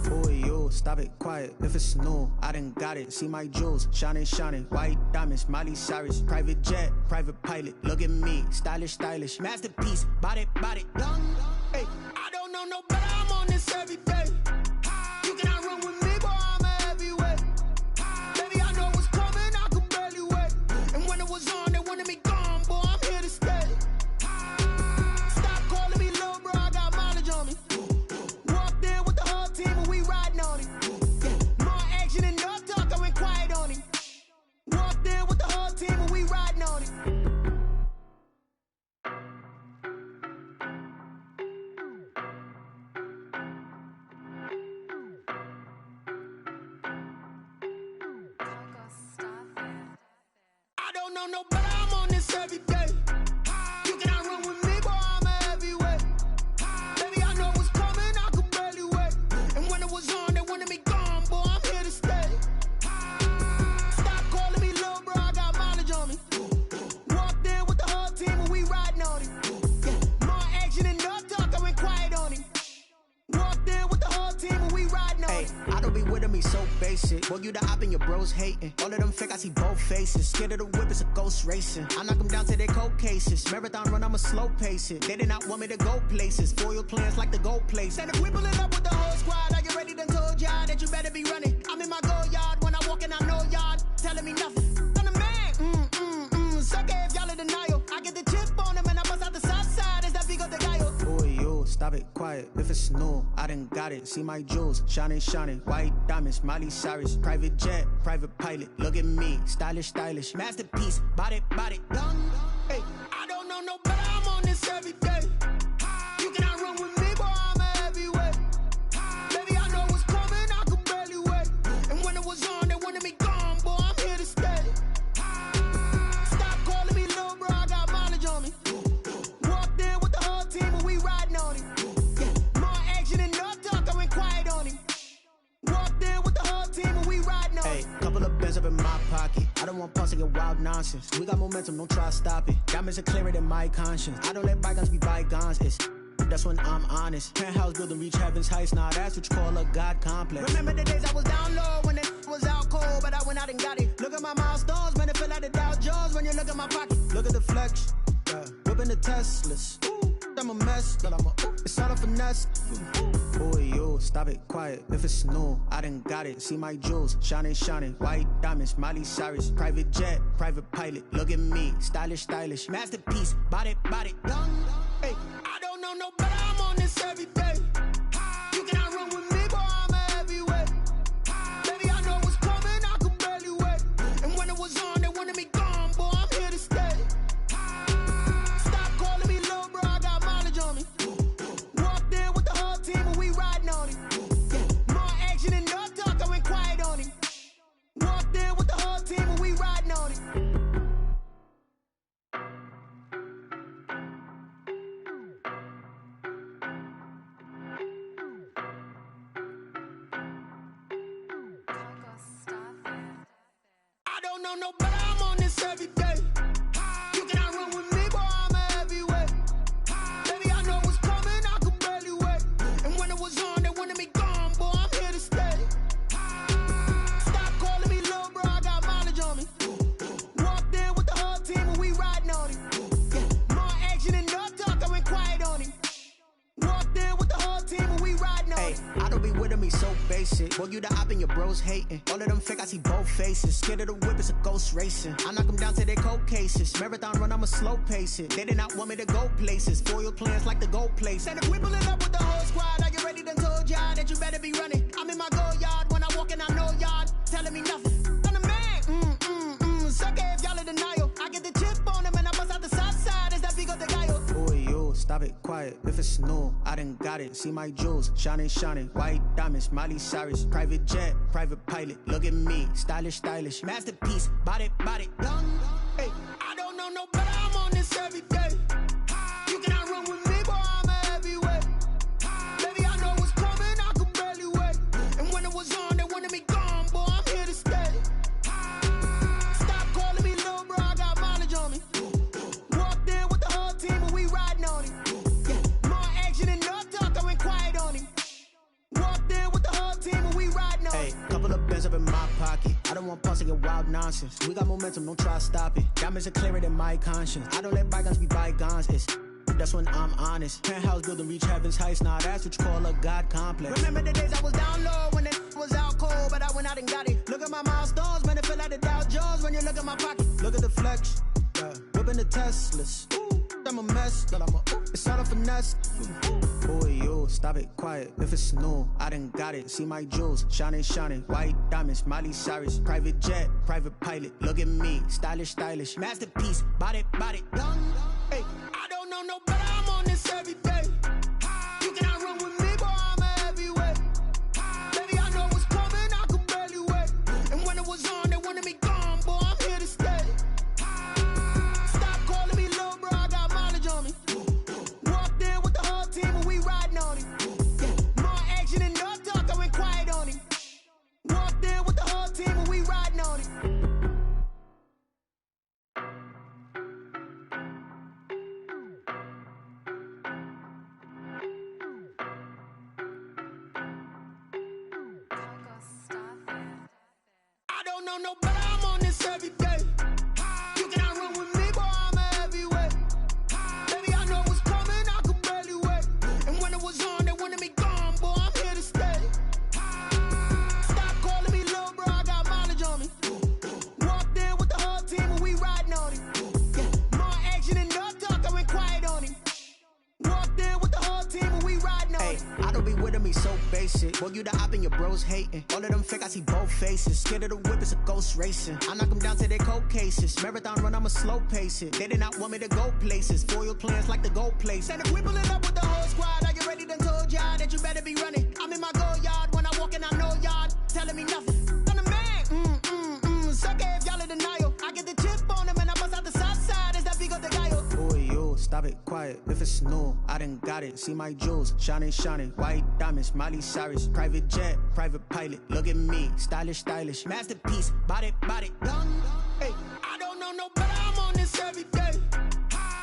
Boy, yo, stop it, quiet. If it's new, I done got it. See my jewels, shining, shining. White diamonds, Miley Cyrus. Private jet, private pilot. Look at me, stylish, stylish. Masterpiece, body, done. Hey, I don't know no better, I'm on this every day. You cannot run with me, boy, I'm a heavyweight. Baby, I know what's coming, I could barely wait. And when it was on, they wanted me gone, boy, I'm here to stay. don't know no better, I'm on this every day. You cannot run with me, boy, I'm a heavyweight. Baby, I know what's coming, I could barely wait. And when it was on, they wanted me gone, boy, I'm here to stay. Stop calling me little bro, I got mileage on me. Walked in with the whole team and we riding on it. Yeah, more action and no talk, I went quiet on him. Walked in with the whole team and we riding on it. I don't be with me so basic. Boy, you the op and your bros hating. All of them fake, I see both faces. Scared of the whip, it's a ghost racing. I knock them down to their cold cases. Marathon run, I'ma slow pace it. They did not want me to go places. Foil plans like the gold place. And if we pulling up with the whole squad, are you ready? Done told y'all that you better be running. I'm in my go yard when I walk in, I know y'all telling me nothing. I'm the man, suck it if y'all in denial. I get the chip on them and I bust out the south side. Is that Vigo the guy? Boy, yo, stop it, quiet. If it's new, I done got it. See my jewels, shining, shining. White diamonds, Miley Cyrus. Private jet, private pilot. Look at me, stylish, stylish. Masterpiece, body, done. Hey, I don't know no better, I'm on this every day. You cannot run with me, boy, I'm a heavyweight. Baby, I know what's coming, I could barely wait. And when it was on, they wanted me gone, boy, I'm here to stay. Stop calling me little bro, I got mileage on me. Walked in with the whole team and we riding on him. Yeah, more action and no talk, I went quiet on him. Walked in with the whole team and we riding on him. Couple of bands up in my pocket. I don't want pause to get wild nonsense. We got momentum, don't try to stop it. Diamonds are clearer than my conscience. I don't let bygones be bygones. That's when I'm honest. Penthouse building, reach heaven's heights. Nah, that's what you call a God complex. Remember the days I was down low when it was out cold, but I went out and got it. Look at my milestones, man, it feel like the Dow Jones when you look at my pocket. Look at the flex, whipping the Teslas. I'm a mess, but it's all a finesse. Boy, yo, stop it, quiet. If it's new, I done got it. See my jewels, shining, shining. White diamonds, Miley Cyrus. Private jet, private pilot. Look at me, stylish, stylish. Masterpiece, body, done. Hey, I don't know no better, I'm on this every day. You cannot run with me, boy, I'm a heavyweight. Baby, I know what's coming, I could barely wait. And when it was on, they wanted me gone, boy, I'm here to stay. Stop calling me little bro, I got mileage on me. Walked in with the whole team and we riding on him. Yeah, more action and no talk, I went quiet on him. Walked in with the whole team and we riding on him. I don't know no better, I'm on this every day. You cannot run with me, boy, I'm a heavyweight. Baby, I know what's coming, I could barely wait. And when it was on, they wanted me gone, boy, I'm here to stay. Stop calling me little bro, I got mileage on me. Walked in with the whole team and we riding on him. Yeah, more action and no talk, I went quiet on him. Walked in with the whole team and we riding on him. I don't be with me so basic. Boy, you the op and your bros hating. All of them fake, I see both faces. Scared of the whip, it's a ghost racing. I knock them down to their cold cases. Marathon run, I'ma slow pace it. They did not want me to go places. Foil plans like the gold place. And if we pulling up with the whole squad, are you ready? Done told y'all that you better be running. I'm in my go yard when I walk in, I know y'all telling me nothing. I'm the man, suck it if y'all in denial. I get the chip on them and I bust out the south side. Is that Vigo the guy? Boy, yo, stop it, quiet. If it's new, I done got it. See my jewels, shining, shining. White diamonds, Miley Cyrus. Private jet, private pilot. Look at me, stylish, stylish. Masterpiece, body, done. Hey, I don't know no better, I'm on this every day. You cannot run with me, boy, I'm a heavyweight. Baby, I know what's coming, I could barely wait. And when it was on, they wanted me gone, boy, I'm here to stay. Stop calling me little bro, I got mileage on me. Walked in with the whole team and we riding on him. Yeah, more action and no talk, I went quiet on him. Walked in with the whole team and we riding on him. Couple of bands up in my pocket. I don't want pause to get wild nonsense. We got momentum, don't try to stop it. Diamonds are clearer than my conscience. I don't let bygones be bygones. That's when I'm honest. Penthouse building, reach heaven's heights. Nah, that's what you call a God complex. Remember the days I was down low when it was out cold, but I went out and got it. Look at my milestones, man, it feel like the Dow Jones when you look at my pocket. Look at the flex, whipping the Teslas. I'm a mess, but it's all a finesse. Boy, yo, stop it, quiet. If it's new, I done got it. See my jewels, shining, shining. White diamonds, Miley Cyrus. Private jet, private pilot. Look at me, stylish, stylish. Masterpiece, body, done. Hey, I don't know no better, I'm on this every day. You cannot run with me, boy, I'm a heavyweight. Baby, I know what's coming, I could barely wait. And when it was on, they wanted me gone, boy, I'm here to stay. don't know no better, I'm on this every day. You cannot run with me, boy, I'm a heavyweight. Baby, I know what's coming, I could barely wait. And when it was on, they wanted me gone, boy, I'm here to stay. Stop calling me little bro, I got mileage on me. Walked in with the whole team and we riding on him. Yeah, more action and no talk, I went quiet on him. Walked in with the whole team and we riding on him. I don't be with me so basic. Boy, you the op and your bros hating. All of them fake, I see both faces. Scared of the whip, it's a ghost racing. I knock them down to their cold cases. Marathon run, I'ma slow pace it. They did not want me to go places. Foil plans like the gold place. And if we pulling up with the whole squad, are you ready? Done told y'all that you better be running. I'm in my go yard when I walk in, I know y'all telling me nothing. I'm the man. Sucker if y'all in denial. I get the chip on him and I bust out the south side. Is that Vigo the guy? Boy, you stop it, quiet. If it's new, I done got it. See my jewels, shining, shining. White diamonds, Miley Cyrus. Private jet, private pilot. Look at me, stylish, stylish. Masterpiece, body, done. Hey, I don't know no better, I'm on this every day.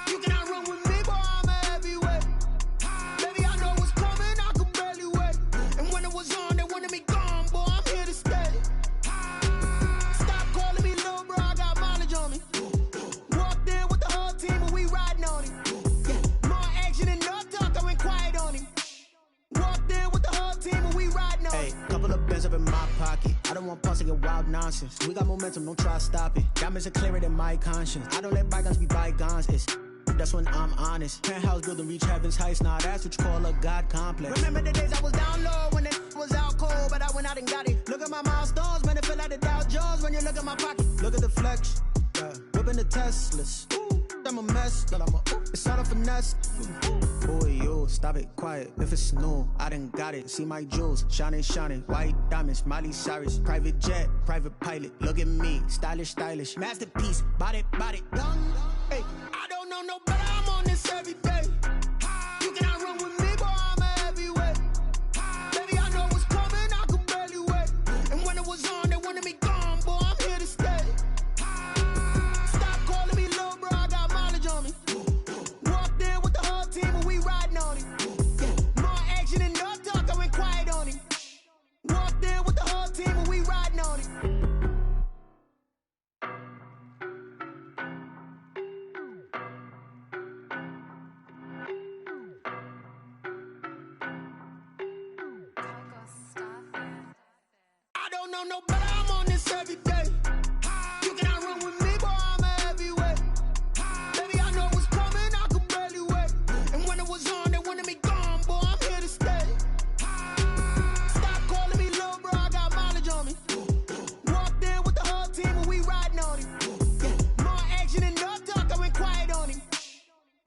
You cannot run with me, boy, I'm a heavyweight. Baby, I know what's coming, I could barely wait. And when it was on, they wanted me gone, boy, I'm here to stay. Stop calling me little bro, I got mileage on me. Walked in with the whole team and we riding on him. Yeah, more action and no talk, I went quiet on him. Walked in with the whole team and we riding on him. Couple of bands up in my pocket. I don't want pause to get wild nonsense. We got momentum, don't try to stop it. Diamonds are clearer than my conscience. I don't let bygones be bygones. That's when I'm honest. Penthouse building, reach heaven's heights. Nah, that's what you call a God complex. Remember the days I was down low when it was out cold, but I went out and got it. Look at my milestones, man, it feel like the Dow Jones when you look at my pocket. Look at the flex, yeah. Whipping the Teslas. I'm a mess, but it's all a finesse. Boy, you stop it, quiet. If it's new, I done got it. See my jewels, shining, shining. White diamonds, Miley Cyrus. Private jet, private pilot. Look at me, stylish, stylish. Masterpiece, body, done. Hey, I don't know no better, I'm on this every day. You cannot run with me, boy, I'm a heavyweight. Baby, I know what's coming, I could barely wait. And when it was on, they wanted me gone, boy, I'm here to stay. Stop calling me little bro, I got mileage on me. Walked in with the whole team and we riding on him. Yeah, more action and no talk, I went quiet on him. Walked in with the whole team and we riding on him. I don't know no better, I'm on this every day. You cannot run with me, boy, I'm a heavyweight. Baby, I know what's coming, I could barely wait. And when it was on, they wanted me gone, boy, I'm here to stay. Stop calling me little bro, I got mileage on me. Walked in with the whole team and we riding on him. Yeah, more action and no talk, I went quiet on him.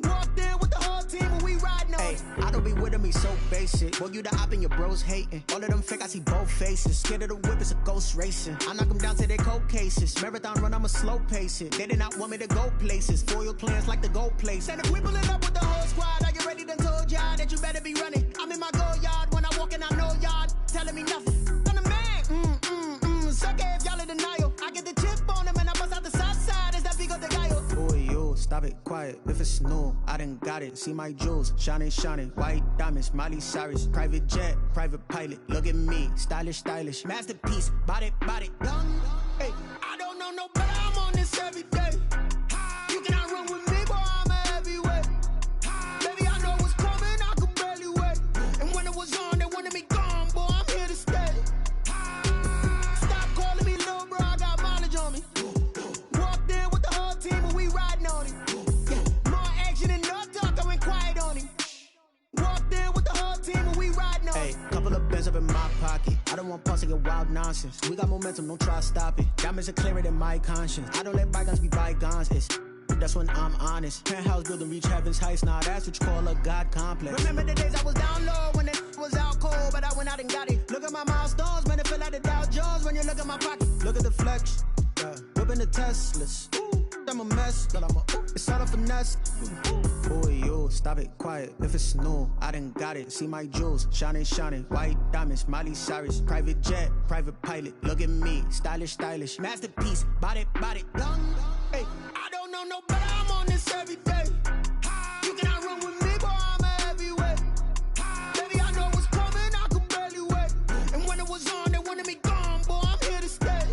Walked in with the whole team and we riding on him. I don't be with me so basic. Boy, you the op and your bros hating. All of them fake, I see both faces. Scared of the whip, it's a ghost racing. I knock them down to their cold cases. Marathon run, I'ma slow pace it. They did not want me to go places. Foil plans like the gold place. And if we pulling up with the whole squad, are you ready? Done told y'all that you better be running. I'm in my go yard when I walk in, I know y'all telling me nothing. I'm the man. Sucker if y'all in denial. I get the chip on him and I bust out the south side. Is that Vigo the guy? Boy, you stop it, quiet. If it's new, I done got it. See my jewels, shining, shining. White diamonds, Miley Cyrus. Private jet, private pilot. Look at me, stylish, stylish. Masterpiece, body, done. Hey, I don't know no better, I'm on this every day. You cannot run with me, boy, I'm a heavyweight. Baby, I know what's coming, I could barely wait. And when it was on, they wanted me gone, boy, I'm here to stay. Stop calling me little bro, I got mileage on me. Walked in with the whole team and we riding on him. Yeah, more action and no talk, I went quiet on him. Walked in with the whole team and we riding on him. Couple of bands up in my pocket. I don't want pause to get wild nonsense. We got momentum, don't try to stop it. Diamonds are clearer than my conscience. I don't let bygones be bygones. That's when I'm honest. Penthouse building, reach heaven's heights. Nah, that's what you call a God complex. Remember the days I was down low when it was out cold, but I went out and got it. Look at my milestones, man, it feel like the Dow Jones when you look at my pocket. Look at the flex, yeah. Whipping the Teslas. I'm a mess, but it's all a finesse. Boy, you stop it, quiet. If it's new, I done got it. See my jewels, shining, shining. White diamonds, Miley Cyrus. Private jet, private pilot. Look at me, stylish, stylish. Masterpiece, body, done. Hey, I don't know no better, I'm on this every day. You cannot run with me, boy, I'm a heavyweight. Baby, I know what's coming, I could barely wait. And when it was on, they wanted me gone, boy, I'm here to stay.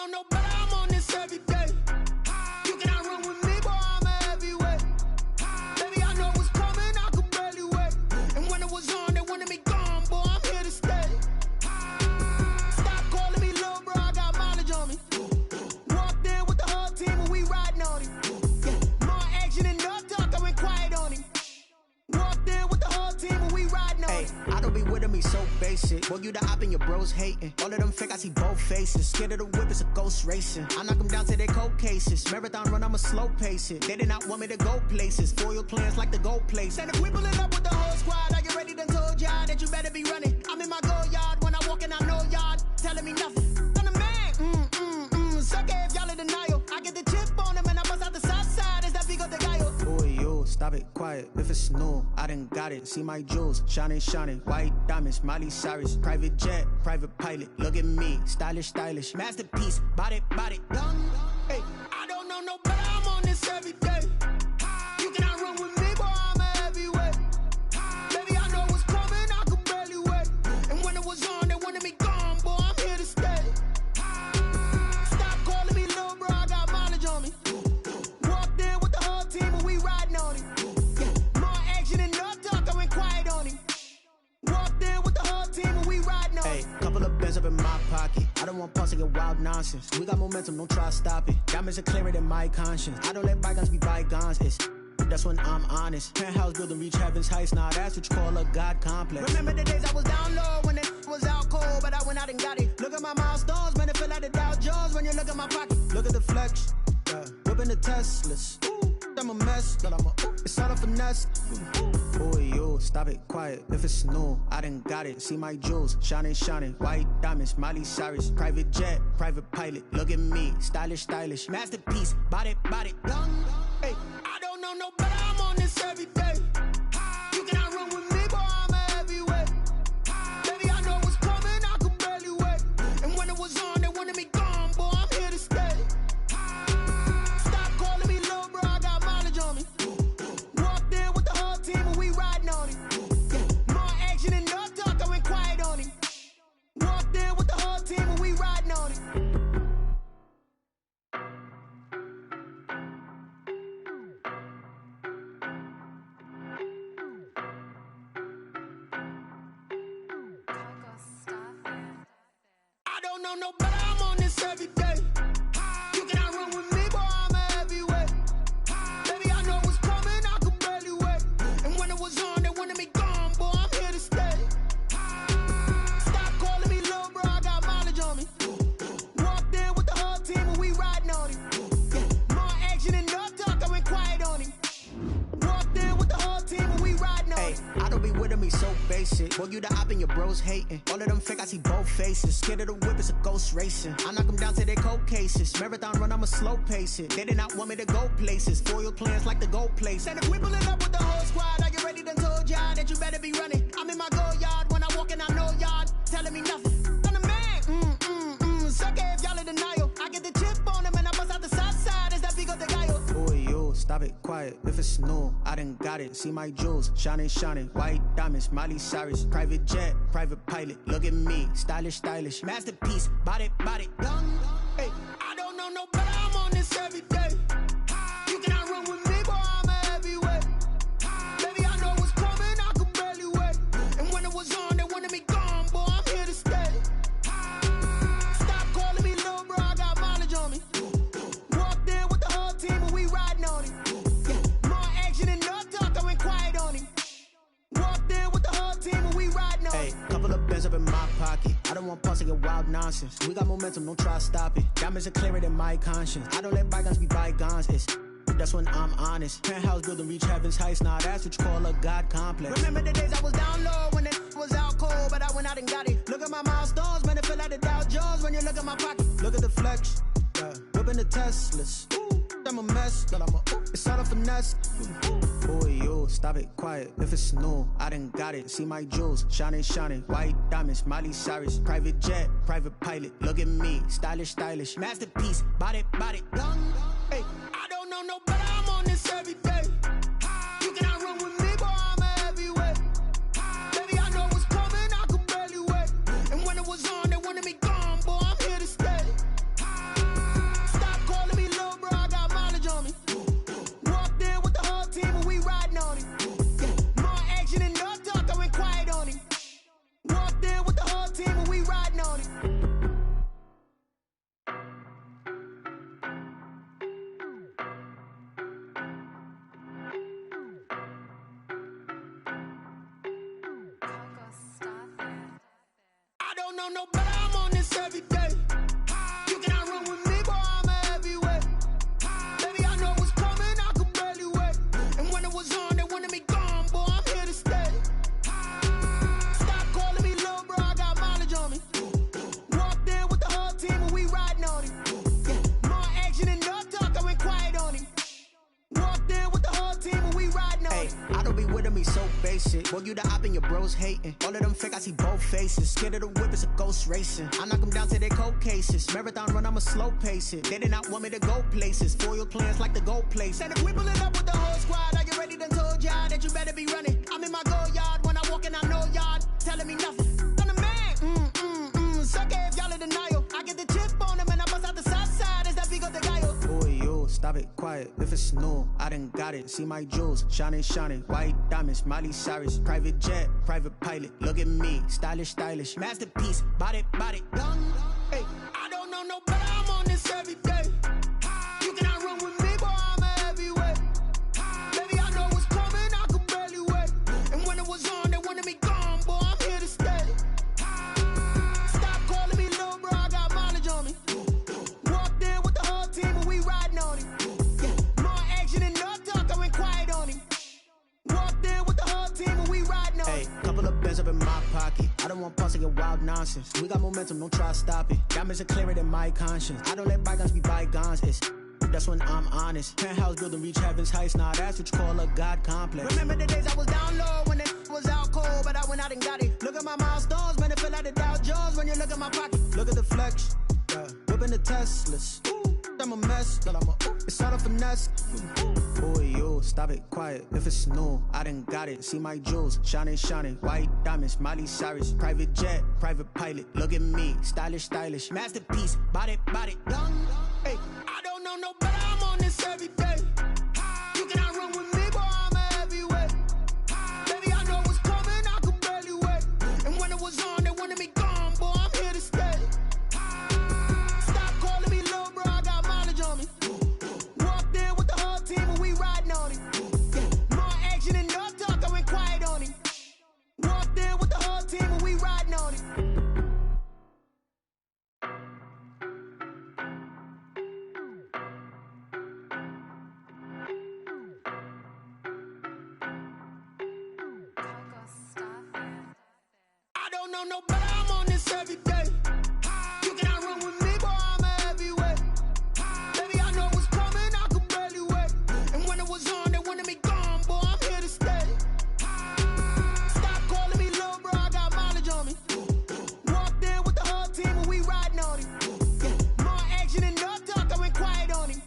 know no better, I'm on this every day. You cannot run with me, boy, I'm a heavyweight. Baby, I know what's coming, I could barely wait. And when it was on, they wanted me gone, boy, I'm here to stay. Stop calling me little bro, I got mileage on me. Walked in with the whole team and we riding on him. Yeah, more action and no talk, I went quiet on him. Walked in with the whole team and we riding on him. I don't be with me so basic. Boy, you the op and your bros hating. All of them fake, I see both faces. Scared of the whip, it's a ghost racing. I knock them down to their cold cases. Marathon run, I'ma slow pace it. They did not want me to go places. Foil plans like the gold place. And if we pulling up with the whole squad, I get ready done told y'all that you better be running. I'm in my go yard. When I walk in, I know y'all telling me nothing. I'm the man. Suck it if y'all in denial. I get the chip on them and I bust out the south side. Is that Vigo de Gallo? Boy, yo, stop it, quiet. If it's new, I done got it. See my jewels, shining, white diamonds, Miley Cyrus, private jet, private pilot. Look at me, stylish, masterpiece, body, done. Hey, I don't know no better, I'm on this every day. You cannot run with me, boy, I'm a heavyweight. Baby, I know what's coming, I could barely wait. And when it was on, they wanted me gone, boy, I'm here to stay. Stop calling me little bro, I got mileage on me. Walked in with the whole team and we riding on him. Yeah, more action and no talk, I went quiet on him. Walked in with the whole team and we riding on. Hey, couple of bands up in my pocket. I don't want pause to get wild nonsense. We got momentum, don't try to stop it. Diamonds are clearer than my conscience. I don't let bygones be bygones. That's when I'm honest. Penthouse building, reach heaven's heights. Now that's what you call a God complex. Remember the days I was down low when it was out cold, but I went out and got it. Look at my milestones, man, it feel like the Dow Jones when you look at my pocket. Look at the flex, whipping the Teslas. I'm a mess, but it's all a finesse. Boy, yo, stop it, quiet. If it's new, I done got it. See my jewels, shining, white diamonds, Miley Cyrus, private jet, private pilot. Look at me, stylish, masterpiece, body, done. Hey, I don't know no better, I'm on this every day. You cannot run with me, boy, I'm a heavyweight. Baby, I know what's coming, I could barely wait. And when it was on, they wanted me gone, boy, I'm here to stay. Stop calling me little bro, I got mileage on me. Walked in with the whole team and we riding on him. Yeah, more action and no talk, I went quiet on him. Walked in with the whole team and we riding on him. No better, I'm on this every day. You cannot run with me, boy, I'm a heavyweight. Baby, I know what's coming, I could barely wait. And when it was on, they wanted me gone, boy, I'm here to stay. Stop calling me little bro, I got mileage on me. Walked in with the whole team and we riding on him. Yeah, more action and no talk, I went quiet on him. Walked in with the whole team and we riding on him. Hey, I don't be with me so basic. Boy, you the op and your bros hating. All of them fake, I see both faces. Scared of the whip, it's a ghost racing. I knock them down to their cold cases. Marathon run, I'ma slow pace it. They did not want me to go places. Foil plans like the gold place. And if we pulling up with the whole squad, I get ready done told y'all that you better be running. I'm in my go yard. When I walk in, I know y'all telling me nothing. I'm the man. Suck it if y'all in denial. I get the chip on them and I bust out the south side. Is that Vigo de Gallo? Boy, yo, stop it, quiet. If it's new, I done got it. See my jewels, shining, white diamonds, Miley Cyrus, private jet, private pilot. Look at me, stylish, masterpiece, body, done. Hey, I don't know no better, I'm on this every day. You cannot run with me, boy, I'm a heavyweight. Baby, I know what's coming, I could barely wait. And when it was on, they wanted me gone, boy, I'm here to stay. Stop calling me little bro, I got mileage on me. Walked in with the whole team and we riding on him. Yeah, more action and no talk, I went quiet on him. Walked in with the whole team and we riding on him. Hey, couple of bands up in my pocket. I don't want pause to get wild nonsense. We got momentum, don't try to stop it. Diamonds are clearer than my conscience. I don't let bygones be bygones. That's when I'm honest. Penthouse building, reach heaven's heights. Now that's what you call a God complex. Remember the days I was down low when it was out cold, but I went out and got it. Look at my milestones, man, it feel like the Dow Jones when you look at my pocket. Look at the flex, whipping the Teslas. I'm a mess, but it's all a finesse. Boy, yo, stop it, quiet. If it's new, I done got it. See my jewels, shining, white diamonds, Miley Cyrus, private jet, private pilot. Look at me, stylish, masterpiece, body, done. Hey, I don't know no better, I'm on this every day. You cannot run with me, boy, I'm a heavyweight. Baby, I know what's coming, I could barely wait. And when it was on, they wanted me gone, boy, I'm here to stay. know no better, I'm on this every day. You cannot run with me, boy, I'm a heavyweight. Baby, I know what's coming, I could barely wait. And when it was on, they wanted me gone, boy, I'm here to stay. Stop calling me little bro, I got mileage on me. Walked in with the whole team and we riding on him. Yeah, more action and no talk, I went quiet on him. Walked in with the whole team and we riding on him. I don't be with him, he's so basic. Boy, you the op and your bros hating. All of them fake, I see both faces. Scared of the whip, it's a ghost racing. I knock them down to their cold cases. Marathon run, I'ma slow pace it. They did not want me to go places. Foil plans like the gold place. And if we pull it up with the whole squad, are you ready? Done told y'all that you better be running. I'm in my go yard when I walk in, I know y'all telling me nothing. I'm the man, suck it if y'all in denial. I get the chip on them and I bust out the south side. Is that big of the guy? Boy, yo, stop it, quiet. If it's new, I done got it. See my jewels, shining, shining. White diamonds, Miley Cyrus. Private jet, private pilot. Look at me, stylish, stylish. Masterpiece, body, done. Hey, I don't know no better, I'm on this every day. You cannot run with me, boy, I'm a heavyweight. Baby, I know what's coming, I could barely wait. And when it was on, they wanted me gone, boy, I'm here to stay. Stop calling me little bro, I got mileage on me. Walked in with the whole team and we riding on him. Yeah, more action and no talk, I went quiet on him. Walked in with the whole team and we riding on him. Hey, couple of bands up in my pocket. I don't want pause to get wild nonsense. We got momentum, don't try to stop it. Diamonds are clearer than my conscience. I don't let bygones be bygones. That's when I'm honest. Penthouse building, reach heaven's heights. Now that's what you call a God complex. Remember the days I was down low when it was out cold, but I went out and got it. Look at my milestones, man, it feel like the Dow Jones when you look at my pocket. Look at the flex, yeah. Whipping the Teslas. I'm a mess, but I'm a it's all a finesse. Boy, yo, stop it, quiet. If it's new, I done got it. See my jewels, shining, shining. White diamonds, Miley Cyrus. Private jet, private pilot. Look at me, stylish, stylish. Masterpiece, body, done. Hey, I don't know no better, I'm on this every day. You cannot run with me, boy, I'm a heavyweight. Baby, I know what's coming, I could barely wait. And when it was on, they wanted me gone, boy, I'm here to stay. Stop calling me little bro, I got mileage on me. Walked in with the whole team and we riding on him. Yeah, more action and no talk, I went quiet on him. Walked in with the whole team and we riding on him. I don't know no better, I'm on this every day. You cannot run with me, boy, I'm a heavyweight. Baby, I know what's coming, I could barely wait. And when it was on, they wanted me gone, boy, I'm here to stay. Stop calling me little bro, I got mileage on me. Walked in with the whole team and we riding on him. Yeah, more action and no talk, I went quiet on him.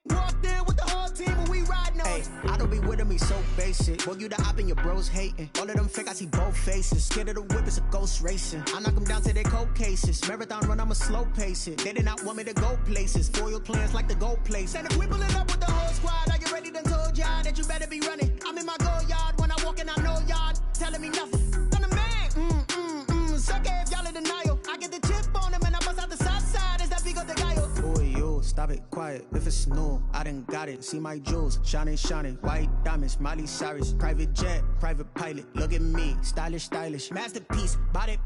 Walked in with the whole team and we riding on him. I don't be with him, he's so basic. Boy, you the op and your bros hating. All of them fake, I see both faces. Scared of the whip, it's a ghost racing. I knock them down to their cold cases. Marathon run, I'ma slow pace it. They did not want me to go places. Foil plans like the gold place. And if we pull it up with the whole squad, are you ready? Done told y'all that you better be running. I'm in my go yard when I walk in, I know y'all telling me nothing. I'm the man, suck it if y'all in denial. I get the chip on them and I bust out the south side. Is that big of the guy? Boy, yo, stop it, quiet. If it's new, I done got it. See my jewels, shining, shining. White diamonds, Miley Cyrus. Private jet, private pilot. Look at me, stylish, stylish. Masterpiece, body,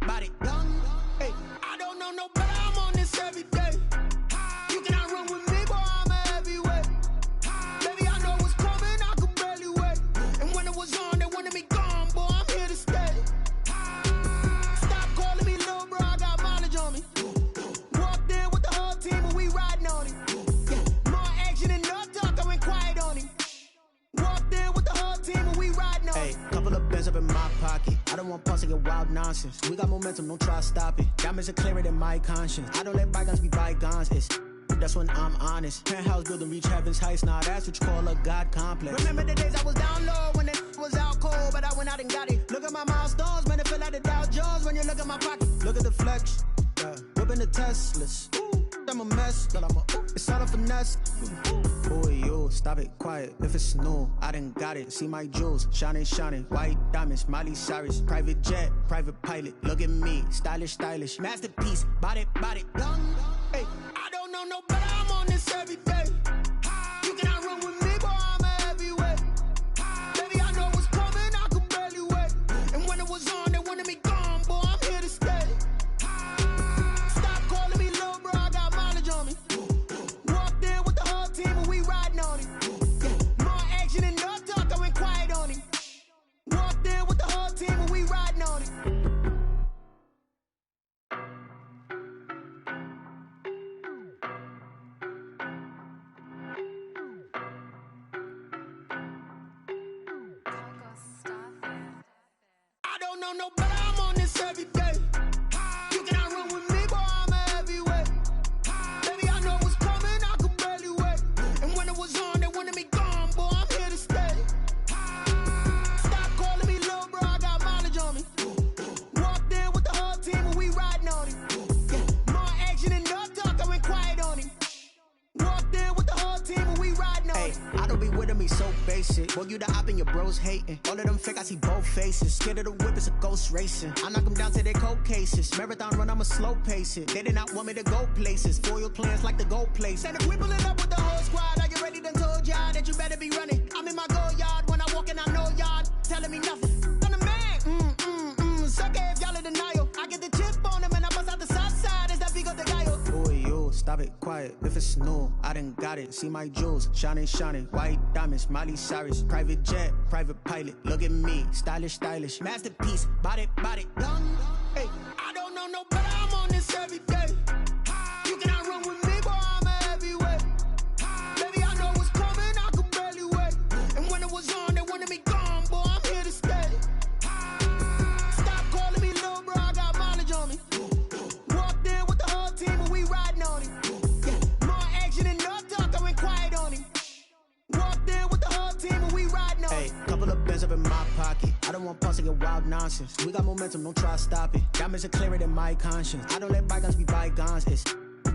done. Hey, I don't know no better, I'm on this every day. You cannot run with me, boy, I'm a heavyweight. Baby, I know what's coming, I could barely wait. And when it was on, they wanted me gone, boy, I'm here to stay. Stop calling me little bro, I got mileage on me. Walked in with the whole team and we riding on him. Yeah, more action and no talk, I went quiet on him. Walked in with the whole team and we riding on him. Hey, couple of bands up in my pocket. I don't want pause to get wild nonsense. We got momentum, don't try to stop it. Diamonds are clearer than my conscience. I don't let bygones be bygones. That's when I'm honest. Penthouse building, reach heaven's heights. Now that's what you call a God complex. Remember the days I was down low when it was out cold, but I went out and got it. Look at my milestones, man, it feel like the Dow Jones when you look at my pocket. Look at the flex, yeah. Whipping the Teslas. I'm a mess, but I'm a it's all a finesse. Boy, yo, stop it, quiet. If it's new, I done got it. See my jewels, shining, shining. White diamonds, Miley Cyrus. Private jet, private pilot. Look at me, stylish, stylish. Masterpiece, body, done. Hey, I don't know no better, I'm on this every day. You cannot run with me, boy, I'm a heavyweight. Baby, I know what's coming, I could barely wait. And when it was on, they wanted me gone, boy, I'm here to stay. know no better, I'm on this every day. You cannot run with me, boy, I'm a heavyweight. Baby, I know what's coming, I could barely wait. And when it was on, they wanted me gone, boy, I'm here to stay. Stop calling me little bro, I got mileage on me. Walked in with the whole team and we riding on him. Yeah, more action and no talk, I went quiet on him. Walked in with the whole team and we riding on him. I don't be with him, he's so basic. Boy, you the op and your bros hating. All of them fake, I see both faces. Scared of the whip, it's a ghost racing. I knock them down to their cold cases. Marathon run, I'ma slow pace it. They did not want me to go places. Foil plans like the gold place. And if we pulling up with the whole squad, I get ready done told y'all that you better be running. I'm in my go yard when I walk in, I know y'all telling me nothing. I'm the man, sucker if y'all in denial. I get the chip on them and I bust out the south side. Is that big of the guy? Boy, you stop it, quiet. If it's new, I done got it. See my jewels, shining, shining. White diamonds, Miley Cyrus. Private jet, private pilot. Look at me, stylish, stylish. Masterpiece, body, done. Hey, I don't know no better, I'm on this every day. You cannot run with me, boy, I'm a heavyweight. Baby, I know what's coming, I could barely wait. And when it was on, they wanted me gone, boy, I'm here to stay. Stop calling me little bro, I got mileage on me. Walked in with the whole team and we riding on him. Yeah, more action and no talk, I went quiet on him. Walked in with the whole team and we riding on him. hey, couple of bands up in my pocket. I don't want pause to get wild nonsense. We got momentum, don't try to stop it. Diamonds are clearer than my conscience. I don't let bygones be bygones.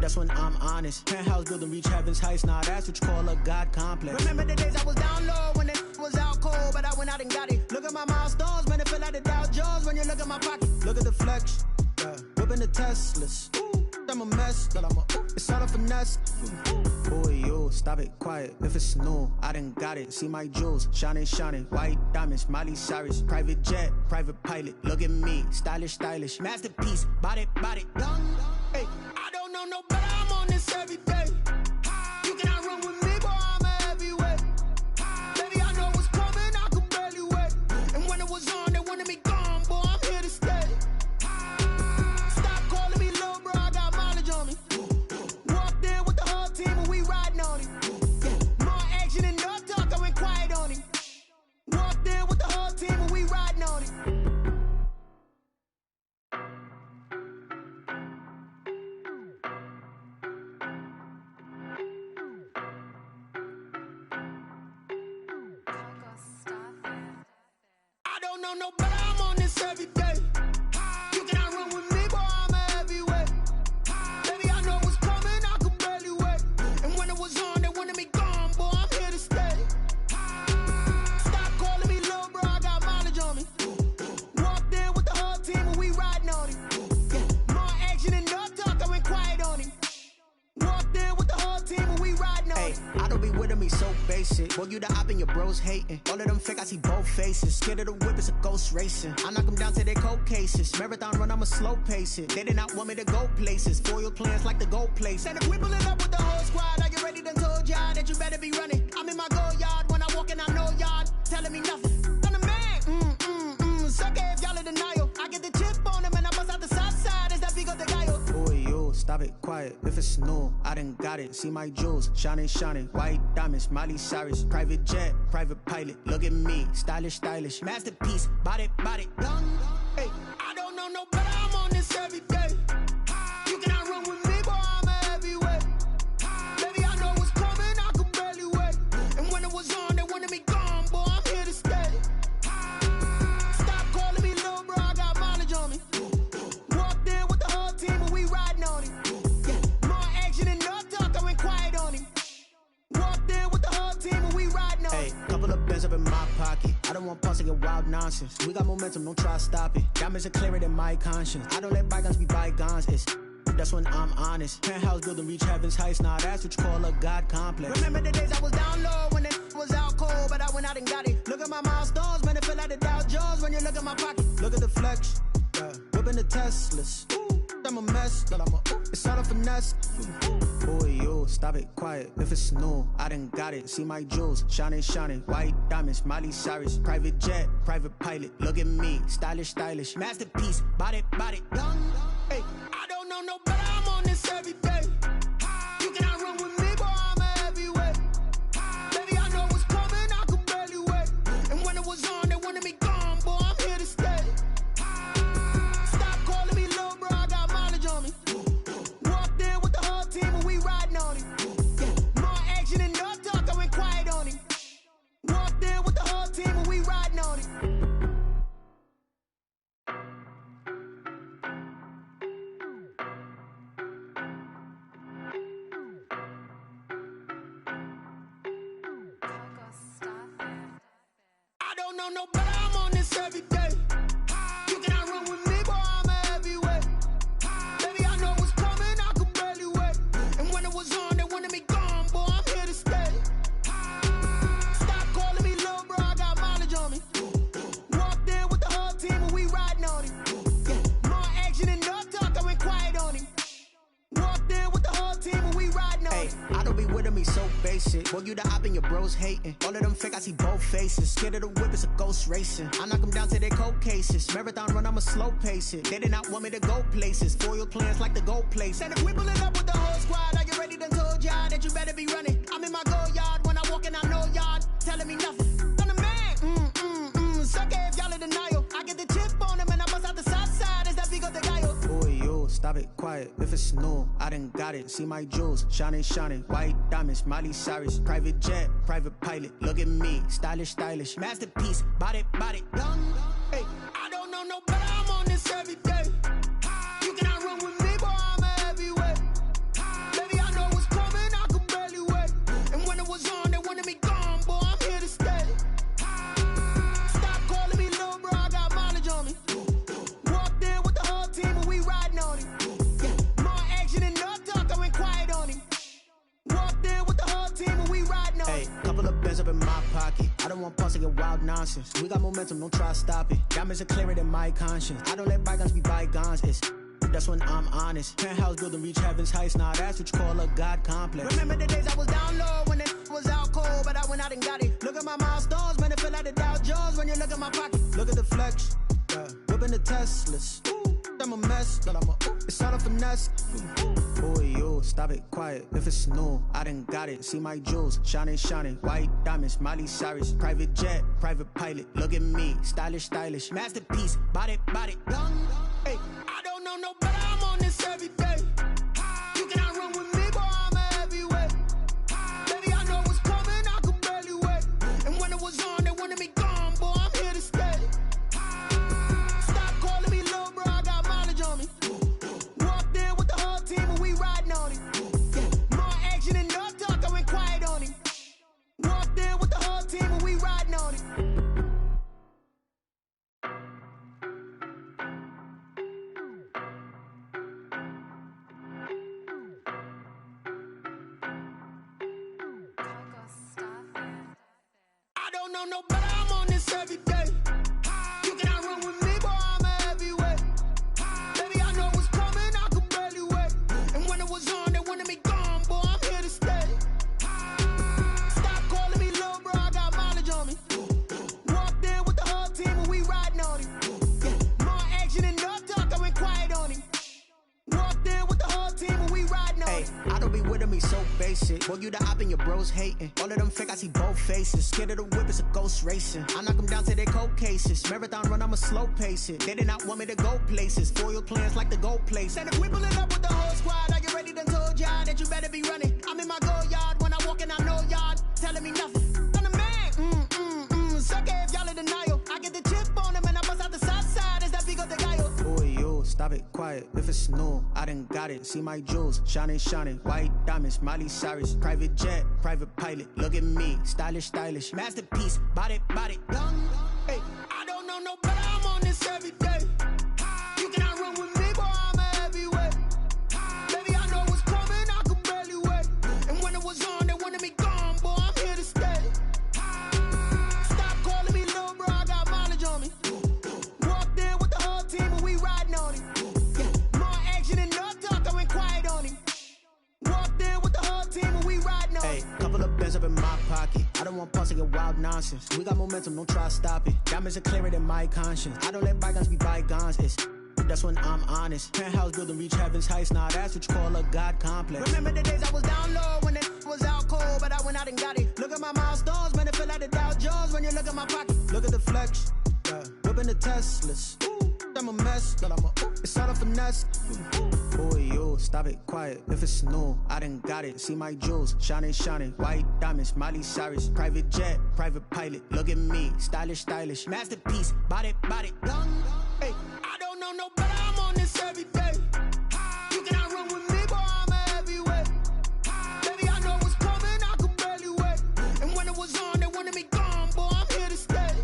That's when I'm honest. Penthouse building, reach heaven's heights. Nah, that's what you call a God complex. Remember the days I was down low when it was out cold, but I went out and got it. Look at my milestones, man, it feel like the Dow Jones when you look at my pocket. Look at the flex, yeah. Whipping the Teslas. I'm a mess, but it's all a finesse. Boy, you stop it, quiet. If it's new, I done got it. See my jewels, shining, shining. White diamonds, Miley Cyrus. Private jet, private pilot. Look at me, stylish, stylish. Masterpiece, body, done. Hey, I don't know no better, I'm on this every day. You cannot run with me, boy, I'm a heavyweight. Baby, I know what's coming, I could barely wait. And when it was on, they wanted me gone, boy, I'm here to stay. Stop calling me little bro, I got mileage on me. Walked in with the whole team and we riding on him. Yeah, more action and no talk, I went quiet on him. Walked in with the whole team and we riding on him. I don't know no better, I'm on this every day. You cannot run with me, boy, I'm a heavyweight. Baby, I know what's coming, I could barely wait. And when it was on, they wanted me gone, boy, I'm here to stay. Stop calling me little bro, I got mileage on me. Walked in with the whole team and we riding on him. Yeah, more action and no talk, I went quiet on him. Walked in with the whole team and we riding on him. I don't be with him, he's so basic. Boy, you the op and your bros hating. All of them fake, I see both faces. Scared of the whip, it's a ghost racing. I knock them down to their cold cases. Marathon run, I'ma slow pace it. They did not want me to go places. Foil plans like the gold place. And if we pulling up with the whole squad, I get ready done told y'all that you better be running. I'm in my go yard when I walk in, I know y'all telling me nothing. I'm the man, sucker if y'all in denial. I get the chip on them and I bust out the south side. Is that big of the guy? Boy, you stop it, quiet. If it's new, I done got it. See my jewels, shining, shining. White diamonds, Miley Cyrus. Private jet, private pilot. Look at me, stylish, stylish. Masterpiece, body, done. Hey, I don't know no better, I'm on this every day. You cannot run with me, boy, I'm a heavyweight. Baby, I know what's coming, I could barely wait. And when it was on, they wanted me gone, boy, I'm here to stay. Stop calling me little bro, I got mileage on me. Walked in with the whole team and we riding on him. Yeah, more action and no talk, I went quiet on him. Walked in with the whole team and we riding on him. Hey, couple of bands up in my pocket. I don't want pause to get wild nonsense. We got momentum, don't try to stop it. Diamonds are clearer than my conscience. I don't let bygones be bygones. That's when I'm honest. Penthouse building, reach heaven's heights. Nah, that's what you call a God complex. Remember the days I was down low when it was out cold, but I went out and got it. Look at my milestones, man, it feel like the Dow Jones when you look at my pocket. Look at the flex, yeah. Whipping the Teslas. I'm a mess, but it's all a finesse. Boy, you stop it, quiet. If it's new, I done got it. See my jewels, shining, shining. White diamonds, Miley Cyrus. Private jet, private pilot. Look at me, stylish, stylish. Masterpiece, body, done. Hey, I don't know no better, I'm on this every day. You cannot run with me, boy, I'm a heavyweight. Baby, I know what's coming, I could barely wait. And when it was on, they wanted me gone, boy, I'm here to stay. don't know, but I'm on this every day. You cannot run with me, boy, I'm a heavyweight. Baby, I know what's coming, I could barely wait. And when it was on, they wanted me gone, boy, I'm here to stay. Stop calling me little bro, I got mileage on me. Walked in with the whole team and we riding on it. Yeah, more action and no talk, I went quiet on it. Walked in with the whole team and we riding on it. I don't be with me so basic. Boy, you the op and your bros hating. All of them fake, I see both faces. Scared of the whip, it's a ghost racing. I knock them down to their cold cases. Marathon run, I'ma slow pace it. They did not want me to go places. Foil plans like the go place. And if we pulling up with the whole squad, I get ready to told y'all that you better be running. I'm in my go yard. When I walk in, I know y'all telling me nothing. I'm the man. Suck it if y'all in denial. I get the chip on them and I bust out the south side. Is that Vigo de Gallo? Boy, yo, stop it, quiet. If it's new, I done got it. See my jewels, shining, shining. White diamonds, Miley Cyrus. Private jet, private pilot. Look at me, stylish, stylish. Masterpiece, body, young. Hey, I don't know no better, I'm on this every day. You cannot run with me, boy, I'm a heavyweight. Baby, I know what's coming, I could barely wait. And when it was on, they wanted me gone, boy, I'm here to stay. Stop calling me little bro, I got mileage on me. Walked in with the whole team and we riding on it. Yeah, more action and no talk, I went quiet on it. Walked in with the whole team and we riding on it. Hey, couple of bands up in my pocket. I don't want pause to get wild nonsense. We got momentum, don't try to stop it. Diamonds are clearer than my conscience. I don't let bygones be bygones. That's when I'm honest. Penthouse building reach heaven's heights. Now that's what you call a God complex. Remember the days I was down low when it was out cold, but I went out and got it. Look at my milestones, man, it feel like the Dow Jones when you look at my pocket. Look at the flex, whipping the Teslas. I'm a mess, but it's all a finesse. Boy, yo, stop it, quiet. If it's new, I done got it. See my jewels, shining, shining. White diamonds, Miley Cyrus. Private jet, private pilot. Look at me, stylish, stylish. Masterpiece, body, young. Hey, I don't know no better, I'm on this every day. You cannot run with me, boy, I'm a heavyweight. Baby, I know what's coming, I could barely wait. And when it was on, they wanted me gone, boy, I'm here to stay. Stop calling me little bro, I got mileage on me. Walked in with the whole team and we riding on it. Yeah, more action and no talk, I went quiet on it. Walked in with the whole team and we riding on it. I don't know no better, I'm on this every day. You cannot run with me, boy, I'm a heavyweight. Baby, I know what's coming, I could barely wait. And when it was on, they wanted me gone, boy, I'm here to stay. Stop calling me little bro, I got mileage on me. Walked in with the whole team and we riding on it. Yeah, more action and no talk, I went quiet on it. Walked in with the whole team and we riding on it. I don't be with me so basic. Boy, you the op and your bros hating. All of them fake, I see both faces. Scared of the whip, it's a ghost racing. I knock them down to their cold cases. Marathon run, I'ma slow pace it. They did not want me to go places. Foil plans like the go place. And if we pulling up with the whole squad, I get ready to told y'all that you better be running. I'm in my go yard. When I walk in, I know y'all telling me nothing. I'm the man. Suck it if y'all in denial. I get the chip on them and I bust out the south side. Is that Vigo de Gallo? Boy, yo, stop it, quiet. If it's new, I done got it. See my jewels, shining, shining. White diamonds, Miley Cyrus. Private jet, private pilot. Look at me, stylish, stylish. Masterpiece, body, young. Hey, I don't know no better, I'm on this every day. You cannot run with me, boy, I'm a heavyweight. Baby, I know what's coming, I could barely wait. And when it was on, they wanted me gone, boy, I'm here to stay. Stop calling me little bro, I got mileage on me. Walked in with the whole team and we riding on it. Yeah, more action and no talk, I went quiet on it. Walked in with the whole team and we riding on it. Hey, couple of bands up in my pocket. I don't want pause to get wild nonsense. We got momentum, don't try to stop it. Diamonds are clearer than my conscience. I don't let bygones be bygones. That's when I'm honest. Penthouse building reach heaven's heights. Now that's what you call a God complex. Remember the days I was down low when it was out cold, but I went out and got it. Look at my milestones, man, it feel like the Dow Jones when you look at my pocket. Look at the flex, whipping the Teslas. I'm a mess, but it's all a finesse. Boy, yo, stop it, quiet. If it's new, I done got it. See my jewels, shining, shining. White diamonds, Miley Cyrus. Private jet, private pilot. Look at me, stylish, stylish. Masterpiece, body, young. Hey, I don't know no better, I'm on this every day. You cannot run with me, boy, I'm a heavyweight. Baby, I know what's coming, I could barely wait. And when it was on, they wanted me gone, boy, I'm here to stay.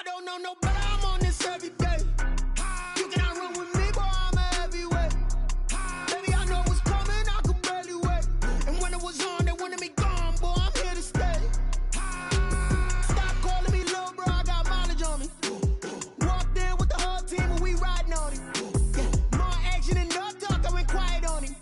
don't know no better, I'm on this every day. You cannot run with me, boy, I'm a heavyweight. Baby, I know what's coming, I could barely wait. And when it was on, they wanted me gone, boy, I'm here to stay. Stop calling me little bro, I got mileage on me. Walked in with the whole team and we riding on it. Yeah, more action and no talk, I went quiet on him.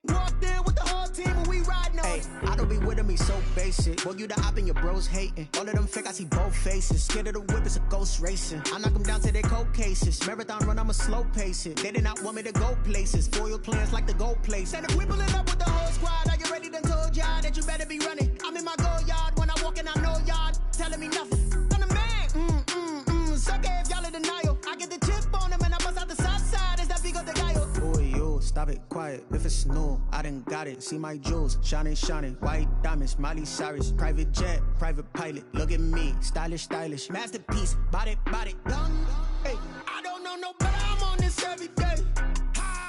Walked in with the whole team and we riding on it. I don't be with me so basic. Boy, you the op and your bros hating. All of them fake, I see both faces. Scared of the whip, it's a ghost racing. I knock them down to their cold cases. Marathon run, I'ma slow pace it. They did not want me to go places. Foil plans like the go place. And if we pulling up with the whole squad, are you ready? Done told y'all that you better be running. I'm in my go yard. When I walk in, I know y'all telling me nothing. I'm the man. Suck it if y'all in denial. I get the chip on them and I bust out the south side. It's that Vigo de Gallo. Boy, yo, stop it, quiet. If it's new, I done got it. See my jewels, shining, shining. White diamonds, Miley Cyrus. Private jet, private pilot. Look at me, stylish, stylish. Masterpiece, body, done. Hey, I don't know no better, I'm on this every day.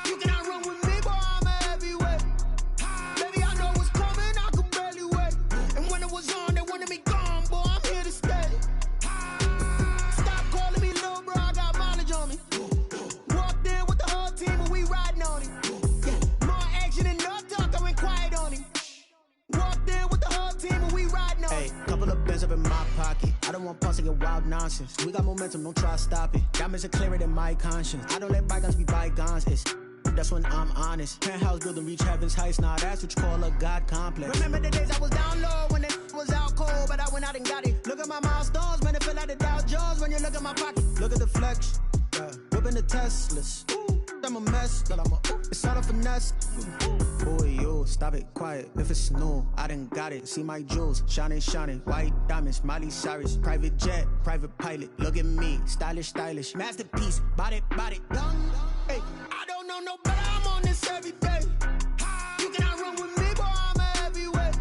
You cannot run with me, boy, I'm a heavyweight. Baby, I know what's coming, I could barely wait. And when it was on, they wanted me gone, boy, I'm here to stay. Stop calling me little bro, I got mileage on me. Walked in with the whole team and we riding on it. Yeah, more action and no talk, I went quiet on him. Walked in with the whole team and we riding on it. Hey, couple of bands up in my pocket. I don't want pause to get wild nonsense. We got momentum, don't try to stop it. Diamonds are clearer than my conscience. I don't let bygones be bygones. That's when I'm honest. Penthouse building, reach heaven's heights. Nah, that's what you call a God complex. Remember the days I was down low when it was out cold, but I went out and got it. Look at my milestones, man, it feel like the Dow Jones when you look at my pocket. Look at the flex, whipping the Teslas. I'm a mess, but it's all a finesse. Boy, yo, stop it, quiet. If it's new, I done got it. See my jewels, shining, shining. White diamonds, Miley Cyrus. Private jet, private pilot. Look at me, stylish, stylish. Masterpiece, body, done. Hey, I don't know no better, I'm on this every day. You cannot run with me, boy, I'm a heavyweight.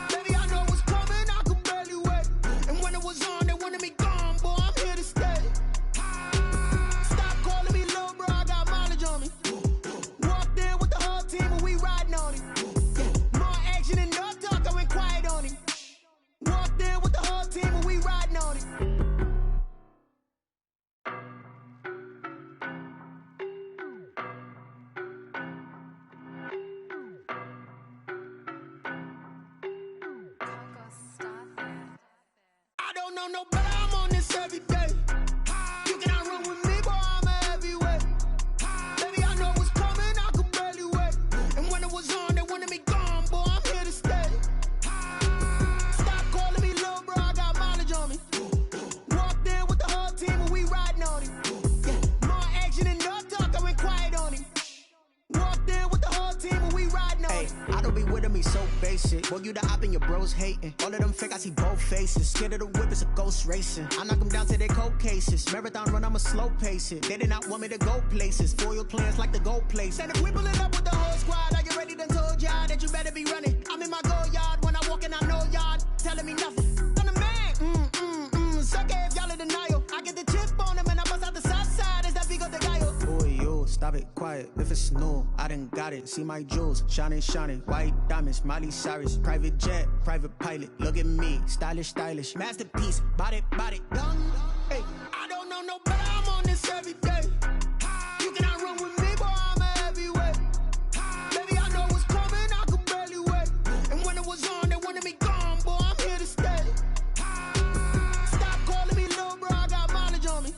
Baby, I know what's coming, I could barely wait. And when it was on, they wanted me gone, boy, I'm here to stay. Stop calling me little bro, I got mileage on me. Walked in with the whole team and we riding on it. Yeah, more action and no talk, I went quiet on him. Walked in with the whole team and we riding on it. I don't know no better, I'm on this every day. You cannot run with me, boy, I'm a heavyweight. Baby, I know what's coming, I could barely wait. And when it was on, they wanted me gone, boy, I'm here to stay. Stop calling me little bro, I got mileage on me. Walked in with the whole team and we riding on it. Yeah, more action and no talk, I went quiet on him. Walked in with the whole team and we riding on it. I don't be with me so basic. Boy, you the op and your bros hating. All of them fake, I see both faces. Scared of the whip, it's a ghost racing. I knock them down to their cold cases. Marathon run, I'ma slow pace it. They did not want me to go places. Foil plans like the go place. And if we pulling up with the whole squad, are you ready? Done told y'all that you better be running. I'm in my go yard. When I walk in, I know y'all telling me nothing. I'm the man. Suck it if y'all in denial. I get the chip on them and I bust out the south side. It's that Vigo de Gallo. Boy, yo, stop it, quiet. If it's new, I done got it. See my jewels, shining, shining. White diamonds, Miley Cyrus. Private jet, private pilot. Look at me, stylish, stylish. Masterpiece, body, done. Hey, I don't know no better, I'm on this every day. You cannot run with me, boy, I'm a heavyweight. Baby, I know what's coming, I could barely wait. And when it was on, they wanted me gone, boy, I'm here to stay. Stop calling me little bro, I got mileage on me.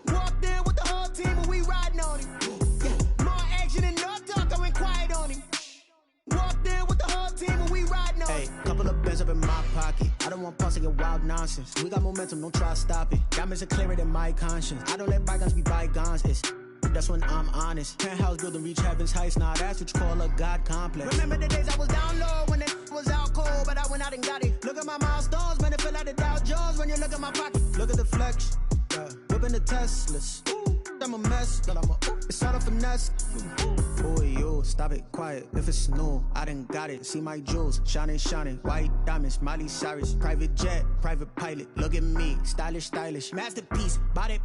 Walked in with the whole team and we riding on it. Yeah, more action and no talk, I went quiet on him. Walked in with the whole team and we riding on it. Hey, couple of bands up in my pocket. I don't want pause to get wild nonsense. We got momentum, don't try to stop it. Diamonds are clearer than my conscience. I don't let bygones be bygones. That's when I'm honest. Penthouse building, reach heaven's heights. Nah, that's what you call a God complex. Remember the days I was down low when it was out cold, but I went out and got it. Look at my milestones, man, it feel like the Dow Jones when you look at my pocket. Look at the flex, whipping the Teslas. I'm a mess, but it's all a finesse. Boy, yo, stop it, quiet. If it's new, I done got it. See my jewels, shining, shining. White diamonds, Miley Cyrus. Private jet, private pilot. Look at me, stylish, stylish. Masterpiece, body.